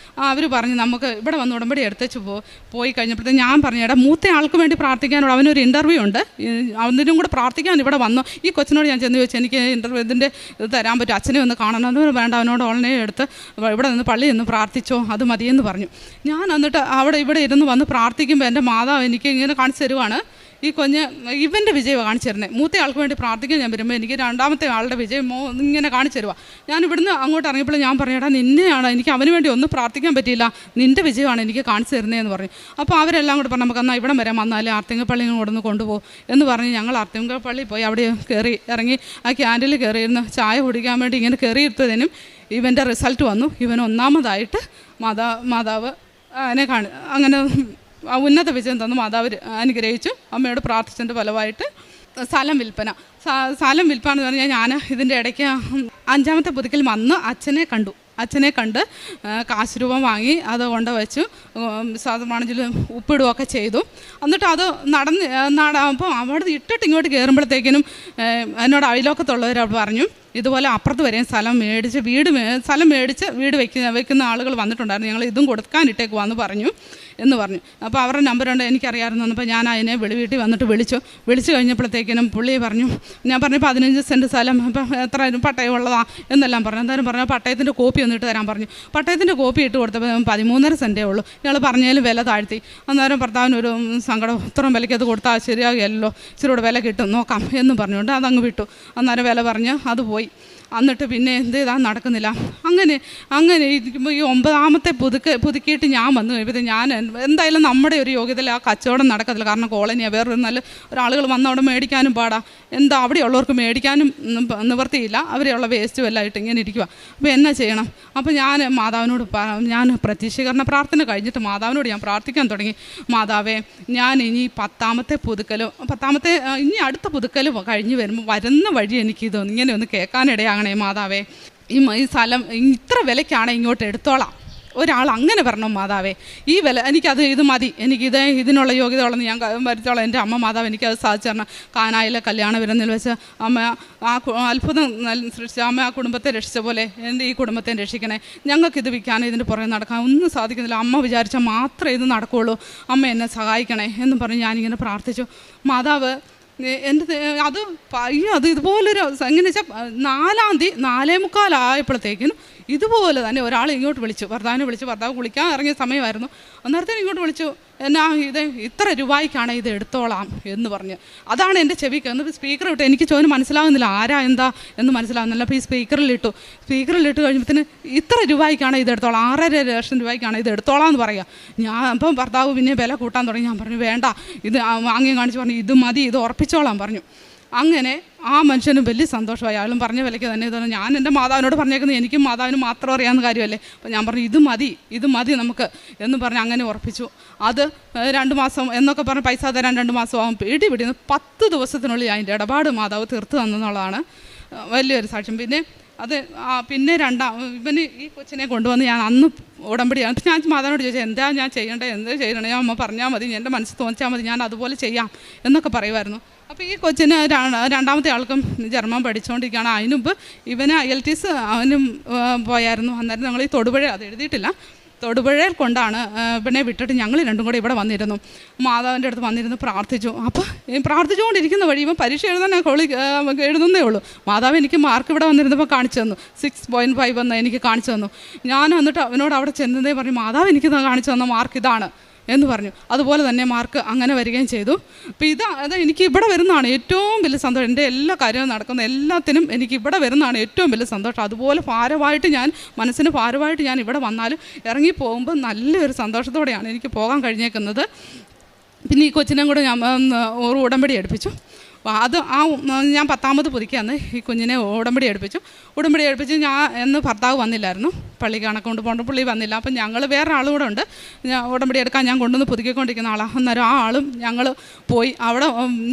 അവർ പറഞ്ഞു നമുക്ക് ഇവിടെ വന്ന് ഉടമ്പടി എടുത്തേച്ച് പോയി കഴിഞ്ഞപ്പോഴത്തേക്ക് ഞാൻ പറഞ്ഞു, എടാ മൂത്ത ആൾക്ക് വേണ്ടി പ്രാർത്ഥിക്കാനുള്ള അവനൊരു ഇൻ്റർവ്യൂ ഉണ്ട്, അവനും കൂടെ പ്രാർത്ഥിക്കാൻ ഇവിടെ വന്നു. ഈ കൊച്ചിനോട് ഞാൻ ചെന്ന് ചോദിച്ചു, എനിക്ക് ഇതിൻ്റെ ഇത് തരാൻ പറ്റും, അച്ഛനെ ഒന്ന് കാണണം. അത് വേണ്ട, അവനോട് ഓൺലൈൻ എടുത്ത് ഇവിടെ നിന്ന് പള്ളിയിൽ നിന്ന് പ്രാർത്ഥിച്ചോ, അത് മതിയെന്ന് പറഞ്ഞു. ഞാൻ എന്നിട്ട് ഇവിടെ ഇരുന്ന് വന്ന് പ്രാർത്ഥിക്കുമ്പോൾ എൻ്റെ മാതാവ് എനിക്ക് ഇങ്ങനെ കാണിച്ചു തരുവാണ്. ഈ ഇവൻ്റെ വിജയം കാണിച്ചു തരുന്നത്. മൂത്ത ആൾക്ക് വേണ്ടി പ്രാർത്ഥിക്കാൻ ഞാൻ വരുമ്പോൾ എനിക്ക് 2ാമത്തെ ആളുടെ വിജയം ഇങ്ങനെ കാണിച്ചു തരുക. ഞാൻ ഇവിടുന്ന് അങ്ങോട്ട് ഇറങ്ങിയപ്പോൾ ഞാൻ പറഞ്ഞു, എടാ നിന്നെയാണ്, എനിക്ക് അവന് വേണ്ടി ഒന്നും പ്രാർത്ഥിക്കാൻ പറ്റിയില്ല, നിൻ്റെ വിജയമാണ് എനിക്ക് കാണിച്ചു തരുന്നതെന്ന് പറഞ്ഞു. അപ്പോൾ അവരെല്ലാം കൂടെ പറഞ്ഞു, നമുക്ക് എന്നാൽ ഇവിടം വരാൻ വന്നാലേ ആർത്തിങ്കപ്പള്ളി കൂടെ ഒന്ന് കൊണ്ടുപോകും എന്ന് പറഞ്ഞ് ഞങ്ങൾ ആർത്തിങ്കപ്പള്ളി പോയി അവിടെ ഇറങ്ങി ആ ക്യാൻറ്റീനിൽ കയറിയിരുന്ന് ചായ കുടിക്കാൻ വേണ്ടി ഇങ്ങനെ കയറിയിരുത്തതിനും ഇവൻ്റെ റിസൾട്ട് വന്നു. ഇവൻ ഒന്നാമതായിട്ട് മാതാവ് അങ്ങനെ ഉന്നത വിജയം തന്നു. മാതാവ് അനുഗ്രഹിച്ചു. അമ്മയോട് പ്രാർത്ഥിച്ചതിൻ്റെ ഫലമായിട്ട് സ്ഥലം വിൽപ്പന എന്ന് പറഞ്ഞാൽ ഞാൻ ഇതിൻ്റെ ഇടയ്ക്ക് 5ാമത്തെ പുതുക്കൽ വന്ന് അച്ഛനെ കണ്ട് കാശ് രൂപം വാങ്ങി അത് കൊണ്ട് വെച്ചു, സാധാരണ ഉപ്പിടുകയൊക്കെ ചെയ്തു. എന്നിട്ട് അത് അപ്പോൾ അവിടെ ഇട്ടിട്ട് ഇങ്ങോട്ട് കയറുമ്പോഴത്തേക്കിനും എന്നോട് അയലോക്കത്തുള്ളവർ പറഞ്ഞു, ഇതുപോലെ അപ്പുറത്ത് വരെയും സ്ഥലം മേടിച്ച് വീട് വെക്കുന്ന ആളുകൾ വന്നിട്ടുണ്ടായിരുന്നു, ഞങ്ങൾ ഇതും കൊടുക്കാനിട്ടേക്കുവാന്ന് പറഞ്ഞു എന്ന് പറഞ്ഞു. അപ്പോൾ അവരുടെ നമ്പറുണ്ട് എനിക്കറിയാമായിരുന്നു. അപ്പോൾ ഞാൻ അതിനെ വീട്ടിൽ വന്നിട്ട് വിളിച്ചു കഴിഞ്ഞപ്പോഴത്തേക്കിനും പുള്ളി പറഞ്ഞു, ഞാൻ പറഞ്ഞു 15 സെൻറ്റ് സ്ഥലം ഇപ്പം എത്ര പട്ടയം ഉള്ളതാ എന്നെല്ലാം പറഞ്ഞു. എന്തായാലും പറഞ്ഞു പട്ടയത്തിൻ്റെ കോപ്പി ഒന്നിട്ട് തരാൻ പറഞ്ഞു. പട്ടയത്തിൻ്റെ കോപ്പി ഇട്ട് കൊടുത്തപ്പോൾ 13.5 സെൻറ്റേ ഉള്ളൂ. ഞങ്ങൾ പറഞ്ഞാലും വില താഴ്ത്തി. അന്നേരം ഭർത്താവിനൊരു സങ്കടം, ഇത്രയും വിലയ്ക്ക് അത് കൊടുത്താൽ ശരിയാകുമല്ലോ, ഇച്ചിരൂടെ വില കിട്ടും നോക്കാം എന്ന് പറഞ്ഞുകൊണ്ട് അതങ്ങ് വിട്ടു. അന്നേരം വില പറഞ്ഞ് അത് പോയി. എന്നിട്ട് പിന്നെ എന്ത് ചെയ്താൽ നടക്കുന്നില്ല. അങ്ങനെ ഇരിക്കുമ്പോൾ ഈ 9ാമത്തെ പുതുക്കിയിട്ട് ഞാൻ വന്നു കഴിയുമ്പോൾ ഞാൻ എന്തായാലും നമ്മുടെ ഒരു യോഗ്യതയിൽ ആ കച്ചവടം നടക്കത്തില്ല. കാരണം കോളനിയാണ്, വേറൊരു നല്ല ഒരാളുകൾ വന്ന് അവിടെ മേടിക്കാനും പാടാ, എന്താ അവിടെയുള്ളവർക്ക് മേടിക്കാനും നിവർത്തിയില്ല, അവരെയുള്ള വേസ്റ്റും എല്ലാം ആയിട്ട് ഇങ്ങനെ ഇരിക്കുക. അപ്പോൾ എന്നാ ചെയ്യണം? അപ്പോൾ ഞാൻ മാതാവിനോട് ഞാൻ പ്രത്യക്ഷീകരണ പ്രാർത്ഥന കഴിഞ്ഞിട്ട് മാതാവിനോട് ഞാൻ പ്രാർത്ഥിക്കാൻ തുടങ്ങി. മാതാവേ, ഞാൻ ഇനി 10ാമത്തെ ഇനി അടുത്ത പുതുക്കൽ കഴിഞ്ഞ് വരുന്ന വഴി എനിക്കിത് ഇങ്ങനെ ഒന്ന് കേൾക്കാനിടയാകണേ മാതാവേ. ഈ സ്ഥലം ഇത്ര വിലയ്ക്കാണ് ഇങ്ങോട്ട് എടുത്തോളാം. ഒരാൾ അങ്ങനെ പറഞ്ഞു, മാതാവേ ഈ വില എനിക്കത് ഇത് മതി, ഇതിനുള്ള യോഗ്യത ഉള്ളെന്ന് ഞാൻ വരുത്തോളാം. എൻ്റെ അമ്മ മാതാവ് എനിക്കത് സാധിച്ചു തരണം. കാനായിലെ കല്യാണ വിരുന്നിൽ വെച്ച് അമ്മ ആ അത്ഭുതം സൃഷ്ടിച്ച അമ്മ ആ കുടുംബത്തെ രക്ഷിച്ച പോലെ എൻ്റെ ഈ കുടുംബത്തെ രക്ഷിക്കണേ. ഞങ്ങൾക്കിത് വിൽക്കാനോ ഇതിൻ്റെ പുറകെ നടക്കാൻ ഒന്നും സാധിക്കുന്നില്ല. അമ്മ വിചാരിച്ചാൽ മാത്രമേ ഇത് നടക്കുകയുള്ളൂ. അമ്മ എന്നെ സഹായിക്കണേ എന്ന് പറഞ്ഞ് ഞാനിങ്ങനെ പ്രാർത്ഥിച്ചു. മാതാവ് അത് ഇതുപോലൊരു എങ്ങനെ വെച്ചാൽ 4-ാം തീയതി 4:45 ഇതുപോലെ തന്നെ ഒരാൾ ഇങ്ങോട്ട് വിളിച്ചു, ഭർത്താവ് കുളിക്കാൻ ഇറങ്ങിയ സമയമായിരുന്നു. അന്നേരത്തേനും ഇങ്ങോട്ട് വിളിച്ചു, എന്നാ ഇത്ര രൂപയ്ക്കാണ് ഇത് എടുത്തോളാം എന്ന് പറഞ്ഞ്. അതാണ് എൻ്റെ ചെവിക്ക്. എന്നിട്ട് സ്പീക്കർ ഇട്ടു. എനിക്ക് ചോദിന് മനസ്സിലാവുന്നില്ല ആരാ എന്താ എന്ന് മനസ്സിലാവുന്നില്ല. അപ്പോൾ ഈ സ്പീക്കറിലിട്ട് കഴിയുമ്പോഴത്തേന് ഇത്ര രൂപയ്ക്കാണ് ഇത് എടുത്തോളാം, 6.5 ലക്ഷം രൂപയ്ക്കാണ് ഇത് എടുത്തോളാം എന്ന് പറയാം. ഞാൻ അപ്പം ഭർത്താവ് പിന്നെ വില കൂട്ടാൻ തുടങ്ങി. ഞാൻ പറഞ്ഞു വേണ്ട, ഇത് വാങ്ങി കാണിച്ച് പറഞ്ഞു ഇത് മതി, ഇത് ഉറപ്പിച്ചോളാം പറഞ്ഞു. അങ്ങനെ ആ മനുഷ്യനും വലിയ സന്തോഷമായി. അയാളും പറഞ്ഞ വിലയ്ക്ക് തന്നെ ഇതാണ്. ഞാൻ എൻ്റെ മാതാവിനോട് പറഞ്ഞേക്കുന്നത് എനിക്കും മാതാവിന് മാത്രം അറിയാവുന്ന കാര്യമല്ലേ. അപ്പോൾ ഞാൻ പറഞ്ഞു ഇത് മതി നമുക്ക് എന്ന് പറഞ്ഞ് അങ്ങനെ ഉറപ്പിച്ചു. അത് 2 മാസം എന്നൊക്കെ പറഞ്ഞ് പൈസ തരാൻ 2 മാസമാകും. പിടിന്ന് 10 ദിവസത്തിനുള്ളിൽ അതിൻ്റെ ഇടപാട് മാതാവ് തീർത്ത് തന്നെന്നുള്ളതാണ് വലിയൊരു സാക്ഷ്യം. പിന്നെ ഇവന് ഈ കൊച്ചിനെ കൊണ്ടുവന്ന് ഞാൻ അന്ന് ഉടമ്പടിയാണ്. ഞാൻ മാതാവിനോട് ചോദിച്ചാൽ എന്താ ഞാൻ ചെയ്യണ്ടേ, ഞാൻ അമ്മ പറഞ്ഞാൽ മതി, എൻ്റെ മനസ്സിൽ തോന്നിച്ചാൽ മതി, ഞാൻ അതുപോലെ ചെയ്യാം എന്നൊക്കെ പറയുമായിരുന്നു. അപ്പോൾ ഈ കൊച്ചിന് 2ാമത്തെ ആൾക്കും ജർമ്മൻ പഠിച്ചുകൊണ്ടിരിക്കുകയാണ്. അതിനുമുമ്പ് ഇവന് IELTS അവനും പോയായിരുന്നു. അന്നേരം ഞങ്ങൾ ഈ തൊടുപുഴ, അത് എഴുതിയിട്ടില്ല, തൊടുപുഴയിൽ കൊണ്ടാണ് പിന്നെ വിട്ടിട്ട് ഞങ്ങൾ 2ഉം കൂടെ ഇവിടെ വന്നിരുന്നു. മാതാവിൻ്റെ അടുത്ത് വന്നിരുന്ന് പ്രാർത്ഥിച്ചു. അപ്പോൾ പ്രാർത്ഥിച്ചുകൊണ്ടിരിക്കുന്ന വഴി ഇവൻ പരീക്ഷ എഴുതാൻ എഴുതുന്നേ ഉള്ളൂ. മാതാവ് എനിക്ക് മാർക്ക് ഇവിടെ വന്നിരുന്നപ്പോൾ കാണിച്ചു തന്നു, 6.5 എന്ന് എനിക്ക് കാണിച്ചു തന്നു. ഞാൻ എന്നിട്ട് അവനോട് അവിടെ ചെന്നതേ പറഞ്ഞു, മാതാവ് എനിക്ക് കാണിച്ചു തന്ന മാർക്ക് ഇതാണ് എന്ന് പറഞ്ഞു. അതുപോലെ തന്നെ മാർക്ക് അങ്ങനെ വരികയും ചെയ്തു. അപ്പോൾ അത് എനിക്ക് ഇവിടെ വരുന്നതാണ് ഏറ്റവും വലിയ സന്തോഷം. എൻ്റെ എല്ലാ കാര്യവും നടക്കുന്ന എല്ലാത്തിനും എനിക്ക് ഇവിടെ വരുന്നതാണ് ഏറ്റവും വലിയ സന്തോഷം. അതുപോലെ മനസ്സിന് ഭാരമായിട്ട് ഞാൻ ഇവിടെ വന്നാലും ഇറങ്ങി പോകുമ്പോൾ നല്ലൊരു സന്തോഷത്തോടെയാണ് എനിക്ക് പോകാൻ കഴിഞ്ഞേക്കുന്നത്. പിന്നെ ഈ കൊച്ചിനെയും കൂടെ ഞാൻ ഒരു ഉടമ്പടി എടുപ്പിച്ചു. ഞാൻ 10ാമത് പുതുക്കിയാന്ന് ഈ കുഞ്ഞിനെ ഉടമ്പടി എടുപ്പിച്ചു. ഞാൻ എന്ന് ഭർത്താവ് വന്നില്ലായിരുന്നു, പള്ളിക്ക് കണക്കൊണ്ട് പോകേണ്ട, പുള്ളി വന്നില്ല. അപ്പം ഞങ്ങൾ വേറെ ആളും കൂടെ ഉണ്ട്, ഉടമ്പടി എടുക്കാൻ ഞാൻ കൊണ്ടുവന്ന് പുതുക്കിക്കൊണ്ടിരിക്കുന്ന ആളാണ്. അന്നേരം ആ ആളും ഞങ്ങൾ പോയി. അവിടെ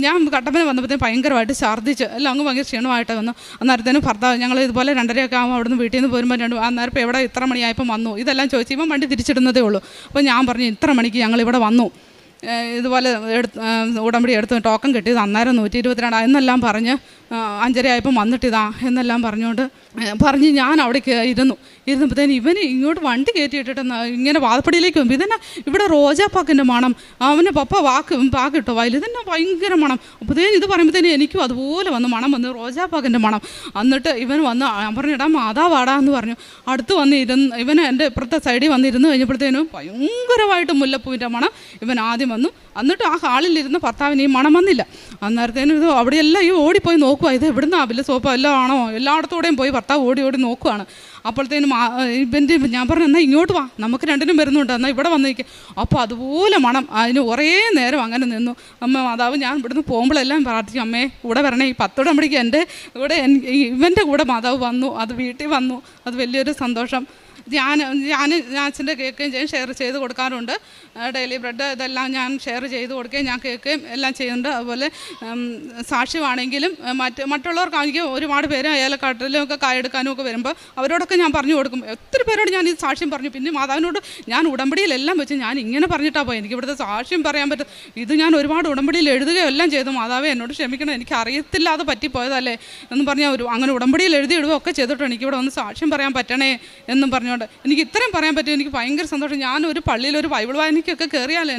ഞാൻ കട്ടപ്പന വന്നപ്പോഴത്തേക്കും ഭയങ്കരമായിട്ട് ഛർദ്ദിച്ച് എല്ലാം അങ്ങ് ഭയങ്കര ക്ഷീണമായിട്ട് വന്നു. അന്നേരത്തേനും ഭർത്താവ് ഞങ്ങൾ ഇതുപോലെ 2:30 ആകുമ്പോൾ അവിടെ നിന്ന് വീട്ടിൽ നിന്ന് പോരുമ്പോൾ അന്നേരം ഇപ്പോൾ എവിടെ ഇത്ര മണിയായപ്പോൾ വന്നു ഇതെല്ലാം ചോദിച്ചു. ഇവൻ വണ്ടി തിരിച്ചിടുന്നതേ ഉള്ളൂ. അപ്പോൾ ഞാൻ പറഞ്ഞു ഇത്ര മണിക്ക് ഞങ്ങളിവിടെ വന്നു, ഇതുപോലെ ഉടമ്പടി എടുത്ത് ടോക്കൺ കിട്ടിയത് അന്നേരം 122 എന്നെല്ലാം പറഞ്ഞ് 5:30 ആയപ്പോൾ വന്നിട്ടിതാ എന്നെല്ലാം പറഞ്ഞ് ഞാൻ അവിടേക്ക് ഇരുന്നപ്പോഴത്തേന് ഇവന് ഇങ്ങോട്ട് വണ്ടി കയറ്റിയിട്ടിട്ട് ഇങ്ങനെ വാതപ്പടിയിലേക്ക് വന്നു. ഇതന്നെ ഇവിടെ റോജാപ്പാക്കിൻ്റെ മണം, അവന് പപ്പ പാക്കിട്ടോ വായിൽ, ഇതന്നെ ഭയങ്കര മണം. അപ്പോഴത്തേന് ഇത് പറയുമ്പോഴത്തേന് എനിക്കും അതുപോലെ മണം വന്ന് റോജാപ്പാക്കിൻ്റെ മണം. എന്നിട്ട് ഇവൻ വന്ന് ഞാൻ പറഞ്ഞു ഇടാ മാതാവാടാ എന്ന് പറഞ്ഞു. അടുത്ത് ഇവന് എൻ്റെ ഇപ്പുറത്തെ സൈഡിൽ വന്നിരുന്ന് കഴിഞ്ഞപ്പോഴത്തേനും ഭയങ്കരമായിട്ട് മുല്ലപ്പൂവിൻ്റെ മണം ഇവൻ ആദ്യം വന്നു. എന്നിട്ട് ആ ഹാളിലിരുന്ന് ഭർത്താവിന് ഈ മണം വന്നില്ല. അന്നേരത്തേനും ഇത് അവിടെയെല്ലാം ഈ ഓടിപ്പോയി നോക്കുക, ഇത് എവിടുന്ന് ബില്ല് സോപ്പ് എല്ലാം ആണോ, എല്ലായിടത്തോടെയും പോയി ഭർത്താവ് ഓടി നോക്കുകയാണ്. അപ്പോഴത്തേനും ഞാൻ പറഞ്ഞു എന്നാൽ ഇങ്ങോട്ട് വാ, നമുക്ക് 2നും വരുന്നുണ്ട്, എന്നാൽ ഇവിടെ വന്നിരിക്കുക. അപ്പോൾ അതുപോലെ മണം. അതിന് കുറേ നേരം അങ്ങനെ നിന്നു. അമ്മ മാതാവ് ഞാൻ ഇവിടുന്ന് പോകുമ്പോഴെല്ലാം പ്രാർത്ഥിക്കും, അമ്മേ കൂടെ വരണേ. ഈ 10 ഉടമ്പടിക്ക് എൻ്റെ കൂടെ ഇവൻ്റെ കൂടെ മാതാവ് വന്നു, അത് വീട്ടിൽ വന്നു, അത് വലിയൊരു സന്തോഷം. ഞാൻ അച്ഛൻ്റെ കേൾക്കുകയും ചെയ്യും, ഷെയർ ചെയ്ത് കൊടുക്കാറുണ്ട്. ഡെയിലി ബ്രെഡ് ഇതെല്ലാം ഞാൻ ഷെയർ ചെയ്ത് കൊടുക്കുകയും ഞാൻ കേൾക്കുകയും എല്ലാം ചെയ്യുന്നുണ്ട്. അതുപോലെ സാക്ഷ്യമാണെങ്കിലും മറ്റുള്ളവർക്ക് എനിക്ക് ഒരുപാട് പേര് അയൽക്കാട്ടിലും ഒക്കെ കായെടുക്കാനും ഒക്കെ വരുമ്പോൾ അവരോടൊക്കെ ഞാൻ പറഞ്ഞു കൊടുക്കും. ഒത്തിരി പേരോട് ഞാൻ ഈ സാക്ഷ്യം പറഞ്ഞു. പിന്നെ മാതാവിനോട് ഞാൻ ഉടമ്പടിയിലെല്ലാം വെച്ച് ഞാൻ ഇങ്ങനെ പറഞ്ഞിട്ടാണ് പോയി, എനിക്ക് ഇവിടുത്തെ സാക്ഷ്യം പറയാൻ പറ്റും. ഇത് ഞാൻ ഒരുപാട് ഉടമ്പടിയിൽ എഴുതുകയും എല്ലാം ചെയ്തു. മാതാവേ എന്നോട് ക്ഷമിക്കണം, എനിക്ക് അറിയത്തില്ലാതെ പറ്റിപ്പോയതല്ലേ എന്ന് പറഞ്ഞാൽ അങ്ങനെ ഉടമ്പടിയിൽ എഴുതിയിടുകയും ഒക്കെ ചെയ്തിട്ടുണ്ട്. എനിക്കിവിടെ ഒന്ന് സാക്ഷ്യം പറയാൻ പറ്റണേ എന്നും പറഞ്ഞു. എനിക്ക് ഇത്രയും പറയാൻ പറ്റും, എനിക്ക് ഭയങ്കര സന്തോഷം. ഞാനൊരു പള്ളിയിൽ ഒരു ബൈബിൾ വായനയ്ക്കൊക്കെ കയറിയാൽ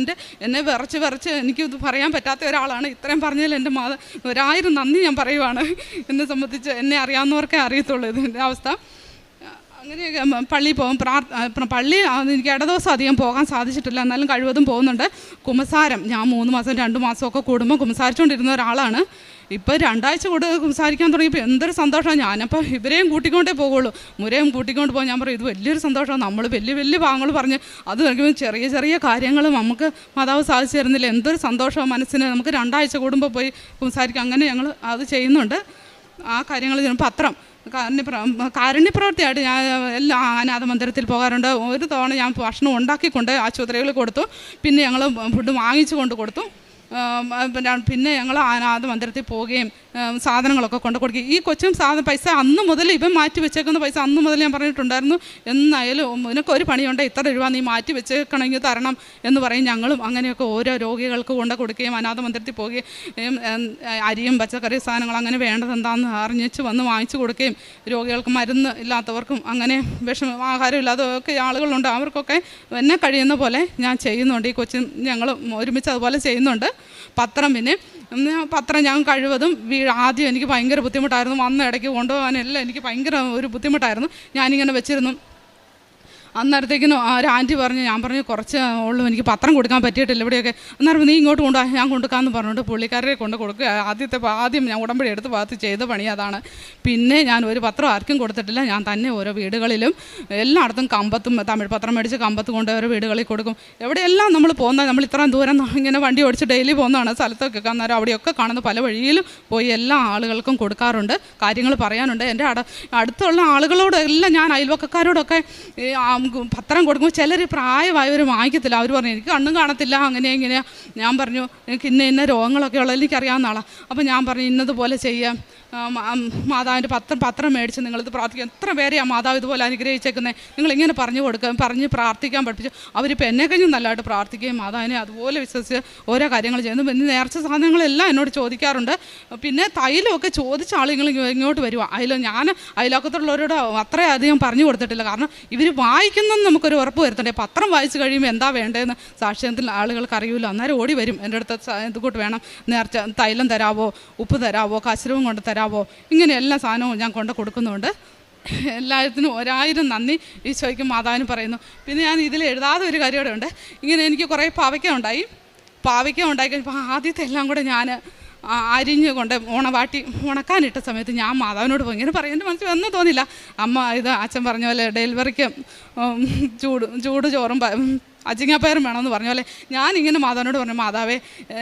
എന്നെ വിറച്ച് എനിക്ക് ഇത് പറയാൻ പറ്റാത്ത ഒരാളാണ്. ഇത്രയും പറഞ്ഞാൽ എൻ്റെ 1000 നന്ദി ഞാൻ പറയുവാണ്. എന്നെ സംബന്ധിച്ച് എന്നെ അറിയാവുന്നവർക്കേ അറിയത്തുള്ളൂ ഇതിൻ്റെ അവസ്ഥ. അങ്ങനെയൊക്കെ പള്ളിയിൽ പോകും. പള്ളി എനിക്ക് ഇടദിവസം അധികം പോകാൻ സാധിച്ചിട്ടില്ല, എന്നാലും കഴിവതും പോകുന്നുണ്ട്. കുമ്പസാരം ഞാൻ 3 മാസം 2 മാസമൊക്കെ കൂടുമ്പോൾ കുമ്പസാരിച്ചുകൊണ്ടിരുന്ന ഒരാളാണ്. ഇപ്പോൾ 2 ആഴ്ച കൂടെ സംസാരിക്കാൻ തുടങ്ങിയപ്പോൾ എന്തൊരു സന്തോഷമാണ്. ഞാനപ്പോൾ ഇവരെയും കൂട്ടിക്കൊണ്ടേ പോകുള്ളൂ, മുരയും കൂട്ടിക്കൊണ്ട് പോകും. ഞാൻ പറയും ഇത് വലിയൊരു സന്തോഷമാണ്. നമ്മൾ വലിയ വലിയ ഭാഗങ്ങൾ പറഞ്ഞ് അത് കഴിയുമ്പോൾ ചെറിയ ചെറിയ കാര്യങ്ങൾ നമുക്ക് മാതാവ് സാധിച്ചു തരുന്നില്ല. എന്തൊരു സന്തോഷമാണ് മനസ്സിന്. നമുക്ക് 2 ആഴ്ച കൂടുമ്പോൾ പോയി സംസാരിക്കാം. അങ്ങനെ ഞങ്ങൾ അത് ചെയ്യുന്നുണ്ട്. ആ കാര്യങ്ങൾ പത്രം കാരുണ്യപ്രവർത്തിയായിട്ട് ഞാൻ എല്ലാ അനാഥ മന്ദിരത്തിൽ പോകാറുണ്ട്. ഒരു തവണ ഞാൻ ഭക്ഷണം ഉണ്ടാക്കിക്കൊണ്ട് ആശുപത്രികളിൽ കൊടുത്തു. പിന്നെ ഞങ്ങൾ ഫുഡ് വാങ്ങിച്ചു കൊണ്ട് കൊടുത്തു. പിന്നെ ഞങ്ങൾ അനാഥ മന്ദിരത്തിൽ പോവുകയും സാധനങ്ങളൊക്കെ കൊണ്ട് കൊടുക്കുകയും ഈ കൊച്ചും പൈസ അന്ന് മുതൽ ഇവൻ മാറ്റി വെച്ചേക്കുന്ന പൈസ അന്ന് മുതൽ ഞാൻ പറഞ്ഞിട്ടുണ്ടായിരുന്നു, എന്നായാലും നിനക്കൊരു പണിയുണ്ട്, ഇത്ര രൂപ നീ മാറ്റി വെച്ചേക്കണമെങ്കിൽ തരണം എന്ന് പറയും. ഞങ്ങളും അങ്ങനെയൊക്കെ ഓരോ രോഗികൾക്ക് കൊണ്ട് കൊടുക്കുകയും അനാഥ മന്ദിരത്തിൽ പോവുകയും അരിയും പച്ചക്കറി സാധനങ്ങൾ അങ്ങനെ വേണ്ടത് എന്താണെന്ന് അറിഞ്ഞിച്ച് വന്ന് വാങ്ങിച്ചു കൊടുക്കുകയും രോഗികൾക്ക് മരുന്ന് ഇല്ലാത്തവർക്കും അങ്ങനെ ആഹാരം ഇല്ലാത്തവർക്ക് ആളുകളുണ്ട്, അവർക്കൊക്കെ എന്നെ കഴിയുന്ന പോലെ ഞാൻ ചെയ്യുന്നുണ്ട്. ഈ കൊച്ചും ഞങ്ങൾ ഒരുമിച്ച് അതുപോലെ ചെയ്യുന്നുണ്ട്. പത്രം പിന്നെ പത്രം ഞാൻ കഴിവതും ആദ്യം എനിക്ക് ഭയങ്കര ബുദ്ധിമുട്ടായിരുന്നു. വന്ന ഇടയ്ക്ക് കൊണ്ടുപോകാനെല്ലാം എനിക്ക് ഭയങ്കര ഒരു ബുദ്ധിമുട്ടായിരുന്നു. ഞാനിങ്ങനെ വെച്ചിരുന്നു. അന്നേരത്തേക്കിനും ഒരു ആൻറ്റി പറഞ്ഞു, ഞാൻ പറഞ്ഞു കുറച്ച് ഉള്ളൂ, എനിക്ക് പത്രം കൊടുക്കാൻ പറ്റിയിട്ടില്ല ഇവിടെയൊക്കെ. അന്നേരം നീ ഇങ്ങോട്ട് കൊണ്ടുപോകാൻ ഞാൻ കൊണ്ടുക്കാമെന്ന് പറഞ്ഞിട്ട് പുള്ളിക്കാരെ കൊണ്ട് കൊടുക്കുക. ആദ്യം ഞാൻ ഉടമ്പടി എടുത്ത് ഭാഗത്ത് ചെയ്ത പണി അതാണ്. പിന്നെ ഞാൻ ഒരു പത്രം ആർക്കും കൊടുത്തിട്ടില്ല. ഞാൻ തന്നെ ഓരോ വീടുകളിലും എല്ലായിടത്തും കമ്പത്തും തമിഴ് പത്രം മേടിച്ച് കമ്പത്ത് കൊണ്ട് ഓരോ വീടുകളിൽ കൊടുക്കും. എവിടെയെല്ലാം നമ്മൾ പോകുന്നത്, നമ്മൾ ഇത്രയും ദൂരം ഇങ്ങനെ വണ്ടി ഓടിച്ച് ഡെയിലി പോകുന്നതാണ് സ്ഥലത്തൊക്കെ. അന്നേരം അവിടെയൊക്കെ കാണുന്ന പല വഴിയിലും പോയി എല്ലാ ആളുകൾക്കും കൊടുക്കാറുണ്ട്. കാര്യങ്ങൾ പറയാനുണ്ട്. എൻ്റെ അടുത്തുള്ള ആളുകളോടെല്ലാം ഞാൻ അയൽവക്കക്കാരോടൊക്കെ പത്രം കൊടുക്കുമ്പോൾ ചിലർ പ്രായമായവർ വാങ്ങിക്കത്തില്ല. അവർ പറഞ്ഞു എനിക്ക് കണ്ണും കാണത്തില്ല, അങ്ങനെ ഇങ്ങനെയാണ്. ഞാൻ പറഞ്ഞു എനിക്ക് ഇന്ന രോഗങ്ങളൊക്കെ ഉള്ളത് എനിക്കറിയാവുന്ന ആളാണ്. അപ്പോൾ ഞാൻ പറഞ്ഞു ഇന്നതുപോലെ ചെയ്യാം, മാതാവിൻ്റെ പത്രം മേടിച്ച് നിങ്ങളിത് പ്രാർത്ഥിക്കുക. എത്ര പേരെയാണ് മാതാവ് ഇതുപോലെ അനുഗ്രഹിച്ചേക്കുന്നത്, നിങ്ങളിങ്ങനെ പറഞ്ഞ് പ്രാർത്ഥിക്കാൻ പഠിപ്പിച്ചു. അവരിപ്പോൾ എന്നെ കഴിഞ്ഞും നല്ലതായിട്ട് പ്രാർത്ഥിക്കുകയും മാതാവിനെ അതുപോലെ വിശ്വസിച്ച് ഓരോ കാര്യങ്ങൾ ചെയ്യുന്നു. പിന്നെ നേർച്ച സാധനങ്ങളെല്ലാം എന്നോട് ചോദിക്കാറുണ്ട്. പിന്നെ തൈലമൊക്കെ ചോദിച്ച ആളുകൾ ഇങ്ങോട്ട് വരുക. ഞാൻ അയൽവക്കത്തുള്ളവരോട് അത്രയധികം പറഞ്ഞു കൊടുത്തിട്ടില്ല. കാരണം ഇവർ വായിക്കുന്നെന്ന് നമുക്കൊരു ഉറപ്പ് വരുത്തണ്ടേ. പത്രം വായിച്ച് കഴിയുമ്പോൾ എന്താ വേണ്ടതെന്ന് സാക്ഷ്യത്തിൽ ആളുകൾക്ക് അറിയില്ല. അന്നേരം ഓടി വരും എൻ്റെ അടുത്ത്, ഇതുകൂട്ട് വേണം, നേർച്ച തൈലം തരാവോ, ഉപ്പ് തരാവോ, കശുരവും കൊണ്ട് തരാവോ, ഇങ്ങനെ എല്ലാ സാധനവും ഞാൻ കൊണ്ട് കൊടുക്കുന്നുണ്ട്. എല്ലാത്തിനും 1000 നന്ദി ഈശോയ്ക്കും മാതാവിനും പറയുന്നു. പിന്നെ ഞാൻ ഇതിൽ എഴുതാതെ ഒരു കാര്യം കൂടെ ഉണ്ട്. ഇങ്ങനെ എനിക്ക് കുറേ പാവയ്ക്ക ഉണ്ടായി കഴിഞ്ഞപ്പോൾ ആദ്യത്തെ എല്ലാം കൂടെ ഞാൻ അരിഞ്ഞ് കൊണ്ട് ഉണക്കാനിട്ട സമയത്ത് ഞാൻ മാതാവിനോട് പോയി ഇങ്ങനെ പറയും. എൻ്റെ മനസ്സിൽ ഒന്നും തോന്നില്ല. അമ്മ ഇത് അച്ഛൻ പറഞ്ഞ പോലെ ഡെലിവറിക്ക് ചൂട് ചോറും അച്ചിങ്ങാപ്പയറും വേണമെന്ന് പറഞ്ഞ പോലെ ഞാനിങ്ങനെ മാതാവിനോട് പറഞ്ഞു, മാതാവേ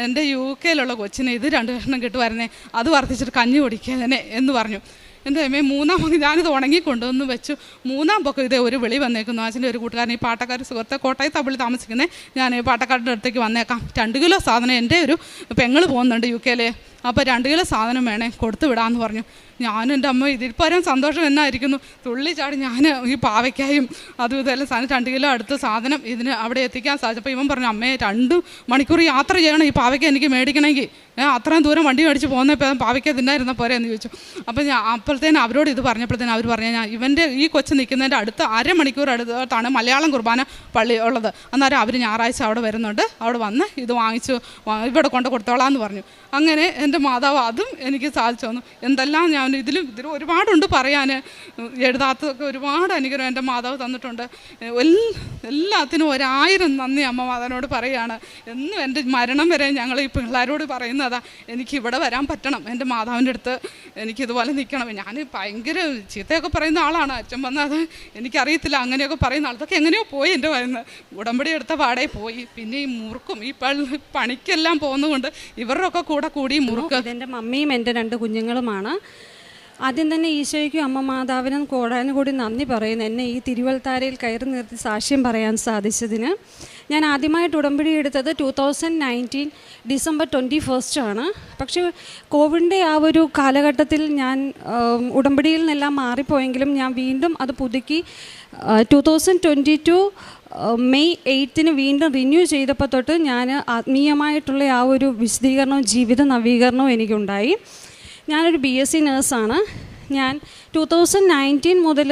എൻ്റെ UK കൊച്ചിനെ ഇത് 2 കഷ്ണം കിട്ടുമായിരുന്നേ, അത് വർദ്ധിച്ചിട്ട് കഞ്ഞി കുടിക്കാനെ എന്ന് പറഞ്ഞു. എൻ്റെ അമ്മയെ 3-ാം പൊക്കം ഞാനിത് ഉണങ്ങി കൊണ്ടുവന്ന് വെച്ചു. 3-ാം പൊക്കം ഇതേ ഒരു വിളി വന്നേക്കുന്നു. അച്ഛൻ്റെ ഒരു കൂട്ടുകാരൻ ഈ പാട്ടക്കാർ സുഹൃത്തെ കോട്ടയത്ത് തമ്മിൽ താമസിക്കുന്നത്, ഞാൻ ഈ പാട്ടക്കാരുടെ അടുത്തേക്ക് വന്നേക്കാം, 2 കിലോ സാധനം എൻ്റെ ഒരു പെങ്ങൾ പോകുന്നുണ്ട് UK. അപ്പോൾ 2 കിലോ സാധനം വേണേ കൊടുത്തു വിടാമെന്ന് പറഞ്ഞു. ഞാനും എൻ്റെ അമ്മ ഇതിൽ പരം സന്തോഷം എന്നായിരിക്കുന്നു. തുള്ളി ചാടി ഞാൻ ഈ പാവയ്ക്കായും അതും ഇതെല്ലാം സാധനം 2 കിലോ അടുത്ത സാധനം ഇതിന് അവിടെ എത്തിക്കാൻ സാധിച്ചു. അപ്പോൾ ഇവൻ പറഞ്ഞു, അമ്മയെ 2 മണിക്കൂർ യാത്ര ചെയ്യണം ഈ പാവയ്ക്ക എനിക്ക് മേടിക്കണമെങ്കിൽ, അത്രയും ദൂരം വണ്ടി മേടിച്ച് പോകുന്നപ്പോൾ പാവയ്ക്ക തിന്നായിരുന്ന പോരെ എന്ന് ചോദിച്ചു. അപ്പോൾ ഞാൻ അപ്പോഴത്തേനും അവരോട് ഇത് പറഞ്ഞപ്പോഴത്തേനും അവർ പറഞ്ഞു, ഞാൻ ഇവൻ്റെ ഈ കൊച്ച് നിൽക്കുന്നതിൻ്റെ അടുത്ത് 1/2 മണിക്കൂർ അടുത്താണ് മലയാളം കുർബാന പള്ളി ഉള്ളത്. അന്നേരം അവർ ഞായറാഴ്ച അവിടെ വരുന്നുണ്ട്, അവിടെ വന്ന് ഇത് വാങ്ങിച്ചു ഇവിടെ കൊണ്ട് കൊടുത്തോളാം എന്ന് പറഞ്ഞു. അങ്ങനെ എൻ്റെ മാതാവ് അതും എനിക്ക് സാധിച്ചു തന്നു. എന്തെല്ലാം ഞാൻ ഇതിലും ഒരുപാടുണ്ട് പറയാൻ, എഴുതാത്തതൊക്കെ ഒരുപാട് അനുഗ്രഹം എൻ്റെ മാതാവ് തന്നിട്ടുണ്ട്. എല്ലാത്തിനും 1000 നന്ദി അമ്മ മാതാവിനോട് പറയുകയാണ്. എന്നും എൻ്റെ മരണം വരെ ഞങ്ങൾ ഈ പിള്ളേരോട് പറയുന്നതാ, എനിക്ക് ഇവിടെ വരാൻ പറ്റണം, എൻ്റെ മാതാവിൻ്റെ അടുത്ത് എനിക്കിതുപോലെ നിൽക്കണം. ഞാൻ ഭയങ്കര ചീത്തയൊക്കെ പറയുന്ന ആളാണ്. അച്ഛൻ വന്നത് എനിക്കറിയത്തില്ല, അങ്ങനെയൊക്കെ പറയുന്ന ആൾ. അതൊക്കെ എങ്ങനെയോ പോയി എൻ്റെ വരുന്നത്, ഉടമ്പടി എടുത്ത പാടെ പോയി. പിന്നെ ഈ മുറുക്കും ഈ പണിക്കെല്ലാം പോകുന്നതുകൊണ്ട് ഇവരുടെ ഒക്കെ കൂടി മുറുക്ക്. എൻ്റെ മമ്മിയും എൻ്റെ 2 കുഞ്ഞുങ്ങളുമാണ്. ആദ്യം തന്നെ ഈശോയ്ക്കും അമ്മ മാതാവിനും കൂടി നന്ദി പറയുന്നു, എന്നെ ഈ തിരുവൽത്താരയിൽ കയറി നിർത്തി സാക്ഷ്യം പറയാൻ സാധിച്ചതിന്. ഞാൻ ആദ്യമായിട്ട് ഉടമ്പടി എടുത്തത് 2019 ഡിസംബർ 21 ആണ്. പക്ഷേ കോവിഡിൻ്റെ ആ ഒരു കാലഘട്ടത്തിൽ ഞാൻ ഉടമ്പടിയിൽ നിന്നെല്ലാം മാറിപ്പോയെങ്കിലും ഞാൻ വീണ്ടും അത് പുതുക്കി 2022 മെയ് 8 വീണ്ടും റിന്യൂ ചെയ്തപ്പോൾ തൊട്ട് ഞാൻ ആത്മീയമായിട്ടുള്ള ആ ഒരു വിശദീകരണവും ജീവിത നവീകരണവും എനിക്കുണ്ടായി. ഞാനൊരു BSc നേഴ്സാണ്. ഞാൻ 2019 മുതൽ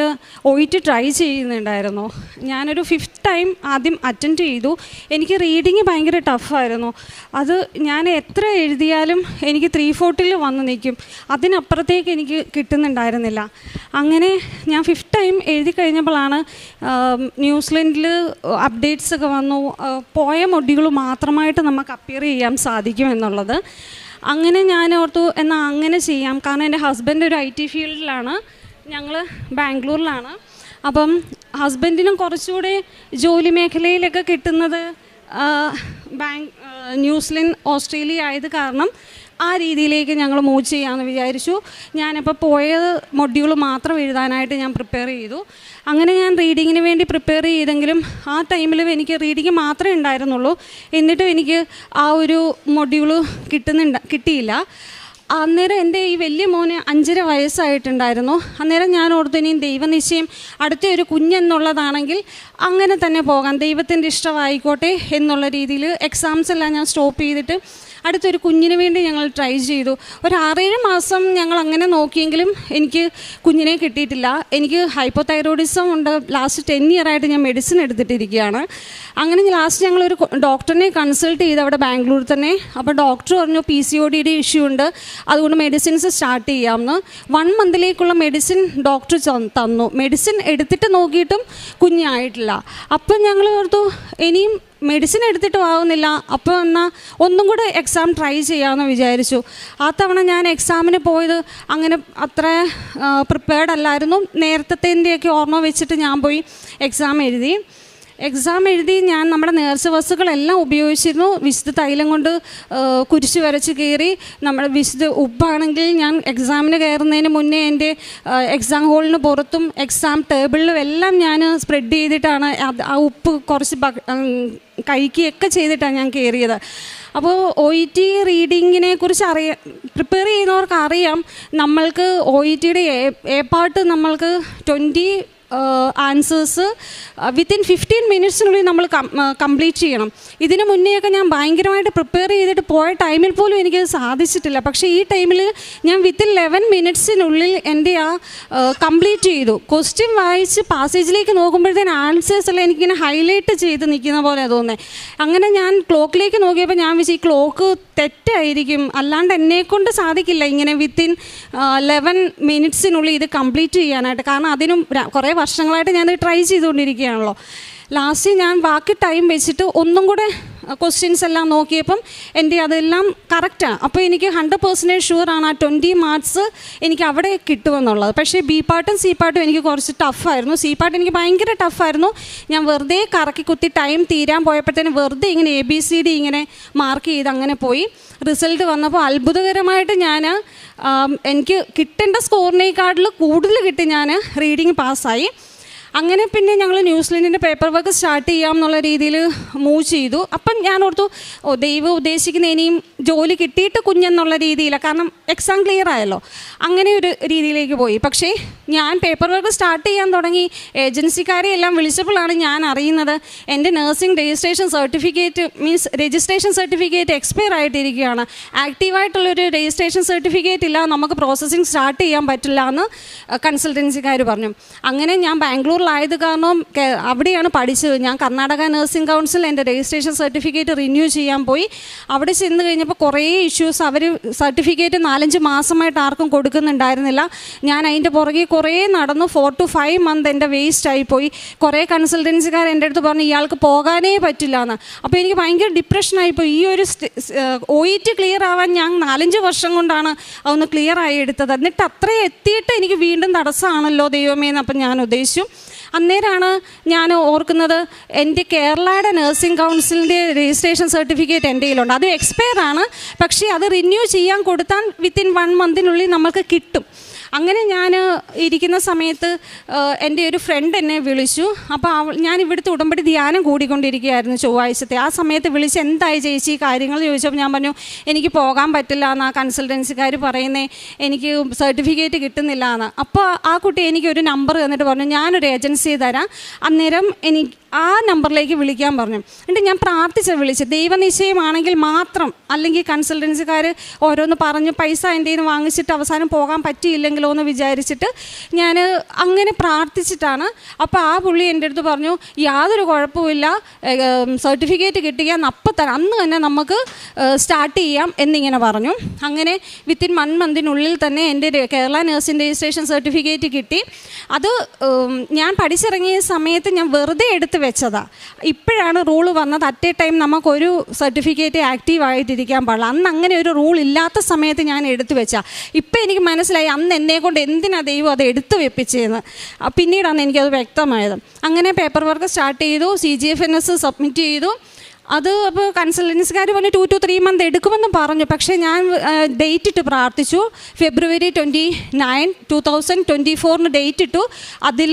OET ട്രൈ ചെയ്യുന്നുണ്ടായിരുന്നു. ഞാനൊരു 5th ടൈം ആദ്യം അറ്റൻഡ് ചെയ്തു. എനിക്ക് റീഡിങ് ഭയങ്കര ടഫായിരുന്നു. അത് ഞാൻ എത്ര എഴുതിയാലും എനിക്ക് 340 വന്ന് നിൽക്കും, അതിനപ്പുറത്തേക്ക് എനിക്ക് കിട്ടുന്നുണ്ടായിരുന്നില്ല. അങ്ങനെ ഞാൻ 5th ടൈം എഴുതി കഴിഞ്ഞപ്പോഴാണ് ന്യൂസിലൻഡിൽ അപ്ഡേറ്റ്സൊക്കെ വന്നു, പോയ മൊഡ്യൂൾ മാത്രമായിട്ട് നമുക്ക് അപ്പിയർ ചെയ്യാൻ സാധിക്കും എന്നുള്ളത്. അങ്ങനെ ഞാൻ ഓർത്തു എന്നാൽ അങ്ങനെ ചെയ്യാം. കാരണം എൻ്റെ ഹസ്ബൻഡ് ഒരു IT ഫീൽഡിലാണ്, ഞങ്ങൾ ബാംഗ്ലൂരിലാണ്. അപ്പം ഹസ്ബൻഡിനും കുറച്ചുകൂടെ ജോലി മേഖലയിലൊക്കെ കിട്ടുന്നത് ന്യൂസിലൻഡ്, ഓസ്ട്രേലിയ ആയത് കാരണം ആ രീതിയിലേക്ക് ഞങ്ങൾ മൂവ് ചെയ്യാമെന്ന് വിചാരിച്ചു. ഞാനിപ്പോൾ പോയ മൊഡ്യൂൾ മാത്രം എഴുതാനായിട്ട് ഞാൻ പ്രിപ്പയർ ചെയ്തു. അങ്ങനെ ഞാൻ റീഡിങ്ങിന് വേണ്ടി പ്രിപ്പയർ ചെയ്തെങ്കിലും ആ ടൈമിൽ എനിക്ക് റീഡിങ് മാത്രമേ ഉണ്ടായിരുന്നുള്ളൂ. എന്നിട്ടും എനിക്ക് ആ ഒരു മൊഡ്യൂള് കിട്ടിയില്ല. അന്നേരം എൻ്റെ ഈ വലിയ മോന് 5.5 വയസ്സായിട്ടുണ്ടായിരുന്നു. അന്നേരം ഞാൻ ഓർത്തു ഇനിയും ദൈവനിശ്ചയം അടുത്ത ഒരു കുഞ്ഞെന്നുള്ളതാണെങ്കിൽ അങ്ങനെ തന്നെ പോകാം, ദൈവത്തിൻ്റെ ഇഷ്ടമായിക്കോട്ടെ എന്നുള്ള രീതിയിൽ എക്സാംസ് എല്ലാം ഞാൻ സ്റ്റോപ്പ് ചെയ്തിട്ട് അടുത്തൊരു കുഞ്ഞിന് വേണ്ടി ഞങ്ങൾ ട്രൈ ചെയ്തു. ഒരു 6-7 മാസം ഞങ്ങൾ അങ്ങനെ നോക്കിയെങ്കിലും എനിക്ക് കുഞ്ഞിനെ കിട്ടിയിട്ടില്ല. എനിക്ക് ഹൈപ്പോതൈറോയിഡിസം ഉണ്ട്. ലാസ്റ്റ് 10 ഇയറായിട്ട് ഞാൻ മെഡിസിൻ എടുത്തിട്ടിരിക്കുകയാണ്. അങ്ങനെ ലാസ്റ്റ് ഞങ്ങളൊരു ഡോക്ടറിനെ കൺസൾട്ട് ചെയ്ത് അവിടെ ബാംഗ്ലൂർ തന്നെ. അപ്പോൾ ഡോക്ടർ പറഞ്ഞു PCOD ഇഷ്യൂ ഉണ്ട്, അതുകൊണ്ട് മെഡിസിൻസ് സ്റ്റാർട്ട് ചെയ്യാമെന്ന്. 1 മന്തിലേക്കുള്ള മെഡിസിൻ ഡോക്ടർ തന്നു. മെഡിസിൻ എടുത്തിട്ട് നോക്കിയിട്ടും കുഞ്ഞായിട്ടില്ല. അപ്പം ഞങ്ങൾ ഓർത്തു ഇനിയും മെഡിസിൻ എടുത്തിട്ടും ആവുന്നില്ല, അപ്പോൾ എന്നാൽ ഒന്നും കൂടെ എക്സാം ട്രൈ ചെയ്യാമെന്ന് വിചാരിച്ചു. ആ തവണ ഞാൻ എക്സാമിന് പോയത് അങ്ങനെ അത്ര പ്രിപ്പയർഡ് അല്ലായിരുന്നു. നേരത്തേൻ്റെയൊക്കെ ഓർമ്മ വെച്ചിട്ട് ഞാൻ പോയി എക്സാം എഴുതി ഞാൻ നമ്മുടെ നേർച്ച വസ്തുക്കളെല്ലാം ഉപയോഗിച്ചിരുന്നു. വിശുദ്ധ തൈലം കൊണ്ട് കുരിശ് വരച്ച് കയറി. നമ്മുടെ വിശുദ്ധ ഉപ്പാണെങ്കിൽ ഞാൻ എക്സാമിന് കയറുന്നതിന് മുന്നേ എൻ്റെ എക്സാം ഹോളിന് പുറത്തും എക്സാം ടേബിളിലും എല്ലാം ഞാൻ സ്പ്രെഡ് ചെയ്തിട്ടാണ് ആ ഉപ്പ് കുറച്ച് കഴിക്കുകയൊക്കെ ചെയ്തിട്ടാണ് ഞാൻ കയറിയത്. അപ്പോൾ OET റീഡിങ്ങിനെ കുറിച്ച് പ്രിപ്പയർ ചെയ്യുന്നവർക്ക് അറിയാം, നമ്മൾക്ക് OETയുടെ എ പാർട്ട് നമ്മൾക്ക് 20 ആൻസേഴ്സ് വിത്തിൻ 15 മിനിറ്റ്സിനുള്ളിൽ നമ്മൾ കംപ്ലീറ്റ് ചെയ്യണം. ഇതിന് മുന്നേയൊക്കെ ഞാൻ ഭയങ്കരമായിട്ട് പ്രിപ്പയർ ചെയ്തിട്ട് പോയ ടൈമിൽ പോലും എനിക്കത് സാധിച്ചിട്ടില്ല. പക്ഷേ ഈ ടൈമിൽ ഞാൻ വിത്തിൻ 11 മിനിറ്റ്സിനുള്ളിൽ എൻ്റെ കംപ്ലീറ്റ് ചെയ്തു. ക്വസ്റ്റ്യൻ വായിച്ച് പാസേജിലേക്ക് നോക്കുമ്പോഴത്തേന് ആൻസേഴ്സ് എല്ലാം എനിക്കിങ്ങനെ ഹൈലൈറ്റ് ചെയ്ത് നിൽക്കുന്ന പോലെ തോന്നുന്നത്. അങ്ങനെ ഞാൻ ക്ലോക്കിലേക്ക് നോക്കിയപ്പോൾ ഞാൻ വെച്ച് ഈ ക്ലോക്ക് തെറ്റായിരിക്കും, അല്ലാണ്ട് എന്നെക്കൊണ്ട് സാധിക്കില്ല ഇങ്ങനെ വിത്തിൻ 11 മിനിറ്റ്സിനുള്ളിൽ ഇത് കംപ്ലീറ്റ് ചെയ്യാനായിട്ട്. കാരണം അതിനും കുറേ വർഷങ്ങളായിട്ട് ഞാനത് ട്രൈ ചെയ്തുകൊണ്ടിരിക്കുകയാണല്ലോ. ലാസ്റ്റ് ഞാൻ ബാക്കി ടൈം വെച്ചിട്ട് ഒന്നും കൂടെ ക്വസ്റ്റ്യൻസ് എല്ലാം നോക്കിയപ്പം എൻ്റെ അതെല്ലാം കറക്റ്റാണ്. അപ്പോൾ എനിക്ക് 100% ഷുവറാണ് ആ 20 മാർക്സ് എനിക്ക് അവിടെ കിട്ടുമെന്നുള്ളത്. പക്ഷേ B പാർട്ടും C പാർട്ടും എനിക്ക് കുറച്ച് ടഫായിരുന്നു. C പാർട്ട് എനിക്ക് ഭയങ്കര ടഫായിരുന്നു. ഞാൻ വെറുതെ കറക്കി കുത്തി ടൈം തീരാൻ പോയപ്പോഴത്തേനും വെറുതെ ഇങ്ങനെ ABCD ഇങ്ങനെ മാർക്ക് ചെയ്ത് അങ്ങനെ പോയി. റിസൾട്ട് വന്നപ്പോൾ അത്ഭുതകരമായിട്ട് എനിക്ക് കിട്ടേണ്ട സ്കോറിനേക്കാട്ടിൽ കൂടുതൽ കിട്ടി. ഞാൻ റീഡിങ് പാസ്സായി. അങ്ങനെ പിന്നെ ഞങ്ങൾ ന്യൂസിലൻഡിൻ്റെ പേപ്പർ വർക്ക് സ്റ്റാർട്ട് ചെയ്യാം എന്നുള്ള രീതിയിൽ മൂവ് ചെയ്തു. അപ്പം ഞാൻ ഓർത്തു ദൈവം ഉദ്ദേശിക്കുന്ന ഇനിയും ജോലി കിട്ടിയിട്ട് കുഞ്ഞെന്നുള്ള രീതിയിലാണ്, കാരണം എക്സാം ക്ലിയർ ആയല്ലോ, അങ്ങനെ ഒരു രീതിയിലേക്ക് പോയി. പക്ഷേ ഞാൻ പേപ്പർ വർക്ക് സ്റ്റാർട്ട് ചെയ്യാൻ തുടങ്ങി. ഏജൻസിക്കാരെ എല്ലാം വിളിച്ചപ്പോഴാണ് ഞാൻ അറിയുന്നത് എൻ്റെ നഴ്സിംഗ് രജിസ്ട്രേഷൻ സർട്ടിഫിക്കറ്റ് എക്സ്പയർ ആയിട്ടിരിക്കുകയാണ്. ആക്റ്റീവായിട്ടുള്ളൊരു രജിസ്ട്രേഷൻ സർട്ടിഫിക്കറ്റ് ഇല്ല, നമുക്ക് പ്രോസസ്സിങ് സ്റ്റാർട്ട് ചെയ്യാൻ പറ്റില്ല എന്ന് കൺസൾട്ടൻസിക്കാർ പറഞ്ഞു. അങ്ങനെ ഞാൻ ബാംഗ്ലൂരിലായത് കാരണം അവിടെയാണ് പഠിച്ചത്. ഞാൻ കർണാടക നഴ്സിംഗ് കൗൺസിൽ എൻ്റെ രജിസ്ട്രേഷൻ സർട്ടിഫിക്കറ്റ് റിന്യൂ ചെയ്യാൻ പോയി. അവിടെ ചെന്ന് കഴിഞ്ഞപ്പോൾ കുറേ ഇഷ്യൂസ്, അവർ സർട്ടിഫിക്കറ്റ് 4-5 മാസമായിട്ട് ആർക്കും കൊടുക്കുന്നുണ്ടായിരുന്നില്ല. ഞാൻ അതിൻ്റെ പുറകെ കുറേ നടന്നു. 4 to 5 months എൻ്റെ വേസ്റ്റ് ആയിപ്പോയി. കുറേ കൺസൾട്ടൻസിക്കാർ എൻ്റെ അടുത്ത് പറഞ്ഞു ഇയാൾക്ക് പോകാനേ പറ്റില്ല എന്ന്. അപ്പോൾ എനിക്ക് ഭയങ്കര ഡിപ്രഷനായിപ്പോയി. ഈ ഒരു OET ക്ലിയർ ആവാൻ ഞാൻ 4-5 വർഷം കൊണ്ടാണ് അതൊന്ന് ക്ലിയർ ആയി എടുത്തത്. എന്നിട്ട് അത്രയും എത്തിയിട്ട് എനിക്ക് വീണ്ടും തടസ്സമാണല്ലോ ദൈവമേ എന്ന് അപ്പം ഞാൻ ഉദ്ദേശിച്ചു. അന്നേരമാണ് ഞാൻ ഓർക്കുന്നത് എൻ്റെ കേരളയുടെ നഴ്സിംഗ് കൗൺസിലിൻ്റെ രജിസ്ട്രേഷൻ സർട്ടിഫിക്കറ്റ് എൻ്റെ കയ്യിലുണ്ട്. അത് എക്സ്പയർ ആണ്, പക്ഷേ അത് റിന്യൂ ചെയ്യാൻ കൊടുത്താൽ വിത്തിൻ 1 monthിനുള്ളിൽ നമുക്ക് കിട്ടും. അങ്ങനെ ഞാൻ ഇരിക്കുന്ന സമയത്ത് എൻ്റെ ഒരു ഫ്രണ്ട് എന്നെ വിളിച്ചു. അപ്പോൾ ഞാൻ ഇവിടുത്തെ ഉടമ്പടി ധ്യാനം കൂടിക്കൊണ്ടിരിക്കുകയായിരുന്നു ചൊവ്വാഴ്ചത്തെ. ആ സമയത്ത് വിളിച്ച് എന്തായി ചേച്ചി കാര്യങ്ങൾ ചോദിച്ചപ്പോൾ ഞാൻ പറഞ്ഞു എനിക്ക് പോകാൻ പറ്റില്ല എന്ന്. ആ കൺസൾട്ടൻസിക്കാർ പറയുന്നത് എനിക്ക് സർട്ടിഫിക്കറ്റ് കിട്ടുന്നില്ല എന്ന്. അപ്പോൾ ആ കുട്ടി എനിക്കൊരു നമ്പർ തന്നിട്ട് പറഞ്ഞു ഞാനൊരു ഏജൻസി തരാം, അന്നേരം എനിക്ക് ആ നമ്പറിലേക്ക് വിളിക്കാൻ പറഞ്ഞു. എന്നിട്ട് ഞാൻ വിളിച്ച് ദൈവനിശ്ചയമാണെങ്കിൽ മാത്രം, അല്ലെങ്കിൽ കൺസൾട്ടൻസിക്കാർ ഓരോന്ന് പറഞ്ഞ് പൈസ എൻ്റെ നിന്ന് വാങ്ങിച്ചിട്ട് അവസാനം പോകാൻ പറ്റിയില്ലെങ്കിലോ എന്ന് വിചാരിച്ചിട്ട് ഞാൻ അങ്ങനെ പ്രാർത്ഥിച്ചിട്ടാണ്. അപ്പോൾ ആ പുള്ളി എൻ്റെ അടുത്ത് പറഞ്ഞു യാതൊരു കുഴപ്പമില്ല, സർട്ടിഫിക്കറ്റ് കിട്ടിയാൽ അന്ന് തന്നെ നമുക്ക് സ്റ്റാർട്ട് ചെയ്യാം എന്നിങ്ങനെ പറഞ്ഞു. അങ്ങനെ വിത്തിൻ 1 monthിനുള്ളിൽ തന്നെ എൻ്റെ കേരള നഴ്സിംഗ് രജിസ്ട്രേഷൻ സർട്ടിഫിക്കറ്റ് കിട്ടി. അത് ഞാൻ പഠിച്ചിറങ്ങിയ സമയത്ത് ഞാൻ വെറുതെ എടുത്ത് വെച്ചതാണ്. ഇപ്പോഴാണ് റൂള് വന്നത് അറ്റ് എ ടൈം നമുക്കൊരു സർട്ടിഫിക്കറ്റ് ആക്റ്റീവായിട്ടിരിക്കാൻ പാടില്ല. അന്ന് അങ്ങനെ ഒരു റൂൾ ഇല്ലാത്ത സമയത്ത് ഞാൻ എടുത്തു വെച്ചാൽ. ഇപ്പം എനിക്ക് മനസ്സിലായി അന്ന് എന്നെക്കൊണ്ട് എന്തിനാണ് ദൈവം അത് എടുത്തു വെപ്പിച്ചതെന്ന്. പിന്നീടാണ് എനിക്കത് വ്യക്തമായത്. അങ്ങനെ പേപ്പർ വർക്ക് സ്റ്റാർട്ട് ചെയ്തു, CGFNS സബ്മിറ്റ് ചെയ്തു. അത് അപ്പോൾ കൺസൾട്ടൻസിക്കാർ പറഞ്ഞു 2 to 3 months എടുക്കുമെന്ന് പറഞ്ഞു. പക്ഷേ ഞാൻ ഡേറ്റ് ഇട്ട് പ്രാർത്ഥിച്ചു. February 29, 2024 ഡേറ്റ് ഇട്ടു. അതിൽ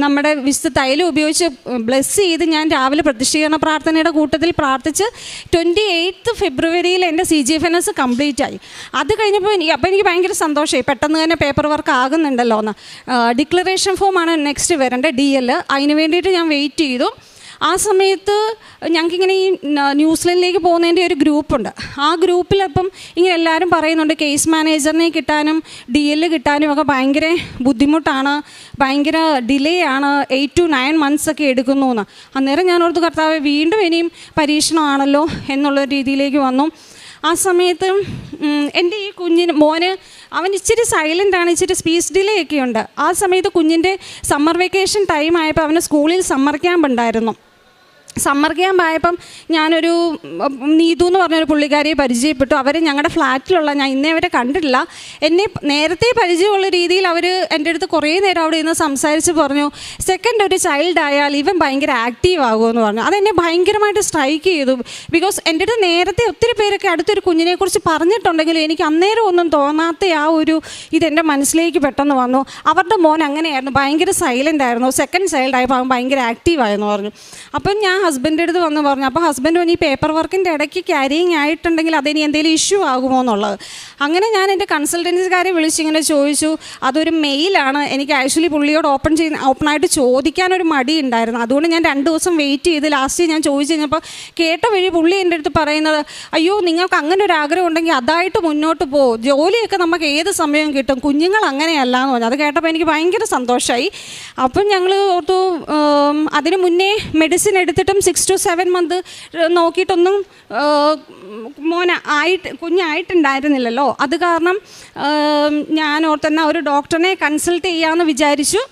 നമ്മുടെ വിശുദ്ധ തൈലം ഉപയോഗിച്ച് ബ്ലെസ് ചെയ്ത് ഞാൻ രാവിലെ പ്രതിഷ്ഠീകരണ പ്രാർത്ഥനയുടെ കൂട്ടത്തിൽ പ്രാർത്ഥിച്ച് 28th February എൻ്റെ CGFNS കംപ്ലീറ്റ് ആയി. അത് കഴിഞ്ഞപ്പോൾ എനിക്ക് ഭയങ്കര സന്തോഷമായി. പെട്ടെന്ന് തന്നെ പേപ്പർ വർക്ക് ആകുന്നുണ്ടല്ലോ എന്ന്. ഡിക്ലറേഷൻ ഫോമാണ് നെക്സ്റ്റ് വരേണ്ടത്, DL. അതിന് വേണ്ടിയിട്ട് ഞാൻ വെയിറ്റ് ചെയ്തു. ആ സമയത്ത് ഞങ്ങൾക്കിങ്ങനെ ഈ ന്യൂസിലൻഡിലേക്ക് പോകുന്നതിൻ്റെ ഒരു ഗ്രൂപ്പുണ്ട്. ആ ഗ്രൂപ്പിലപ്പം ഇങ്ങനെ എല്ലാവരും പറയുന്നുണ്ട് കേസ് മാനേജറിനെ കിട്ടാനും DL കിട്ടാനും ഒക്കെ ഭയങ്കര ബുദ്ധിമുട്ടാണ്, ഭയങ്കര ഡിലേ ആണ്, 8 to 9 months ഒക്കെ എടുക്കുന്നു എന്ന്. അന്നേരം ഞാൻ ഓർത്ത് കർത്താവേ വീണ്ടും ഇനിയും പരീക്ഷണമാണല്ലോ എന്നുള്ള രീതിയിലേക്ക് വന്നു. ആ സമയത്ത് എൻ്റെ ഈ മോന് അവൻ ഇച്ചിരി സൈലൻ്റാണ്, ഇച്ചിരി സ്പീച്ച് ഡിലേ ഒക്കെ ഉണ്ട്. ആ സമയത്ത് കുഞ്ഞിൻ്റെ സമ്മർ വെക്കേഷൻ ടൈം ആയപ്പോൾ അവന് സ്കൂളിൽ സമ്മർ ക്യാമ്പ് ഉണ്ടായിരുന്നു. സമ്മർ ക്യാമ്പ് ആയപ്പം ഞാനൊരു നീതു എന്ന് പറഞ്ഞൊരു പുള്ളിക്കാരിയെ പരിചയപ്പെട്ടു. അവർ ഞങ്ങളുടെ ഫ്ലാറ്റിലുള്ള, ഞാൻ ഇന്നേ അവരെ കണ്ടിട്ടില്ല, എന്നെ നേരത്തെ പരിചയമുള്ള രീതിയിൽ അവർ എൻ്റെ അടുത്ത് കുറേ നേരം അവിടെ ഇന്ന് സംസാരിച്ച് പറഞ്ഞു സെക്കൻഡ് ഒരു ചൈൽഡ് ആയാൽ ഇവൻ ഭയങ്കര ആക്റ്റീവ് ആകുമെന്ന് പറഞ്ഞു. അതെന്നെ ഭയങ്കരമായിട്ട് സ്ട്രൈക്ക് ചെയ്തു. ബിക്കോസ് എൻ്റെ അടുത്ത് നേരത്തെ ഒത്തിരി പേരൊക്കെ അടുത്തൊരു കുഞ്ഞിനെക്കുറിച്ച് പറഞ്ഞിട്ടുണ്ടെങ്കിലും എനിക്ക് അന്നേരം ഒന്നും തോന്നാത്ത ആ ഒരു ഇതെൻ്റെ മനസ്സിലേക്ക് പെട്ടെന്ന് വന്നു. അവരുടെ മോൻ അങ്ങനെയായിരുന്നു, ഭയങ്കര സൈലൻ്റ് ആയിരുന്നു. സെക്കൻഡ് ചൈൽഡ് ആയപ്പോൾ അവൻ ഭയങ്കര ആക്റ്റീവായെന്ന് പറഞ്ഞു. അപ്പം ഞാൻ ഹസ്ബൻഡിൻ്റെ അടുത്ത് വന്ന് പറഞ്ഞു. അപ്പോൾ ഹസ്ബൻഡ് പറഞ്ഞു ഈ പേപ്പർ വർക്കിൻ്റെ ഇടയ്ക്ക് ക്യാരിയിങ് ആയിട്ടുണ്ടെങ്കിൽ അതിന് എന്തെങ്കിലും ഇഷ്യൂ ആകുമോ എന്നുള്ളത്. അങ്ങനെ ഞാൻ എൻ്റെ കൺസൾട്ടൻസിക്കാരെ വിളിച്ചിങ്ങനെ ചോദിച്ചു. അതൊരു മെയിലാണ്. എനിക്ക് ആക്ച്വലി പുള്ളിയോട് ഓപ്പണായിട്ട് ചോദിക്കാനൊരു മടി ഉണ്ടായിരുന്നു. അതുകൊണ്ട് ഞാൻ 2 ദിവസം വെയിറ്റ് ചെയ്ത് ലാസ്റ്റ് ഞാൻ ചോദിച്ചു കഴിഞ്ഞപ്പോൾ കേട്ട വഴി പുള്ളി എൻ്റെ അടുത്ത് പറയുന്നത് അയ്യോ നിങ്ങൾക്ക് അങ്ങനെ ഒരു ആഗ്രഹം ഉണ്ടെങ്കിൽ അതായിട്ട് മുന്നോട്ട് പോകും, ജോലിയൊക്കെ നമുക്ക് ഏത് സമയവും കിട്ടും, കുഞ്ഞുങ്ങൾ അങ്ങനെയല്ല എന്ന് പറഞ്ഞു. അത് കേട്ടപ്പോൾ എനിക്ക് ഭയങ്കര സന്തോഷമായി. അപ്പം ഞങ്ങൾ ഓർത്തു അതിന് മുന്നേ മെഡിസിൻ എടുത്തിട്ടും 6 to 7 months നോക്കിയിട്ടൊന്നും കുഞ്ഞായിട്ടുണ്ടായിരുന്നില്ലല്ലോ. അത് കാരണം ഞാൻ ഓർത്തെന്നാൽ ഒരു ഡോക്ടറിനെ കൺസൾട്ട് ചെയ്യാമെന്ന് വിചാരിച്ചു.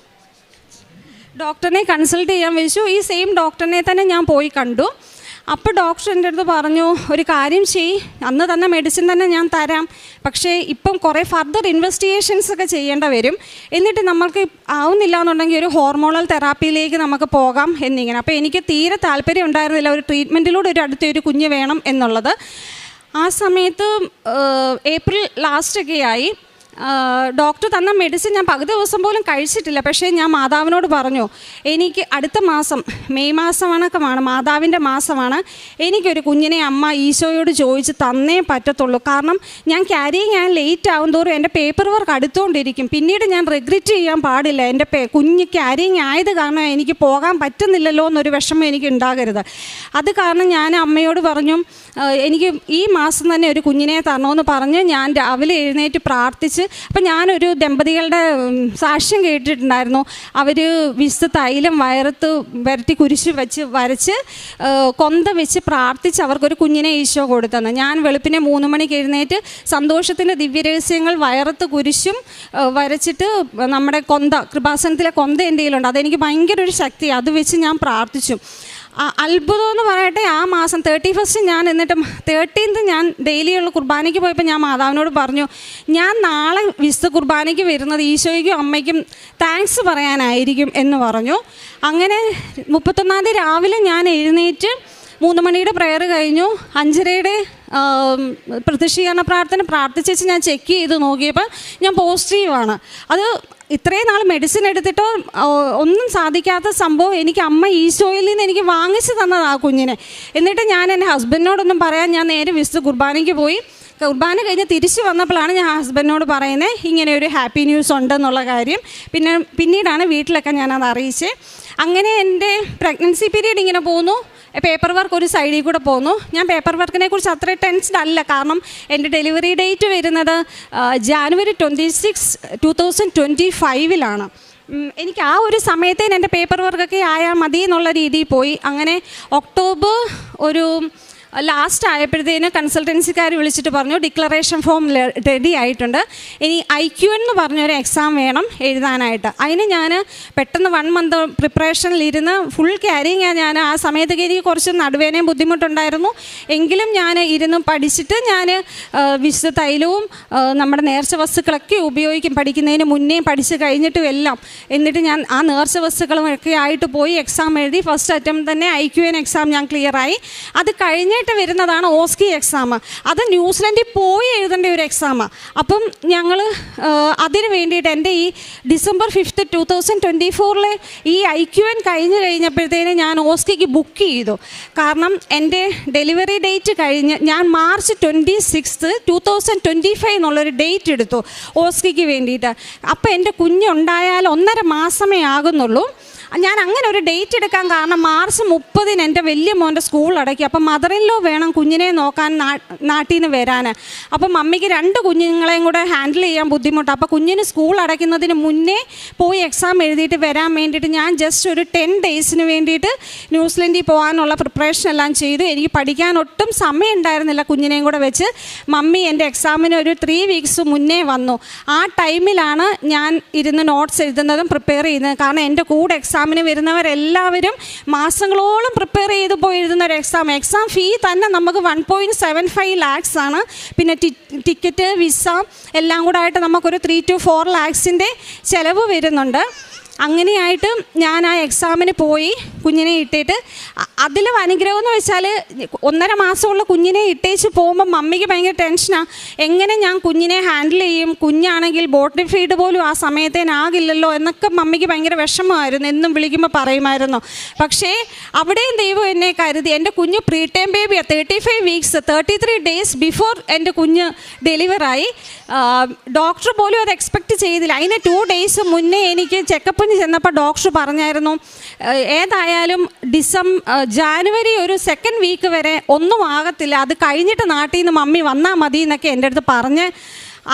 ഡോക്ടറിനെ കൺസൾട്ട് ചെയ്യാൻ വെച്ചു. ഈ സെയിം ഡോക്ടറിനെ തന്നെ ഞാൻ പോയി കണ്ടു. അപ്പോൾ ഡോക്ടർ എൻ്റെ അടുത്ത് പറഞ്ഞു ഒരു കാര്യം ചെയ്യ്, അന്ന് തന്ന മെഡിസിൻ തന്നെ ഞാൻ തരാം, പക്ഷേ ഇപ്പം കുറേ ഫർദർ ഇൻവെസ്റ്റിഗേഷൻസ് ഒക്കെ ചെയ്യേണ്ട വരും, എന്നിട്ട് നമ്മൾക്ക് ആവുന്നില്ല എന്നുണ്ടെങ്കിൽ ഒരു ഹോർമോണൽ തെറാപ്പിയിലേക്ക് നമുക്ക് പോകാം എന്നിങ്ങനെ. അപ്പോൾ എനിക്ക് തീരെ താല്പര്യം ഉണ്ടായിരുന്നില്ല ഒരു ട്രീറ്റ്മെൻറ്റിലൂടെ അടുത്തൊരു കുഞ്ഞ് വേണം എന്നുള്ളത്. ആ സമയത്ത് ഏപ്രിൽ ലാസ്റ്റൊക്കെ ആയി. ഡോക്ടർ തന്ന മെഡിസിൻ ഞാൻ പകുതി ദിവസം പോലും കഴിച്ചിട്ടില്ല. പക്ഷേ ഞാൻ മാതാവിനോട് പറഞ്ഞു എനിക്ക് അടുത്ത മാസം മെയ് മാസമാണ് മാതാവിൻ്റെ മാസമാണ്, എനിക്കൊരു കുഞ്ഞിനെ അമ്മ ഈശോയോട് ചോദിച്ച് തന്നേ പറ്റത്തുള്ളൂ. കാരണം ഞാൻ ക്യാരിയിങ് ഞാൻ ലേറ്റ് ആവും തോറും എൻ്റെ പേപ്പർ വർക്ക് അടുത്തുകൊണ്ടിരിക്കും, പിന്നീട് ഞാൻ റിഗ്രറ്റ് ചെയ്യാൻ പാടില്ല. എൻ്റെ കുഞ്ഞ് ക്യാരിയിങ് ആയത് കാരണം എനിക്ക് പോകാൻ പറ്റുന്നില്ലല്ലോ എന്നൊരു വിഷമം എനിക്ക് ഉണ്ടാകരുത്. അത് കാരണം ഞാൻ അമ്മയോട് പറഞ്ഞു എനിക്ക് ഈ മാസം തന്നെ ഒരു കുഞ്ഞിനെ തരണമെന്ന് പറഞ്ഞ് ഞാൻ രാവിലെ എഴുന്നേറ്റ് പ്രാർത്ഥിച്ച്. അപ്പം ഞാനൊരു ദമ്പതികളുടെ സാക്ഷ്യം കേട്ടിട്ടുണ്ടായിരുന്നു. അവർ വിശുദ്ധ തൈലം വരട്ടി കുരിശ് വരച്ച് കൊന്ത വെച്ച് പ്രാർത്ഥിച്ച് അവർക്കൊരു കുഞ്ഞിനെ ഈശോ കൊടുത്തെന്ന്. ഞാൻ വെളുപ്പിനെ 3 മണിക്ക് എഴുന്നേറ്റ് സന്തോഷത്തിൻ്റെ ദിവ്യരഹസ്യങ്ങൾ വയറത്ത് കുരിശും വരച്ചിട്ട് നമ്മുടെ കൃപാസനത്തിലെ കൊന്ത എൻ്റെ കയ്യിലുണ്ട്, അതെനിക്ക് ഭയങ്കര ഒരു ശക്തി, അത് വെച്ച് ഞാൻ പ്രാർത്ഥിച്ചു. അത്ഭുതം എന്ന് പറയട്ടെ, ആ മാസം 31st ഞാൻ എന്നിട്ട് 13th ഞാൻ ഡെയിലിയുള്ള കുർബാനയ്ക്ക് പോയപ്പോൾ ഞാൻ മാതാവിനോട് പറഞ്ഞു ഞാൻ നാളെ വിശുദ്ധ കുർബാനയ്ക്ക് വരുന്നത് ഈശോയ്ക്കും അമ്മയ്ക്കും താങ്ക്സ് പറയാനായിരിക്കും എന്ന് പറഞ്ഞു. അങ്ങനെ 31ാം തീയതി രാവിലെ ഞാൻ എഴുന്നേറ്റ് 3 മണിയുടെ പ്രെയർ കഴിഞ്ഞു, 5:30 പ്രതിഷ്ഠീകരണ പ്രാർത്ഥന പ്രാർത്ഥിച്ച് ഞാൻ ചെക്ക് ചെയ്ത് നോക്കിയപ്പോൾ ഞാൻ പോസിറ്റീവാണ്. അത് ഇത്രയും നാൾ മെഡിസിൻ എടുത്തിട്ടോ ഒന്നും സാധിക്കാത്ത സംഭവം എനിക്ക് അമ്മ ഈശോയിൽ നിന്ന് എനിക്ക് വാങ്ങിച്ചു തന്നത് ആ കുഞ്ഞിനെ. എന്നിട്ട് ഞാൻ എൻ്റെ ഹസ്ബൻഡിനോടൊന്നും പറയാൻ ഞാൻ നേരെ വിശുദ്ധ കുർബാനയ്ക്ക് പോയി. കുർബാന കഴിഞ്ഞ് തിരിച്ച് വന്നപ്പോഴാണ് ഞാൻ ഹസ്ബൻഡിനോട് പറയുന്നത് ഇങ്ങനെ ഒരു ഹാപ്പി ന്യൂസ് ഉണ്ടെന്നുള്ള കാര്യം. പിന്നീടാണ് വീട്ടിലൊക്കെ ഞാനത് അറിയിച്ചത്. അങ്ങനെ എൻ്റെ പ്രഗ്നൻസി പീരീഡ് ഇങ്ങനെ പോന്നു. പേപ്പർ വർക്ക് ഒരു സൈഡിൽ കൂടെ പോന്നു. ഞാൻ പേപ്പർ വർക്കിനെ കുറിച്ച് അത്ര ടെൻസ്ഡ് അല്ല, കാരണം എൻ്റെ ഡെലിവറി ഡേറ്റ് വരുന്നത് January 26, 2025 എനിക്ക് ആ ഒരു സമയത്തേന് എൻ്റെ പേപ്പർ വർക്കൊക്കെ ആയാൽ മതി എന്നുള്ള രീതിയിൽ പോയി. അങ്ങനെ ഒക്ടോബർ ഒരു ലാസ്റ്റ് ആയപ്പോഴത്തേന് കൺസൾട്ടൻസിക്കാർ വിളിച്ചിട്ട് പറഞ്ഞു ഡിക്ലറേഷൻ ഫോം റെഡി ആയിട്ടുണ്ട്, ഇനി IQN എന്ന് പറഞ്ഞൊരു എക്സാം വേണം എഴുതാനായിട്ട്. അതിന് ഞാൻ പെട്ടെന്ന് 1 മന്ത് പ്രിപ്പറേഷനിലിരുന്ന് ഫുൾ ക്യാരിങ് ഞാൻ ആ സമയത്തേക്ക് എനിക്ക് കുറച്ച് നടുവേനയും ബുദ്ധിമുട്ടുണ്ടായിരുന്നു. എങ്കിലും ഞാൻ ഇരുന്ന് പഠിച്ചിട്ട് ഞാൻ വിശുദ്ധ തൈലവും നമ്മുടെ നേർച്ച വസ്തുക്കളൊക്കെ ഉപയോഗിക്കും, പഠിക്കുന്നതിന് മുന്നേ പഠിച്ച് കഴിഞ്ഞിട്ടും എല്ലാം. എന്നിട്ട് ഞാൻ ആ നേർച്ച വസ്തുക്കളും ഒക്കെ ആയിട്ട് പോയി എക്സാം എഴുതി. ഫസ്റ്റ് അറ്റംപ്റ്റ് തന്നെ IQN എക്സാം ഞാൻ ക്ലിയറായി. അത് കഴിഞ്ഞിട്ട് വരുന്നതാണ് OSCE എക്സാം. അത് ന്യൂസിലൻഡിൽ പോയി എഴുതേണ്ട ഒരു എക്സാമാണ്. അപ്പം ഞങ്ങൾ അതിന് വേണ്ടിയിട്ട് എൻ്റെ ഈ December 5, 2024 ഈ IQN കഴിഞ്ഞപ്പോഴത്തേന് ഞാൻ OSCEക്ക് ബുക്ക് ചെയ്തു. കാരണം എൻ്റെ ഡെലിവറി ഡേറ്റ് കഴിഞ്ഞ് ഞാൻ March 26, 2025 എന്നുള്ളൊരു ഡേറ്റ് എടുത്തു OSCEക്ക് വേണ്ടിയിട്ട്. അപ്പോൾ എൻ്റെ കുഞ്ഞുണ്ടായാൽ 1.5 മാസമേ ആകുന്നുള്ളൂ. ഞാൻ അങ്ങനെ ഒരു ഡേറ്റ് എടുക്കാൻ കാരണം March 30 എൻ്റെ വലിയ മോൻ്റെ സ്കൂൾ അടയ്ക്കും. അപ്പം മദറിൻലോ വേണം കുഞ്ഞിനെ നോക്കാൻ നാട്ടിൽ നിന്ന് വരാൻ. അപ്പം മമ്മിക്ക് 2 കുഞ്ഞുങ്ങളെയും കൂടെ ഹാൻഡിൽ ചെയ്യാൻ ബുദ്ധിമുട്ടാണ്. അപ്പോൾ കുഞ്ഞിന് സ്കൂൾ അടയ്ക്കുന്നതിന് മുന്നേ പോയി എക്സാം എഴുതിയിട്ട് വരാൻ വേണ്ടിയിട്ട് ഞാൻ ജസ്റ്റ് ഒരു 10 ഡേയ്സിന് വേണ്ടിയിട്ട് ന്യൂസിലൻഡിൽ പോകാനുള്ള പ്രിപ്പറേഷൻ എല്ലാം ചെയ്തു. എനിക്ക് പഠിക്കാൻ ഒട്ടും സമയം ഉണ്ടായിരുന്നില്ല കുഞ്ഞിനെയും കൂടെ വെച്ച്. മമ്മി എൻ്റെ എക്സാമിന് ഒരു 3 വീക്സ് മുന്നേ വന്നു. ആ ടൈമിലാണ് ഞാൻ ഇരുന്ന് നോട്ട്സ് എഴുതുന്നതും പ്രിപ്പയർ ചെയ്യുന്നത്. കാരണം എൻ്റെ കൂടെ എക്സാമിന് വരുന്നവരെല്ലാവരും മാസങ്ങളോളം പ്രിപ്പയർ ചെയ്ത് പോയി എഴുതുന്ന ഒരു എക്സാം ഫീ തന്നെ നമുക്ക് 1.75 lakhs ആണ്. പിന്നെ ടിക്കറ്റ്, വിസ എല്ലാം കൂടെ ആയിട്ട് നമുക്കൊരു 3 to 4 lakhs ചിലവ് വരുന്നുണ്ട്. അങ്ങനെയായിട്ട് ഞാൻ ആ എക്സാമിന് പോയി കുഞ്ഞിനെ ഇട്ടിട്ട്. അതിലും അനുഗ്രഹം എന്ന് വെച്ചാൽ 1.5 മാസമുള്ള കുഞ്ഞിനെ ഇട്ടേച്ച് പോകുമ്പോൾ മമ്മിക്ക് ഭയങ്കര ടെൻഷനാണ്. എങ്ങനെ ഞാൻ കുഞ്ഞിനെ ഹാൻഡിൽ ചെയ്യും, കുഞ്ഞാണെങ്കിൽ ബോട്ടിൽ ഫീഡ് പോലും ആ സമയത്തേനാകില്ലല്ലോ എന്നൊക്കെ മമ്മിക്ക് ഭയങ്കര വിഷമമായിരുന്നു. എന്നും വിളിക്കുമ്പോൾ പറയുമായിരുന്നു. പക്ഷേ അവിടെയും ദൈവം എന്നെ കരുതി. എൻ്റെ കുഞ്ഞ് പ്രീ ടൈം ബേബിയാണ്. 35 വീക്സ് 33 ഡേയ്സ് ബിഫോർ എൻ്റെ കുഞ്ഞ് ഡെലിവറായി. ഡോക്ടർ പോലും അത് എക്സ്പെക്റ്റ് ചെയ്തില്ല. അതിന് 2 ഡേയ്സ് മുന്നേ എനിക്ക് ചെക്കപ്പിന് ചെന്നപ്പോൾ ഡോക്ടർ പറഞ്ഞായിരുന്നു ഏതായാലും ജാനുവരി ഒരു 2nd വീക്ക് വരെ ഒന്നും ആകത്തില്ല, അത് കഴിഞ്ഞിട്ട് നാട്ടിൽ നിന്ന് മമ്മി വന്നാൽ മതി എന്നൊക്കെ എൻ്റെ അടുത്ത് പറഞ്ഞ്.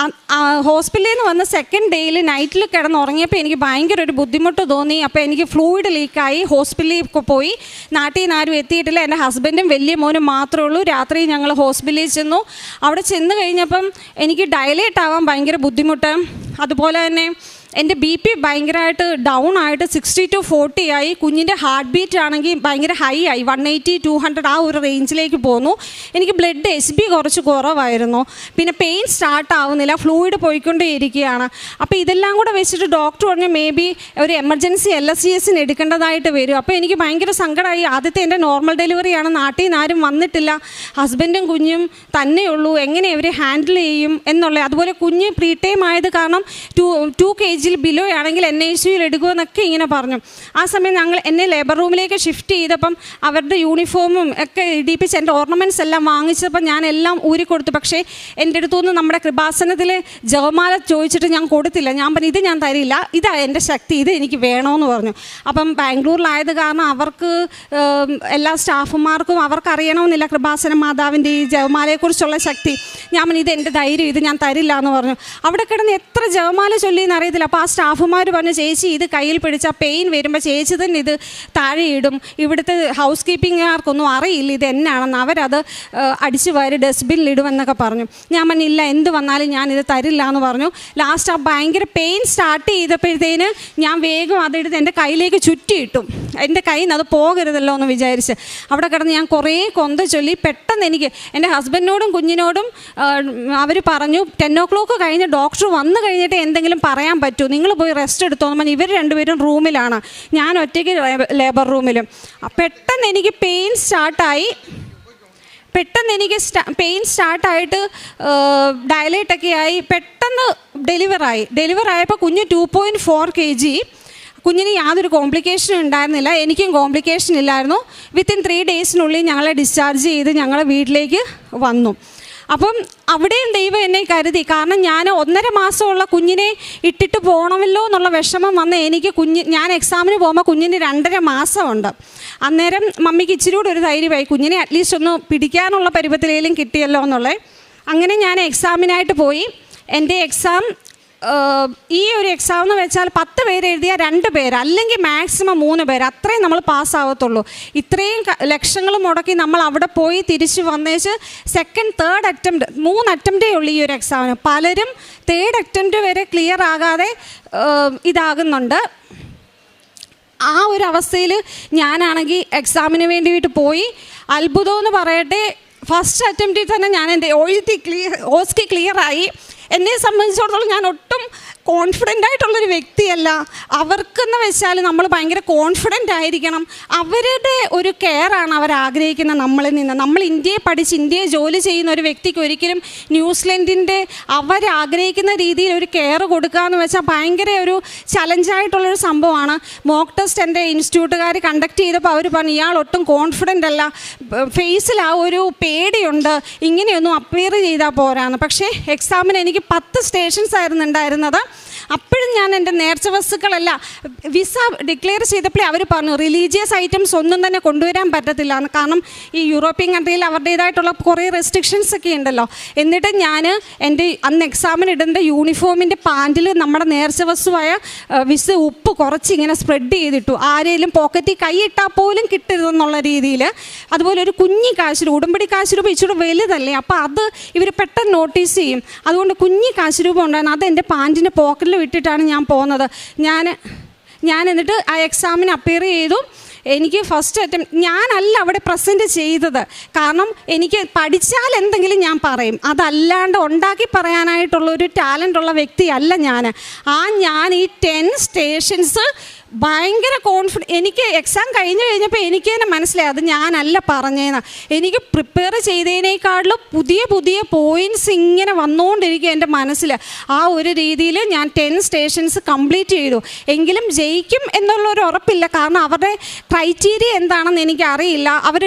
ഹോസ്പിറ്റലിൽ നിന്ന് വന്ന 2nd ഡേയിൽ നൈറ്റിൽ കിടന്നുറങ്ങിയപ്പോൾ എനിക്ക് ഭയങ്കര ഒരു ബുദ്ധിമുട്ട് തോന്നി. അപ്പോൾ എനിക്ക് ഫ്ലൂയിഡ് ലീക്കായി ഹോസ്പിറ്റലിൽ പോയി. നാട്ടിൽ നിന്ന് ആരും എത്തിയിട്ടില്ല, എൻ്റെ ഹസ്ബൻഡും വലിയ മോനും മാത്രമേ ഉള്ളൂ. രാത്രി ഞങ്ങൾ ഹോസ്പിറ്റലിൽ ചെന്നു. അവിടെ ചെന്ന് കഴിഞ്ഞപ്പം എനിക്ക് ഡയലേറ്റ് ആവാൻ ഭയങ്കര ബുദ്ധിമുട്ട്. അതുപോലെ തന്നെ എൻ്റെ BP ഭയങ്കരമായിട്ട് ഡൗൺ ആയിട്ട് 60 to 40 ആയി. കുഞ്ഞിൻ്റെ ഹാർട്ട് ബീറ്റ് ആണെങ്കിൽ ഭയങ്കര ഹൈ ആയി, 180, 200 ആ ഒരു റേഞ്ചിലേക്ക് പോന്നു. എനിക്ക് ബ്ലഡ് SB കുറച്ച് കുറവായിരുന്നു. പിന്നെ പെയിൻ സ്റ്റാർട്ട് ആവുന്നില്ല, ഫ്ലൂയിഡ് പോയിക്കൊണ്ടേ ഇരിക്കുകയാണ്. അപ്പോൾ ഇതെല്ലാം കൂടെ വെച്ചിട്ട് ഡോക്ടർ പറഞ്ഞു മേ ബി ഒരു എമർജൻസി LSCSന് എടുക്കേണ്ടതായിട്ട് വരും. അപ്പോൾ എനിക്ക് ഭയങ്കര സങ്കടമായി. ആദ്യത്തെ എൻ്റെ നോർമൽ ഡെലിവറിയാണ്, നാട്ടിൽ നിന്ന് ആരും വന്നിട്ടില്ല, ഹസ്ബൻഡും കുഞ്ഞും തന്നെയുള്ളൂ, എങ്ങനെ ഇവർ ഹാൻഡിൽ ചെയ്യും എന്നുള്ളത്. അതുപോലെ കുഞ്ഞ് പ്രീ ടൈം ആയത് കാരണം 2 kg ബിലോ ആണെങ്കിൽ NICUയിൽ എടുക്കുമെന്നൊക്കെ ഇങ്ങനെ പറഞ്ഞു. ആ സമയം എന്നെ ലേബർ റൂമിലേക്ക് ഷിഫ്റ്റ് ചെയ്തപ്പം അവരുടെ യൂണിഫോമും ഒക്കെ ഇടിപ്പിച്ച് എൻ്റെ ഓർണമെൻറ്റ്സ് എല്ലാം വാങ്ങിച്ചപ്പോൾ ഞാൻ എല്ലാം ഊരിക്കൊടുത്തു. പക്ഷേ എൻ്റെ അടുത്തുനിന്ന് നമ്മുടെ കൃപാസനത്തിൽ ജപമാല ചോദിച്ചിട്ട് ഞാൻ കൊടുത്തില്ല. ഞാൻ പറഞ്ഞു ഇത് ഞാൻ തരില്ല, ഇതാ എൻ്റെ ശക്തി, ഇത് എനിക്ക് വേണമെന്ന് പറഞ്ഞു. അപ്പം ബാംഗ്ലൂരിലായത് കാരണം അവർക്ക് എല്ലാ സ്റ്റാഫുമാർക്കും അവർക്കറിയണമെന്നില്ല കൃപാസന മാതാവിൻ്റെ ഈ ജപമാലയെക്കുറിച്ചുള്ള ശക്തി. ഞാൻ പറഞ്ഞു ഇത് എൻ്റെ ധൈര്യം, ഇത് ഞാൻ തരില്ല എന്ന് പറഞ്ഞു. അവിടെ കിടന്ന് എത്ര ജപമാല ചൊല്ലിയെന്ന് അറിയത്തില്ല. അപ്പോൾ ആ സ്റ്റാഫുമാർ പറഞ്ഞു ചേച്ചി ഇത് കയ്യിൽ പിടിച്ചാൽ പെയിൻ വരുമ്പോൾ ചേച്ചി തന്നെ ഇത് താഴെ ഇടും, ഇവിടുത്തെ ഹൗസ് കീപ്പിങ്ങുകാർക്കൊന്നും അറിയില്ല ഇത് എന്നാണെന്ന്, അവരത് അടിച്ചു വാരി ഡസ്റ്റ്ബിന്നിൽ ഇടുമെന്നൊക്കെ പറഞ്ഞു. ഞാൻ പറഞ്ഞില്ല, എന്ത് വന്നാലും ഞാനിത് തരില്ല എന്ന് പറഞ്ഞു. ലാസ്റ്റ് ആ ഭയങ്കര പെയിൻ സ്റ്റാർട്ട് ചെയ്തപ്പോഴത്തേന് ഞാൻ വേഗം അതെടുത്ത് എൻ്റെ കയ്യിലേക്ക് ചുറ്റിയിട്ടു. എൻ്റെ കയ്യിൽ നിന്ന് അത് പോകരുതല്ലോ എന്ന് വിചാരിച്ച് അവിടെ കിടന്ന് ഞാൻ കുറേ കൊന്ത ചൊല്ലി. പെട്ടെന്ന് എനിക്ക് എൻ്റെ ഹസ്ബൻഡിനോടും കുഞ്ഞിനോടും അവർ പറഞ്ഞു 10 o'clock കഴിഞ്ഞ് ഡോക്ടർ വന്നു കഴിഞ്ഞിട്ട് എന്തെങ്കിലും പറയാൻ പറ്റൂ, നിങ്ങൾ പോയി റെസ്റ്റ് എടുത്തോന്ന് പറഞ്ഞ്. ഇവർ 2 പേരും റൂമിലാണ്, ഞാൻ ഒറ്റയ്ക്ക് ലേബർ റൂമിലും. പെട്ടെന്ന് എനിക്ക് പെയിൻ സ്റ്റാർട്ടായി. പെയിൻ സ്റ്റാർട്ടായിട്ട് ഡയലേറ്റൊക്കെ ആയി. പെട്ടെന്ന് ഡെലിവറായപ്പോൾ കുഞ്ഞ് 2.4 kg. കുഞ്ഞിന് യാതൊരു കോംപ്ലിക്കേഷനും ഉണ്ടായിരുന്നില്ല, എനിക്കും കോംപ്ലിക്കേഷൻ ഇല്ലായിരുന്നു. വിത്തിൻ 3 ഡേയ്സിനുള്ളിൽ ഞങ്ങളെ ഡിസ്ചാർജ് ചെയ്ത് ഞങ്ങളെ വീട്ടിലേക്ക് വന്നു. അപ്പം അവിടെയും ദൈവം എന്നെ കരുതി. കാരണം ഞാൻ 1.5 മാസമുള്ള കുഞ്ഞിനെ ഇട്ടിട്ട് പോകണമല്ലോ എന്നുള്ള വിഷമം വന്ന് എനിക്ക് ഞാൻ എക്സാമിന് പോകുമ്പോൾ കുഞ്ഞിന് 2.5 മാസമുണ്ട്. അന്നേരം മമ്മിക്ക് ഇച്ചിരി കൂടെ ഒരു ധൈര്യമായി, കുഞ്ഞിനെ അറ്റ്ലീസ്റ്റ് ഒന്ന് പിടിക്കാനുള്ള പരുവത്തിലേലും കിട്ടിയല്ലോ എന്നുള്ളത്. അങ്ങനെ ഞാൻ എക്സാമിനായിട്ട് പോയി. എൻ്റെ എക്സാം ഈ ഒരു എക്സാം എന്ന് വെച്ചാൽ 10 പേര് എഴുതിയാൽ 2 പേര് അല്ലെങ്കിൽ മാക്സിമം 3 പേര്, അത്രയും നമ്മൾ പാസ്സാവത്തുള്ളൂ. ഇത്രയും ലക്ഷങ്ങൾ മുടക്കി നമ്മൾ അവിടെ പോയി തിരിച്ച് വന്നേച്ച് സെക്കൻഡ് തേർഡ് അറ്റംപ്റ്റ് 3 അറ്റംപ്റ്റേ ഉള്ളൂ ഈ ഒരു എക്സാമിന്. പലരും തേർഡ് അറ്റംപ്റ്റ് വരെ ക്ലിയർ ആകാതെ ഇതാകുന്നുണ്ട്. ആ ഒരു അവസ്ഥയിൽ ഞാനാണെങ്കിൽ എക്സാമിന് വേണ്ടിയിട്ട് പോയി. അത്ഭുതമെന്ന് പറയട്ടെ, ഫസ്റ്റ് അറ്റംപ്റ്റിൽ തന്നെ ഞാൻ എൻ്റെ ഓസ്കി ക്ലിയറായി. എന്നെ സംബന്ധിച്ചിടത്തോളം ഞാൻ ഒട്ടും കോൺഫിഡൻ്റ് ആയിട്ടുള്ളൊരു വ്യക്തിയല്ല. അവർക്കെന്ന് വെച്ചാൽ നമ്മൾ ഭയങ്കര കോൺഫിഡൻ്റ് ആയിരിക്കണം. അവരുടെ ഒരു കെയറാണ് അവർ ആഗ്രഹിക്കുന്നത് നമ്മളിൽ നിന്ന്. നമ്മൾ ഇന്ത്യയെ പഠിച്ച് ഇന്ത്യയെ ജോലി ചെയ്യുന്ന ഒരു വ്യക്തിക്ക് ഒരിക്കലും ന്യൂസിലൻഡിൻ്റെ അവരാഗ്രഹിക്കുന്ന രീതിയിൽ ഒരു കെയർ കൊടുക്കുക എന്ന് വെച്ചാൽ ഭയങ്കര ഒരു ചലഞ്ചായിട്ടുള്ളൊരു സംഭവമാണ്. മോക്ക് ടെസ്റ്റ് എൻ്റെ ഇൻസ്റ്റിറ്റ്യൂട്ടുകാർ കണ്ടക്ട് ചെയ്തപ്പോൾ അവർ പറഞ്ഞു ഇയാൾ ഒട്ടും കോൺഫിഡൻ്റ് അല്ല, ഫേസിൽ ആ ഒരു പേടിയുണ്ട്, ഇങ്ങനെയൊന്നും അപ്പിയർ ചെയ്താൽ പോരാന്ന്. പക്ഷേ എക്സാമിന് എനിക്ക് 10 സ്റ്റേഷൻസ് ആയിരുന്നു ഉണ്ടായിരുന്നത്. അപ്പോഴും ഞാൻ എൻ്റെ നേർച്ച വസ്തുക്കളെല്ലാം വിസ ഡിക്ലെയർ ചെയ്തപ്പോഴേ അവർ പറഞ്ഞു റിലീജിയസ് ഐറ്റംസ് ഒന്നും തന്നെ കൊണ്ടുവരാൻ പറ്റത്തില്ല എന്ന്. കാരണം ഈ യൂറോപ്യൻ കൺട്രിയിൽ അവരുടേതായിട്ടുള്ള കുറേ റെസ്ട്രിക്ഷൻസ് ഒക്കെ ഉണ്ടല്ലോ. എന്നിട്ട് ഞാൻ എൻ്റെ അന്ന് എക്സാമിന് ഇടേണ്ട യൂണിഫോമിൻ്റെ പാൻറ്റിൽ നമ്മുടെ നേർച്ച വസ്തുവായ വിസ ഉപ്പ് കുറച്ച് ഇങ്ങനെ സ്പ്രെഡ് ചെയ്തിട്ടു. ആരെങ്കിലും പോക്കറ്റിൽ കൈ ഇട്ടാൽ പോലും കിട്ടരുതെന്നുള്ള രീതിയിൽ. അതുപോലെ ഒരു കുഞ്ഞി കാശ് രൂപ, ഉടമ്പടി കാശ് രൂപ ഇച്ചിരി വലുതല്ലേ, അപ്പോൾ അത് ഇവർ പെട്ടെന്ന് നോട്ടീസ് ചെയ്യും. അതുകൊണ്ട് കുഞ്ഞി കാശ് രൂപ ഉണ്ടായിരുന്നു, അത് എൻ്റെ പാൻറ്റിൻ്റെ പോക്കറ്റിൽ വിട്ടിട്ടാണ് ഞാൻ പോകുന്നത്. ഞാൻ എന്നിട്ട് ആ എക്സാമിന് അപ്പിയർ ചെയ്തു. എനിക്ക് ഫസ്റ്റ് അറ്റംപ്റ്റ് ഞാനല്ല അവിടെ പ്രസൻറ്റ് ചെയ്തത്. കാരണം എനിക്ക് പഠിച്ചാൽ എന്തെങ്കിലും ഞാൻ പറയും, അതല്ലാണ്ട് ഉണ്ടാക്കി പറയാനായിട്ടുള്ളൊരു ടാലൻ്റ് ഉള്ള വ്യക്തിയല്ല ഞാൻ. ഞാൻ ഈ 10 സ്റ്റേഷൻസ് ഭയങ്കര എനിക്ക് എക്സാം കഴിഞ്ഞപ്പോൾ എനിക്ക് തന്നെ മനസ്സിലായി അത് ഞാനല്ല പറഞ്ഞേന്ന്. എനിക്ക് പ്രിപ്പയർ ചെയ്തതിനേക്കാളും പുതിയ പോയിൻറ്റ്സ് ഇങ്ങനെ വന്നുകൊണ്ടിരിക്കുക എൻ്റെ മനസ്സിൽ. ആ ഒരു രീതിയിൽ ഞാൻ 10 സ്റ്റേഷൻസ് കംപ്ലീറ്റ് ചെയ്തു. എങ്കിലും ജയിക്കും എന്നുള്ളൊരു ഉറപ്പില്ല. കാരണം അവരുടെ ക്രൈറ്റീരിയ എന്താണെന്ന് എനിക്കറിയില്ല. അവർ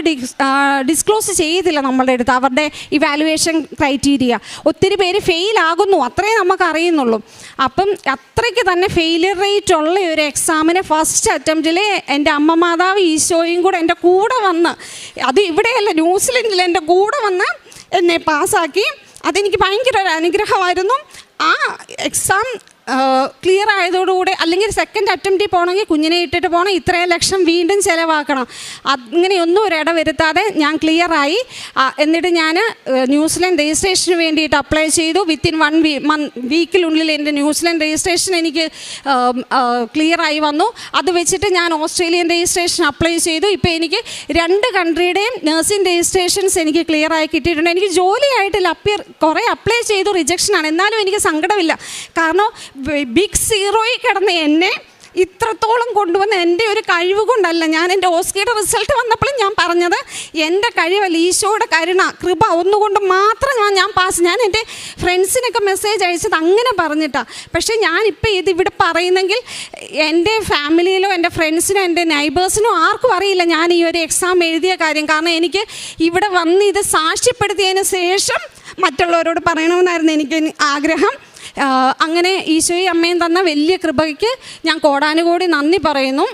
ഡിസ്ക്ലോസ് ചെയ്തില്ല നമ്മളുടെ അടുത്ത് അവരുടെ ഇവാലുവേഷൻ ക്രൈറ്റീരിയ. ഒത്തിരി പേര് ഫെയിലാകുന്നു, അത്രേ നമുക്കറിയുന്നുള്ളൂ. അപ്പം അത്രയ്ക്ക് തന്നെ ഫെയിലിയർ റേറ്റ് ഉള്ള ഒരു എക്സാമിന് ഫസ്റ്റ് അറ്റംപ്റ്റിൽ എൻ്റെ അമ്മ മാതാവ് ഈശോയും കൂടെ എൻ്റെ കൂടെ വന്ന്, അത് ഇവിടെയല്ല ന്യൂസിലൻഡിൽ എൻ്റെ കൂടെ വന്ന് എന്നെ പാസ്സാക്കി. അതെനിക്ക് ഭയങ്കര ഒരു അനുഗ്രഹമായിരുന്നു. ആ എക്സാം ക്ലിയർ ആയതോടുകൂടെ, അല്ലെങ്കിൽ സെക്കൻഡ് അറ്റംപ്റ്റിൽ പോകണമെങ്കിൽ കുഞ്ഞിനെ ഇട്ടിട്ട് പോകണം, ഇത്രയും ലക്ഷം വീണ്ടും ചിലവാക്കണം. അങ്ങനെയൊന്നും ഒരിട വരുത്താതെ ഞാൻ ക്ലിയറായി. എന്നിട്ട് ഞാൻ ന്യൂസിലൻഡ് രജിസ്ട്രേഷന് വേണ്ടിയിട്ട് അപ്ലൈ ചെയ്തു. വിത്തിൻ 1 വീക്കിനുള്ളിൽ എൻ്റെ ന്യൂസിലൻഡ് രജിസ്ട്രേഷൻ എനിക്ക് ക്ലിയറായി വന്നു. അത് വെച്ചിട്ട് ഞാൻ ഓസ്ട്രേലിയൻ രജിസ്ട്രേഷൻ അപ്ലൈ ചെയ്തു. ഇപ്പോൾ എനിക്ക് 2 കൺട്രിയുടെയും നഴ്സിംഗ് രജിസ്ട്രേഷൻസ് എനിക്ക് ക്ലിയറായി കിട്ടിയിട്ടുണ്ട്. എനിക്ക് ജോലിയായിട്ടില്ല, കുറേ അപ്ലൈ ചെയ്തു, റിജക്ഷനാണ്. എന്നാലും എനിക്ക് സങ്കടമില്ല. കാരണം ബിഗ് സീറോയിൽ കിടന്ന് എന്നെ ഇത്രത്തോളം കൊണ്ടുവന്ന എൻ്റെ ഒരു കഴിവ് കൊണ്ടല്ല. ഞാൻ എൻ്റെ ഓസ്കിയുടെ റിസൾട്ട് വന്നപ്പോഴും ഞാൻ പറഞ്ഞത് എൻ്റെ കഴിവല്ല, ഈശോയുടെ കൃപ ഒന്നുകൊണ്ട് മാത്രം ഞാൻ പാസ്. ഞാൻ എൻ്റെ ഫ്രണ്ട്സിനൊക്കെ മെസ്സേജ് അയച്ചത് അങ്ങനെ പറഞ്ഞിട്ടാണ്. പക്ഷേ ഞാനിപ്പോൾ ഇതിവിടെ പറയുന്നെങ്കിൽ എൻ്റെ ഫാമിലിയിലോ എൻ്റെ ഫ്രണ്ട്സിനോ എൻ്റെ നൈബേഴ്സിനോ ആർക്കും അറിയില്ല ഞാൻ ഈ ഒരു എക്സാം എഴുതിയ കാര്യം. കാരണം എനിക്ക് ഇവിടെ വന്ന് ഇത് സാക്ഷ്യപ്പെടുത്തിയതിന് ശേഷം മറ്റുള്ളവരോട് പറയണമെന്നായിരുന്നു എനിക്ക് ആഗ്രഹം. അങ്ങനെ ഈശോയും അമ്മയും തന്ന വലിയ കൃപയ്ക്ക് ഞാൻ കോടാനുകോടി നന്ദി പറയുന്നു.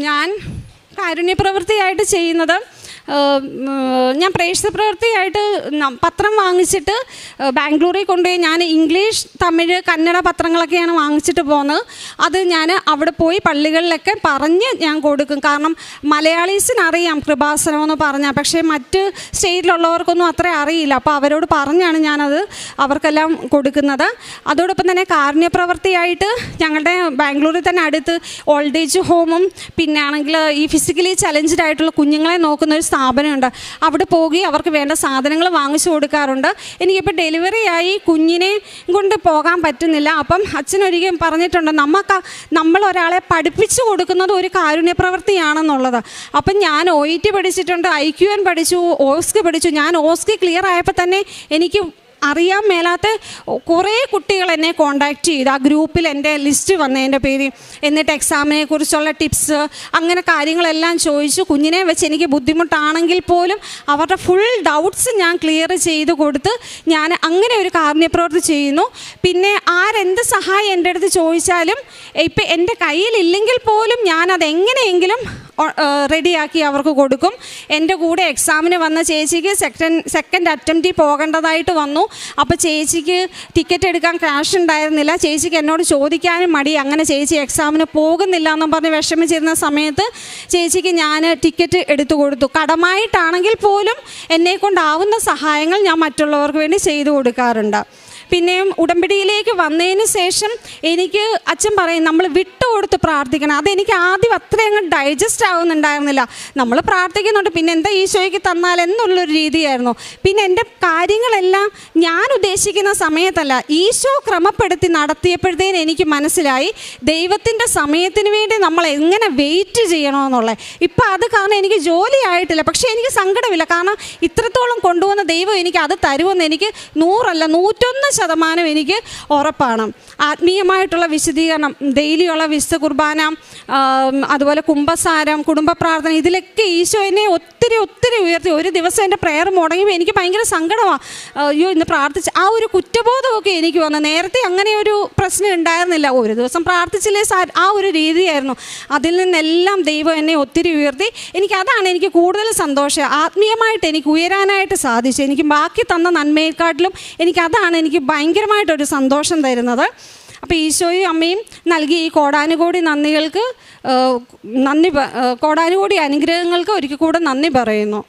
ഞാൻ കാരുണ്യപ്രവൃത്തിയായിട്ട് ചെയ്യുന്നത്, ഞാൻ പ്രേക്ഷിത പ്രവൃത്തിയായിട്ട് പത്രം വാങ്ങിച്ചിട്ട് ബാംഗ്ലൂരിൽ കൊണ്ടുപോയി ഞാൻ ഇംഗ്ലീഷ്, തമിഴ്, കന്നഡ പത്രങ്ങളൊക്കെയാണ് വാങ്ങിച്ചിട്ട് പോകുന്നത്. അത് ഞാൻ അവിടെ പോയി പള്ളികളിലൊക്കെ പറഞ്ഞ് ഞാൻ കൊടുക്കും. കാരണം മലയാളീസിനറിയാം കൃപാസനം എന്ന് പറഞ്ഞാൽ, പക്ഷേ മറ്റ് സ്റ്റേറ്റിലുള്ളവർക്കൊന്നും അത്ര അറിയില്ല. അപ്പോൾ അവരോട് പറഞ്ഞാണ് ഞാനത് അവർക്കെല്ലാം കൊടുക്കുന്നത്. അതോടൊപ്പം തന്നെ കാരുണ്യപ്രവൃത്തിയായിട്ട് ഞങ്ങളുടെ ബാംഗ്ലൂരിൽ തന്നെ അടുത്ത് ഓൾഡ് ഏജ് ഹോമും പിന്നെ ആണെങ്കിൽ ഈ ഫിസിക്കലി ചലഞ്ചഡ് ആയിട്ടുള്ള കുഞ്ഞുങ്ങളെ നോക്കുന്ന ഒരു സ്ഥാപനമുണ്ട്. അവിടെ പോയി അവർക്ക് വേണ്ട സാധനങ്ങൾ വാങ്ങിച്ചു കൊടുക്കാറുണ്ട്. എനിക്കിപ്പോൾ ഡെലിവറി ആയി, കുഞ്ഞിനെ കൊണ്ട് പോകാൻ പറ്റുന്നില്ല. അപ്പം അച്ഛനൊരിക്കലും പറഞ്ഞിട്ടുണ്ട് നമ്മൾ ഒരാളെ പഠിപ്പിച്ചു കൊടുക്കുന്നത് ഒരു കാരുണ്യപ്രവൃത്തിയാണെന്നുള്ളത്. അപ്പം ഞാൻ OET പഠിച്ചിട്ടുണ്ട്, IQN പഠിച്ചു, ഓസ്കി പഠിച്ചു. ഞാൻ ഓസ്കി ക്ലിയർ ആയപ്പോൾ തന്നെ എനിക്ക് അറിയാൻ മേലാത്ത കുറേ കുട്ടികൾ എന്നെ കോണ്ടാക്ട് ചെയ്തു. ആ ഗ്രൂപ്പിൽ എൻ്റെ ലിസ്റ്റ് വന്നതിൻ്റെ പേര്. എന്നിട്ട് എക്സാമിനെ കുറിച്ചുള്ള ടിപ്സ് അങ്ങനെ കാര്യങ്ങളെല്ലാം ചോദിച്ചു. കുഞ്ഞിനെ വെച്ച് എനിക്ക് ബുദ്ധിമുട്ടാണെങ്കിൽ പോലും അവരുടെ ഫുൾ ഡൗട്ട്സ് ഞാൻ ക്ലിയർ ചെയ്ത് കൊടുത്ത് ഞാൻ അങ്ങനെ ഒരു കാരുണ്യപ്രവൃത്തി ചെയ്യുന്നു. പിന്നെ ആരെന്ത് സഹായം എൻ്റെ അടുത്ത് ചോദിച്ചാലും ഇപ്പം എൻ്റെ കയ്യിലില്ലെങ്കിൽ പോലും ഞാനതെങ്ങനെയെങ്കിലും റെഡിയാക്കി അവർക്ക് കൊടുക്കും. എൻ്റെ കൂടെ എക്സാമിന് വന്ന ചേച്ചിക്ക് സെക്കൻഡ് അറ്റംപ്റ്റിൽ പോകേണ്ടതായിട്ട് വന്നു. അപ്പോൾ ചേച്ചിക്ക് ടിക്കറ്റ് എടുക്കാൻ ക്യാഷ് ഉണ്ടായിരുന്നില്ല. ചേച്ചിക്ക് എന്നോട് ചോദിക്കാനും മടി. അങ്ങനെ ചേച്ചി എക്സാമിന് പോകുന്നില്ല എന്നും പറഞ്ഞ് വിഷമിച്ചിരുന്ന സമയത്ത് ചേച്ചിക്ക് ഞാൻ ടിക്കറ്റ് എടുത്തു കൊടുത്തു. കടമായിട്ടാണെങ്കിൽ പോലും എന്നെക്കൊണ്ടാവുന്ന സഹായങ്ങൾ ഞാൻ മറ്റുള്ളവർക്ക് വേണ്ടി ചെയ്തു കൊടുക്കാറുണ്ട്. പിന്നെയും ഉടമ്പടിയിലേക്ക് വന്നതിന് ശേഷം എനിക്ക് അച്ഛൻ പറയും നമ്മൾ വിട്ടുകൊടുത്ത് പ്രാർത്ഥിക്കണം. അതെനിക്ക് ആദ്യം അത്രയങ്ങ് ഡൈജസ്റ്റ് ആവുന്നുണ്ടായിരുന്നില്ല. നമ്മൾ പ്രാർത്ഥിക്കുന്നുണ്ട്, പിന്നെ എന്താ ഈശോയ്ക്ക് തന്നാൽ എന്നുള്ളൊരു രീതിയായിരുന്നു. പിന്നെ എൻ്റെ കാര്യങ്ങളെല്ലാം ഞാൻ ഉദ്ദേശിക്കുന്ന സമയത്തല്ല, ഈശോ ക്രമപ്പെടുത്തി നടത്തിയപ്പോഴത്തേന് എനിക്ക് മനസ്സിലായി ദൈവത്തിൻ്റെ സമയത്തിന് വേണ്ടി നമ്മൾ എങ്ങനെ വെയിറ്റ് ചെയ്യണമെന്നുള്ളത്. ഇപ്പം അത് കാരണം എനിക്ക് ജോലി ആയിട്ടില്ല, പക്ഷേ എനിക്ക് സങ്കടമില്ല. കാരണം ഇത്രത്തോളം കൊണ്ടുവന്ന ദൈവം എനിക്ക് അത് തരുമെന്ന് എനിക്ക് 100 അല്ല 101% എനിക്ക് ഉറപ്പാണ്. ആത്മീയമായിട്ടുള്ള വിശദീകരണം, ഡെയിലിയുള്ള വിശുദ്ധ കുർബാന, അതുപോലെ കുംഭസാരം, കുടുംബ പ്രാർത്ഥന, ഇതിലൊക്കെ ഈശോ എന്നെ ഒത്തിരി ഉയർത്തി. ഒരു ദിവസം എൻ്റെ പ്രെയർ മുടങ്ങിയപ്പോൾ എനിക്ക് ഭയങ്കര സങ്കടമാണ്. അയ്യോ ഇന്ന് പ്രാർത്ഥിച്ച് ആ ഒരു കുറ്റബോധമൊക്കെ എനിക്ക് വന്നു. നേരത്തെ അങ്ങനെ ഒരു പ്രശ്നം ഉണ്ടായിരുന്നില്ല. ഒരു ദിവസം പ്രാർത്ഥിച്ചില്ലേ ആ ഒരു രീതിയായിരുന്നു. അതിൽ നിന്നെല്ലാം ദൈവം എന്നെ ഒത്തിരി ഉയർത്തി. അതാണ് എനിക്ക് കൂടുതൽ സന്തോഷം. ആത്മീയമായിട്ട് എനിക്ക് ഉയരാനായിട്ട് സാധിച്ചു. എനിക്ക് ബാക്കി തന്ന നന്മയെക്കാട്ടിലും അതാണ് എനിക്ക് ഭയങ്കരമായിട്ടൊരു സന്തോഷം തരുന്നത്. അപ്പോൾ ഈശോയും അമ്മയും നൽകി ഈ കോടാനുകോടി നന്ദികൾക്ക് കോടാനുകോടി അനുഗ്രഹങ്ങൾക്ക് ഒരിക്കൽ കൂടെ നന്ദി പറയുന്നു.